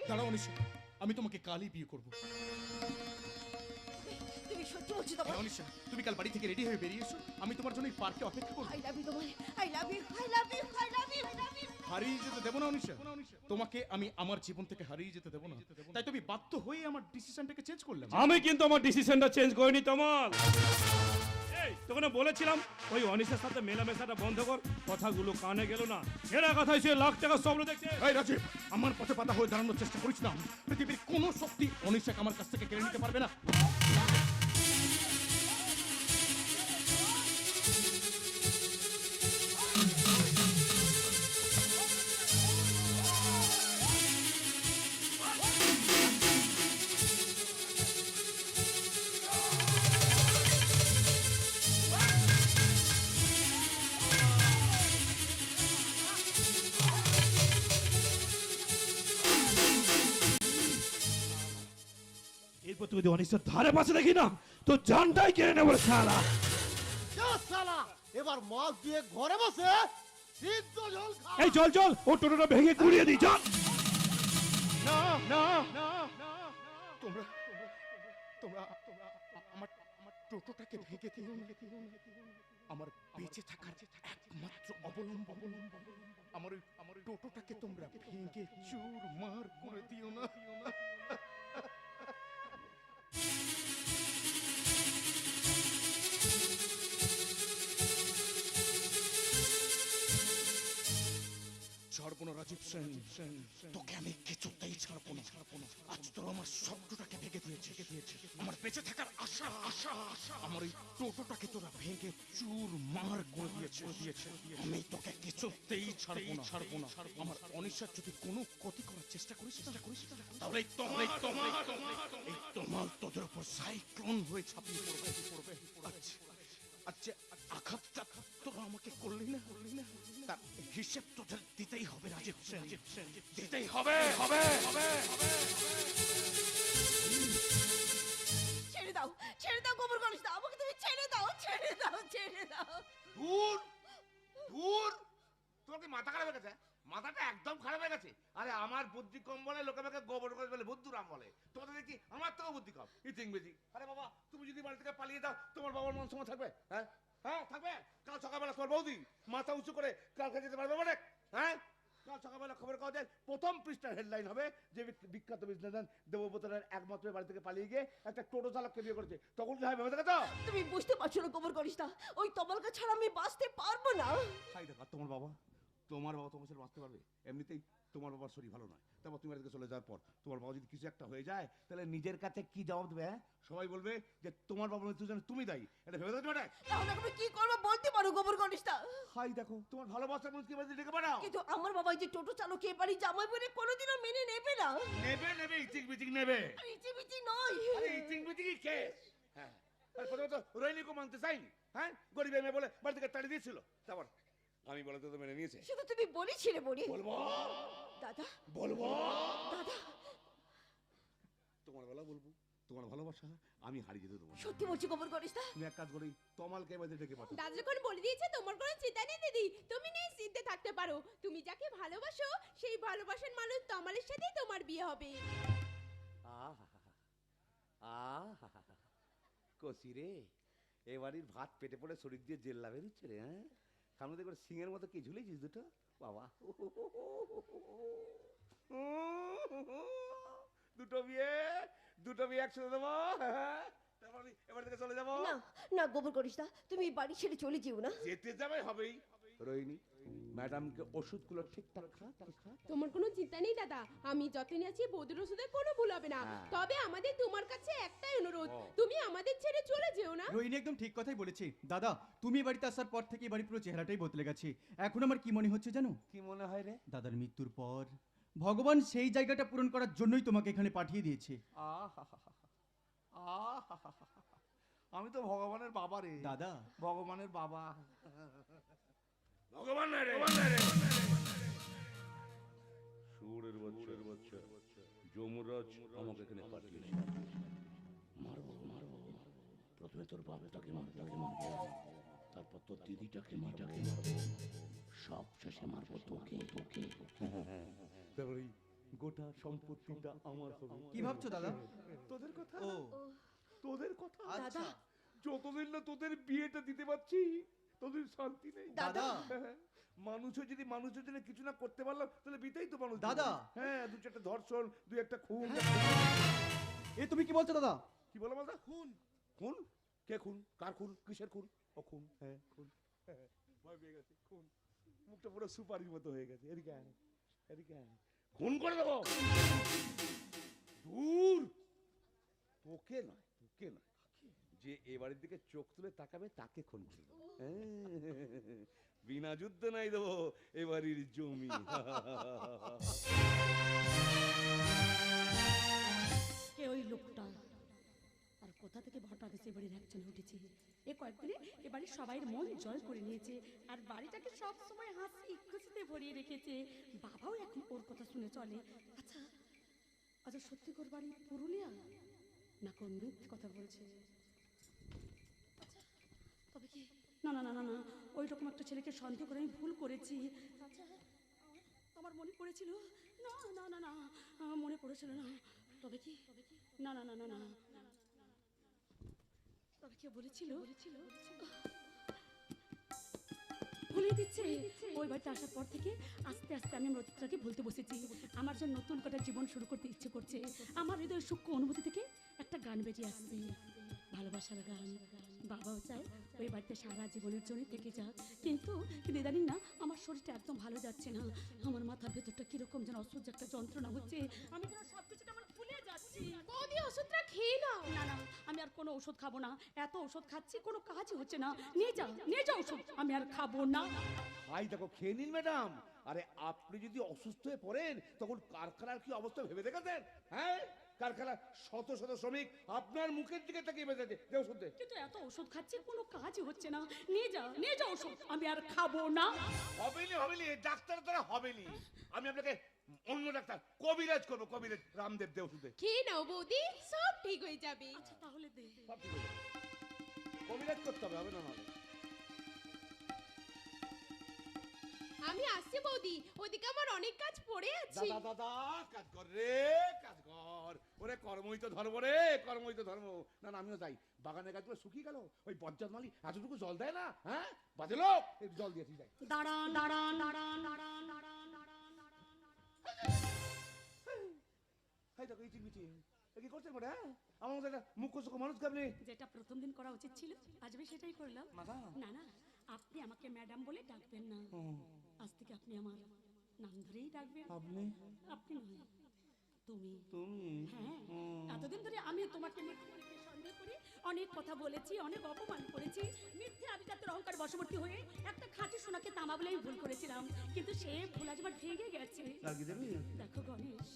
দাঁড়াও অনিশা, আমি তোমাকে কালই বিয়ে করবো। তুমি সত্যি বলছো তোমার? হ্যাঁ অনিশা, তুমি কাল বাড়ি থেকে রেডি হয়ে বেরিয়ে এসো, আমি তোমার জন্য এই পার্কে অপেক্ষা করবো। আই লাভ ইউ তোমায়, I love you, I love you, I love you, I love you. হারিয়ে যেতে দেবো না অনিশা, তোমাকে আমি আমার জীবন থেকে হারিয়ে যেতে দেবো না। তাই তুমি বাধ্য হয়ে আমার ডিসিশনটাকে চেঞ্জ করলাম। আমি কিন্তু আমার ডিসিশনটা চেঞ্জ করিনি তমাল। এই তোকে না বলেছিলাম ওই অনিশার সাথে মেলামেশাটা বন্ধ কর, কথাগুলো কানে গেল না। এরা কথায় সে লাখ টাকা স্বপ্ন দেখছে। এই রাজীব, আমার পথে পাতা হয়ে দাঁড়ানোর চেষ্টা করিস না। পৃথিবীর কোনো শক্তি অনিশাকে আমার কাছ থেকে কেড়ে নিতে পারবে না। এরপর তুই যদি অনিশার ধারে পাশে দেখি না তো জানটাই কেড়ে নেবো শালা। যা শালা, এবার মাছ দিয়ে ঘরে বসে সিদ্ধ ঝোল খা। এই চল চল, ও টোটোটা ভেঙে গুড়িয়ে দিই চল। না না না না, তোমরা তোমরা আমার আমার টোটোটাকে ভেঙে দিও না। আমার বেঁচে থাকার একমাত্র অবলম্বন আমার ওই টোটোটাকে তোমরা ভেঙে চুরমার করে দিও না। ছাড়বো না রাজীব সেন, তোকে আমি কিছুতেই ছাড়বো না। আজ তোর আমার শব্দটাকে ভেঙে দিয়েছে, আমার বেঁচে থাকার আশা আশা আমার এই টোটোটাকে তোরা ভেঙে চুরমার করে দিয়েছে। আমি তোকে কিছুতেই ছাড়বো না। আমার অনিশ্বাস যদি কোনো ক্ষতি করার চেষ্টা করিস তাহলে এই তোমার তোদের উপর সাইক্লোন হয়ে ছাপিয়ে পড়বে। আচ্ছা আঘাতটা তোরা আমাকে করলি না, তার হিসেব তোদের দিতেই হবে রাজীব সেন, দিতেই হবে। ছেড়ে দাও, ছেড়ে দাও গোবর গণেশ দা, আমাকে তুমি ছেড়ে দাও, ছেড়ে দাও, ছেড়ে দাও। দূর দূর, তোমার কি মাথা খারাপ হয়ে গেছে? মাথাটা একদম খারাপ হয়ে গেছে। আরে আমার বুদ্ধি কম বলে লোকে আমাকে গোবর করে বলে, বুদ্ধুরাম বলে। তোমাদের দেখি আমার থেকেও বুদ্ধি কম, ইতিং বেজি। আরে বাবা, তুমি যদি বাড়ি থেকে পালিয়ে দাও তোমার বাবার মান সম্মান থাকবে? হ্যাঁ হ্যাঁ থাকবে? কাল সকালবেলা তোমার বৌদি মাথা উঁচু করে কালকে যেতে পারবে মানে? হ্যাঁ কাল সকালবেলা খবরের কাগজে প্রথম পৃষ্ঠার হেডলাইন হবে যে বিখ্যাত বিজনেসম্যান দেবব্রতের একমাত্র বাড়ি থেকে পালিয়ে গিয়ে একটা টোটো চালককে বিয়ে করেছে। তখন কি হয় ভেবে দেখো তো? তুমি বুঝতে পারছো না গোবর গণেশ দা, ওই তমালকা ছাড়া আমি বাঁচতে পারবো না। হাই দেখো, তোমার বাবা তোমার সাথে বাঁচতে পারবে? এমনিতেই তোমার বাবার শরীর ভালো নয়, তারপর তুমি বাড়িতে চলে যাওয়ার পর তোমার বাবা যদি কিছু একটা হয়ে যায় তাহলে নিজের কাছে কি জবাব দেবে? হ্যাঁ সবাই বলবে যে তোমার বাবার মৃত্যুর জন্য তুমি দায়ী। এটা ভেবে দেখো। তাহলে আমি কি করবো বলতে পারো গোবর গণেশ দা? হাই দেখো, তোমার ভালোবাসার মানুষকে বাড়িতে ডেকে পাঠাও। কিন্তু আমার বাবা যে টোটো চালক এ বাড়ি জামাই বলে কোনোদিনও মেনে নেবে না। নেবে ইচিং বিচিং নেবে। ইচিবিচি নয়, আরে ইচিং বিচিং কেস। হ্যাঁ আর প্রথমত রোহিণীকে মানতে চাইনি। হ্যাঁ গরিব মেয়ে বলে বাড়ি থেকে তাড়িয়ে দিয়েছিল, তারপর আমি বলে তো মেনে নিয়েছে। শুধু তুমি বলেছিলে বলি। বলবো দাদা, বলবো দাদা, তোমার বেলা বলবো, তোমার ভালোবাসা আমি হারিয়ে যেতে দেবো না। সত্যি বলছি গোবর গণেশ দা। তুমি এক কাজ করি, তমালকে বাড়িতে ডেকে পাঠাও। দাদা যখন বলে দিয়েছে তোমার কোনো চিন্তা নেই দিদি, তুমি নিশ্চিন্তে থাকতে পারো। তুমি যাকে ভালোবাসো সেই ভালোবাসার মানুষ তমালের সাথেই তোমার বিয়ে হবে। কচি রে, এ বাড়ির ভাত পেটে পড়ে শরীর দিয়ে জেল্লা বেরোচ্ছে রে। হ্যাঁ সামনে দেখো সিংহের মতো কি ঝুলেছিস দুটো বাবা। দুটো বিয়ে একসাথে দেবো। তারপর এবার থেকে চলে যাবো। না না গোবর গণেশ দা, তুমি এই বাড়ি ছেড়ে চলে যেও না। যেতে যাবে হবেই। রোহিণী, ম্যাডামকে ওষুধগুলো ঠিকঠাক খা। তোমার কোনো চিন্তা নেই দাদা, আমি যতদিন আছি বৌদির ওষুধে কোনো ভুল হবে না। হ্যাঁ। তবে আমাদের তোমার কাছে একটাই অনুরোধ, তুমি আমাদের ছেড়ে চলে যেও না। রোহিণী একদম ঠিক কথাই বলেছে। দাদা, তুমি এই বাড়িতে আসার পর থেকে এই বাড়ির পুরো চেহারাটাই বদলে গেছে। এখন আমার কি মনে হচ্ছে জানো? কি মনে হয় রে? দাদার মৃত্যুর পর ভগবান সেই জায়গাটা পূরণ করার জন্যই তোমাকে এখানে পাঠিয়ে দিয়েছে। আমি তো ভগবানের বাবা রে দাদা, ভগবানের বাবা। ভগবান রে সুরের বাচ্চা যমরাজ আমাকে এখানে পাঠিয়েছে। মারবো প্রথমে তোর বাপটাকে মারবো, তারপর তোর দিদিটাকে মারবো, সব শেষে মারবো তোকে। গোটা সম্পত্তিটা আমার হবে। কি ভাবছো দাদা? তোদের কথা, ও তোদের কথা। আচ্ছা যতদিন না তোদের বিয়েটা দিতে পারছি তোদের শান্তি নেই। দাদা মানুষও যদি মানুষের জন্য কিছু না করতে পারলাম তাহলে বিতেই তো মানুষ। দাদা। হ্যাঁ, দু চারটা ধর্ষণ, দু একটা খুন। এ তুমি কি বলছো দাদা? কি বলো বলতো? খুন। খুন? কে খুন? কার খুন? কিসের খুন? ও খুন, হ্যাঁ খুন। ভয় পেয়ে গেছে, খুন। মুখটা পুরো সুপারির মতো হয়ে গেছে। এদিকে আয়, এদিকে আয়। খুন করে দেবো। দূর, তোকে নয়, তোকে নয়, যে এবারের দিকে চোখ তুলে তাকাবে তাকে খুন করবো। বিনা যুদ্ধ নাই দেবো এবারের জমি। কে ওই লোকটা? আর কোথা থেকে হঠাৎ এসে বাড়ির একজন উঠেছে? এ কয়েকদিনে এ বাড়ির সবাই মন জয় করে নিয়েছে আর বাড়িটাকে সব সময় হাসি খুশিতে ভরিয়ে রেখেছে। বাবাও এখন ওর কথা শুনে চলে। আচ্ছা আচ্ছা, সত্যি করে বাড়ি পুরুলিয়া না কোন মিথ্যে কথা বলছে? আচ্ছা, তবে কি? না না না না না, ওই রকম একটা ছেলেকে সন্দেহ করে আমি ভুল করেছি। আচ্ছা, আমার মনে পড়েছিল। না না না না, আমার মনে পড়েছিল না। তবে কি? না না না না না, তবে কে বলেছিল? ভুলিয়ে দিচ্ছে। ওই বাড়িতে আসার পর থেকে আস্তে আস্তে আমি আমার অতীতটাকে ভুলতে বসেছি। আমার জন্য নতুন করে জীবন শুরু করতে ইচ্ছে করছে। আমার হৃদয় সূক্ষ্ম অনুভূতি থেকে একটা গান বেরিয়ে আসছে, ভালোবাসার গান। বাবাও চায় ওই বাড়িতে সারা জীবনের জন্য থেকে যাক, কিন্তু ইদানিং না আমার শরীরটা একদম ভালো যাচ্ছে না। আমার মাথার ভেতরটা কিরকম যেন অসহ্য একটা যন্ত্রণা হচ্ছে। আমি যেন সব কিছুটা আমার ভুলে যাচ্ছি। বৌদি ওষুধটা খেয়ে নাও। না না, আমি আর কোনো ওষুধ খাবো না। এত ওষুধ খাচ্ছি কোনো কাজই হচ্ছে না। নিয়ে যাও ওষুধ, আমি আর খাবো না। ভাই দেখো, খেয়ে নিন ম্যাডাম। আরে আপনি যদি অসুস্থ হয়ে পড়েন তখন কারখানার কি অবস্থা ভেবে দেখেছেন? হ্যাঁ, কারখানার শত শত শ্রমিক আপনার মুখের দিকে তাকিয়ে বেঁচে আছে। দেও শুনতে। কিন্তু এত ওষুধ খাচ্ছি কোনো কাজই হচ্ছে না। নিয়ে যাও ওষুধ, আমি আর খাবো না। হবেনি, ডাক্তার দ্বারা হবেনি। আমি আপনাকে অন্য ডাক্তার কবিরাজ করবো, কবিরাজ রামদেব। দেও শুনতে। খেয়ে নাও বৌদি, সব ঠিক হয়ে যাবে। আচ্ছা তাহলে দে। সব ঠিক হয়ে যাবে। কবিরাজ করতে হবে, হবে না নাহলে। আমি আসছি বৌদি, ওদিকে আমার অনেক কাজ পড়ে আছে। দাদা কাজ কর রে, কাজ কর। ওরে কর্মই তো ধর্ম রে, কর্মই তো ধর্ম। না না, আমিও যাই। বাগানের গাছগুলো শুকিয়ে গেল, ওই বজ্জাত মালি এতটুকু জল দেয় না। হ্যাঁ, বাজে লোক, একটু জল দিয়েছি, যাই। দাঁড়ান। এই দেখো, ইচিং বিচিং কি করছেন বড়? হ্যাঁ, আমার মতো একটা মুখ্য চোখ মানুষ আপনি। যেটা প্রথম দিন করা উচিত ছিল, আজ আমি সেটাই করলাম। না না, আপনি আমাকে ম্যাডাম বলে ডাকবেন না। আজ থেকে আপনি আমার নাম ধরেই ডাকবেন। আপনি নয়, তুমি। হ্যাঁ, এতদিন ধরে আমি তোমাকে সন্দেহ করি, অনেক কথা বলেছি, অনেক অপমান করেছি। মিথ্যে আভিজাত্যের অহংকার বশবর্তী হয়ে একটা খাঁটি সোনাকে তামা বলে আমি ভুল করেছিলাম, কিন্তু সে ভুল আজ আমার ভেঙে গেছে। দেখো গণেশ,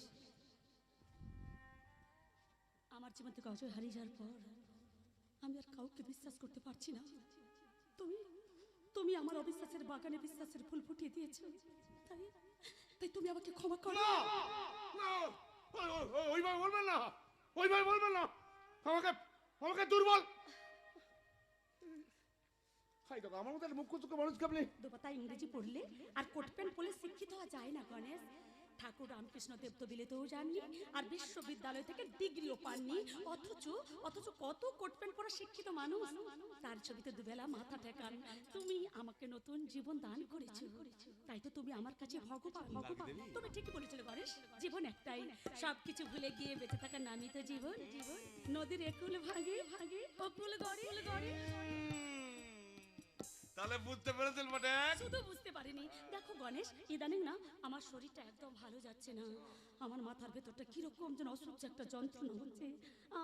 আমার জীবন থেকে অজয় হারিয়ে যাওয়ার পর আমি আর কাউকে বিশ্বাস করতে পারছি না। তুমি আমার অবিশ্বাসের বাগানে বিশ্বাসের ফুল ফুটিয়ে দিয়েছো, তাই তুমি আমাকে ক্ষমা করো। ওইভাবে বলবেন না, ওইভাবে বলবেন না। আমাকে দুর্বল। আমার মতো মুখ্য চোখ মানুষকে আপনি দুপাতা ইংরেজি পড়লে আর কোট প্যান্ট পরলে শিক্ষিত হওয়া যায় না গণেশ। ঠাকুর রামকৃষ্ণ দেব তো বিলেতেও যাননি, আর বিশ্ববিদ্যালয় থেকে ডিগ্রিও পাননি, অথচ কত কোট প্যান্ট পরা শিক্ষিত মানুষ তার ছবিতে দুবেলা মাথা ঠেকান। তুমি আমাকে নতুন জীবন দান করেছো, তাই তো তুমি আমার কাছে ভগবান। তুমি ঠিকই বলেছিলে গণেশ, জীবন একটাই, সবকিছু ভুলে গিয়ে বেঁচে থাকার নামই তো জীবন। নদীর একুল ভাগে অকুল গড়ে। তাহলে বুঝতে পেরেছেন বটে? শুধু বুঝতে পারিনি। দেখো গণেশ, ইদানিং না আমার শরীরটা একদম ভালো যাচ্ছে না। আমার মাথার ভেতরটা কিরকম যেন অসহ্য একটা যন্ত্রণা হচ্ছে।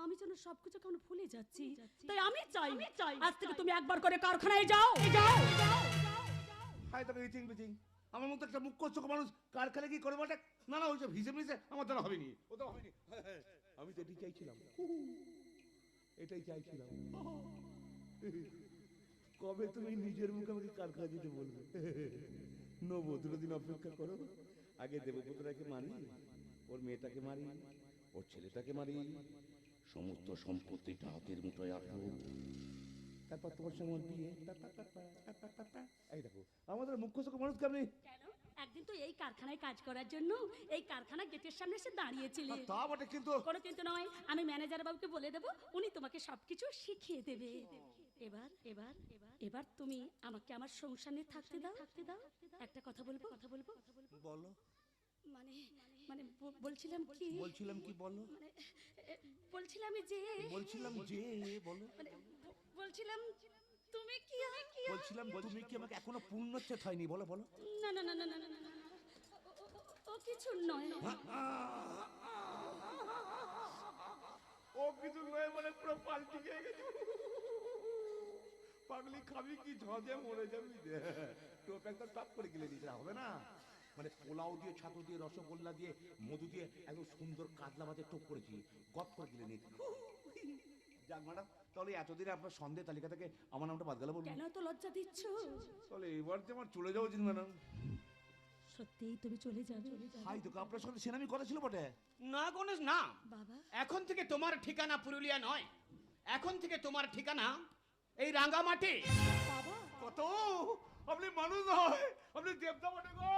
আমি যেন সবকিছু কেমন ভুলে যাচ্ছি। তাই আমি চাই আজ থেকে তুমি একবার করে কারখানায় যাও। হাই তবে ইচিং বিচিং, আমার মতো একটা মুখ্য চোখ মানুষ কারখানায় কি করে বটে? না না, ওই যে ভিজে আমার দ্বারা হবেনি, ওটা হয়নি। আমি তো এটাই চাইছিলাম, এটাই চাইছিলাম। কবে তুমি নিজের মুখে আমাকে কারখানা যেতে বলবে? নবো, দুটো দিন অপেক্ষা করো। আগে দেবপুত্রটাকে মারি, ওর মেয়েটাকে মারি, ওর ছেলেটাকে মারি, সমস্ত সম্পত্তিটা হাতের মুঠোয় আসুক, তারপর তোমার সঙ্গে আমার বিয়ে। এই দেখো, আমাদের মুখ্য চোখ মানুষকে আপনি একদিন সেদিন তো এই কারখানায় কাজ করার জন্য এই কারখানা গেটের সামনে এসে দাঁড়িয়েছিলে। তা বটে, কিন্তু কোনো কিন্তু নয়, আমি ম্যানেজার বাবুকে বলে দেবো, উনি তোমাকে সবকিছু শিখিয়ে দেবে। এবার এবার এবার তুমি আমাকে আমার সংসার নিয়ে থাকতে দাও। একটা কথা বলবো। বলো। মানে মানে বলছিলাম কি বলো। মানে বলছিলাম যে বলো। মানে বলছিলাম তুমি কি বলছিলাম তুমি কি আমাকে এখনো পূর্ণচ্ছেদ হয়নি, বলো বলো। না না না না না না না, ও কিছু নয়। ও কিছু নয় মানে পুরো পাল্টি খেয়ে গেছে। পাগলি খাবি কি ঝড়ে মরে যাবি। টোপ একটা টপ করে গেলে দিতে হবে না, মানে পোলাও দিয়ে, ছাতু দিয়ে, রসগোল্লা দিয়ে, মধু দিয়ে এত সুন্দর কাতলা মাছের টোপ করেছি, গপ করে গেলে নিয়ে। যাক ম্যাডাম, তাহলে এতদিনে আপনার সন্দেহ তালিকা থেকে আমার নামটা বাদ গেল বলুন। কেন তো লজ্জা দিচ্ছ? তাহলে এবার যে আমার চলে যাওয়া উচিত ম্যাডাম। সত্যিই তুমি চলে যাবে? হাই তো আপনার সঙ্গে সেনামি কথা ছিল বটে। না গণেশ না, বাবা এখন থেকে তোমার ঠিকানা পুরুলিয়া নয়, এখন থেকে তোমার ঠিকানা এই রাঙ্গামাটি। বাবা কত আপনি মানুষ হয়, আপনি দেবতা বটে গো,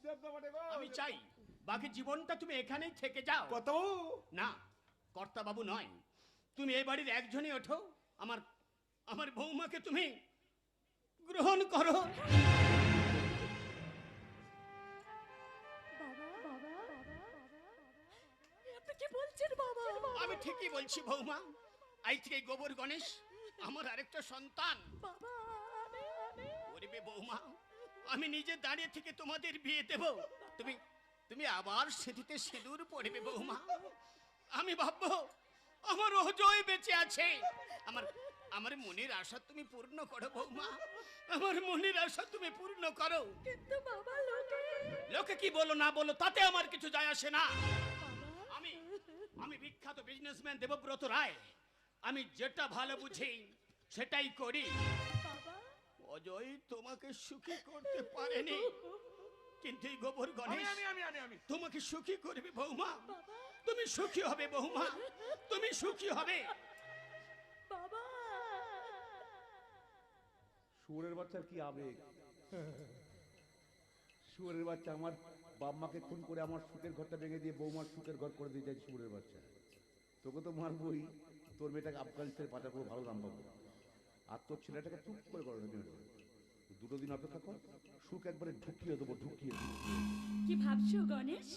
দেবতা বটে গো। আমি চাই বাকি জীবনটা তুমি এখানেই থেকে যাও। কত না, কর্তা বাবু নয়, তুমি এই বাড়ির একজনই ওঠো, আমার আমার বৌমাকে তুমি গ্রহণ করো। আপনি কি বলছেন বাবা? আমি ঠিকই বলছি বৌমা, আজ থেকে গোবর গণেশ আমার আরেকটা সন্তান। বাবা ওরে বৌমা, আমি নিজে দাঁড়িয়ে থেকে তোমাদের বিয়ে দেব, তুমি তুমি আবার সেটিতে সিঁদুর পড়বে বৌমা। আমি ভাববো আমার অজয় বেঁচে আছে, আমার আমার মনের আশা তুমি পূর্ণ করো বৌমা, আমার মনের আশা তুমি পূর্ণ করো। কিন্তু বাবা লোকে কি বলো না বলো তাতে আমার কিছু যায় আসে না। আমি আমি বিখ্যাত বিজনেসম্যান দেবব্রত রায়, আমি যেটা ভালো বুঝি সেটাই করি। অজয় তোমাকে সুখী করতে পারেনি, কিন্তু এই গোবর গণেশ তোমাকে সুখী করবে বৌমা। তুমি সুখী হবে বৌমা, তুমি সুখী হবে। বাবা শুয়োরের বাচ্চার কি আবেগ। শুয়োরের বাচ্চা আমার বাম্মাকে খুন করে আমার সুখের ঘরটা ভেঙে দিয়ে বৌমার সুখের ঘর করে দিয়ে যায়। শুয়োরের বাচ্চা, তোকে তো মারবই, তোর মেয়েটাকে আফগানিস্তানে পাচার করে ভালো দাম পাবো, আর তোর ছেলেটাকে চুপ করে করো। দুটো দিন অপেক্ষা কর, সুখ একবারে ঢুকিয়ে দেবো, ঢুকিয়ে দেবো। কি ভাবছো গণেশ?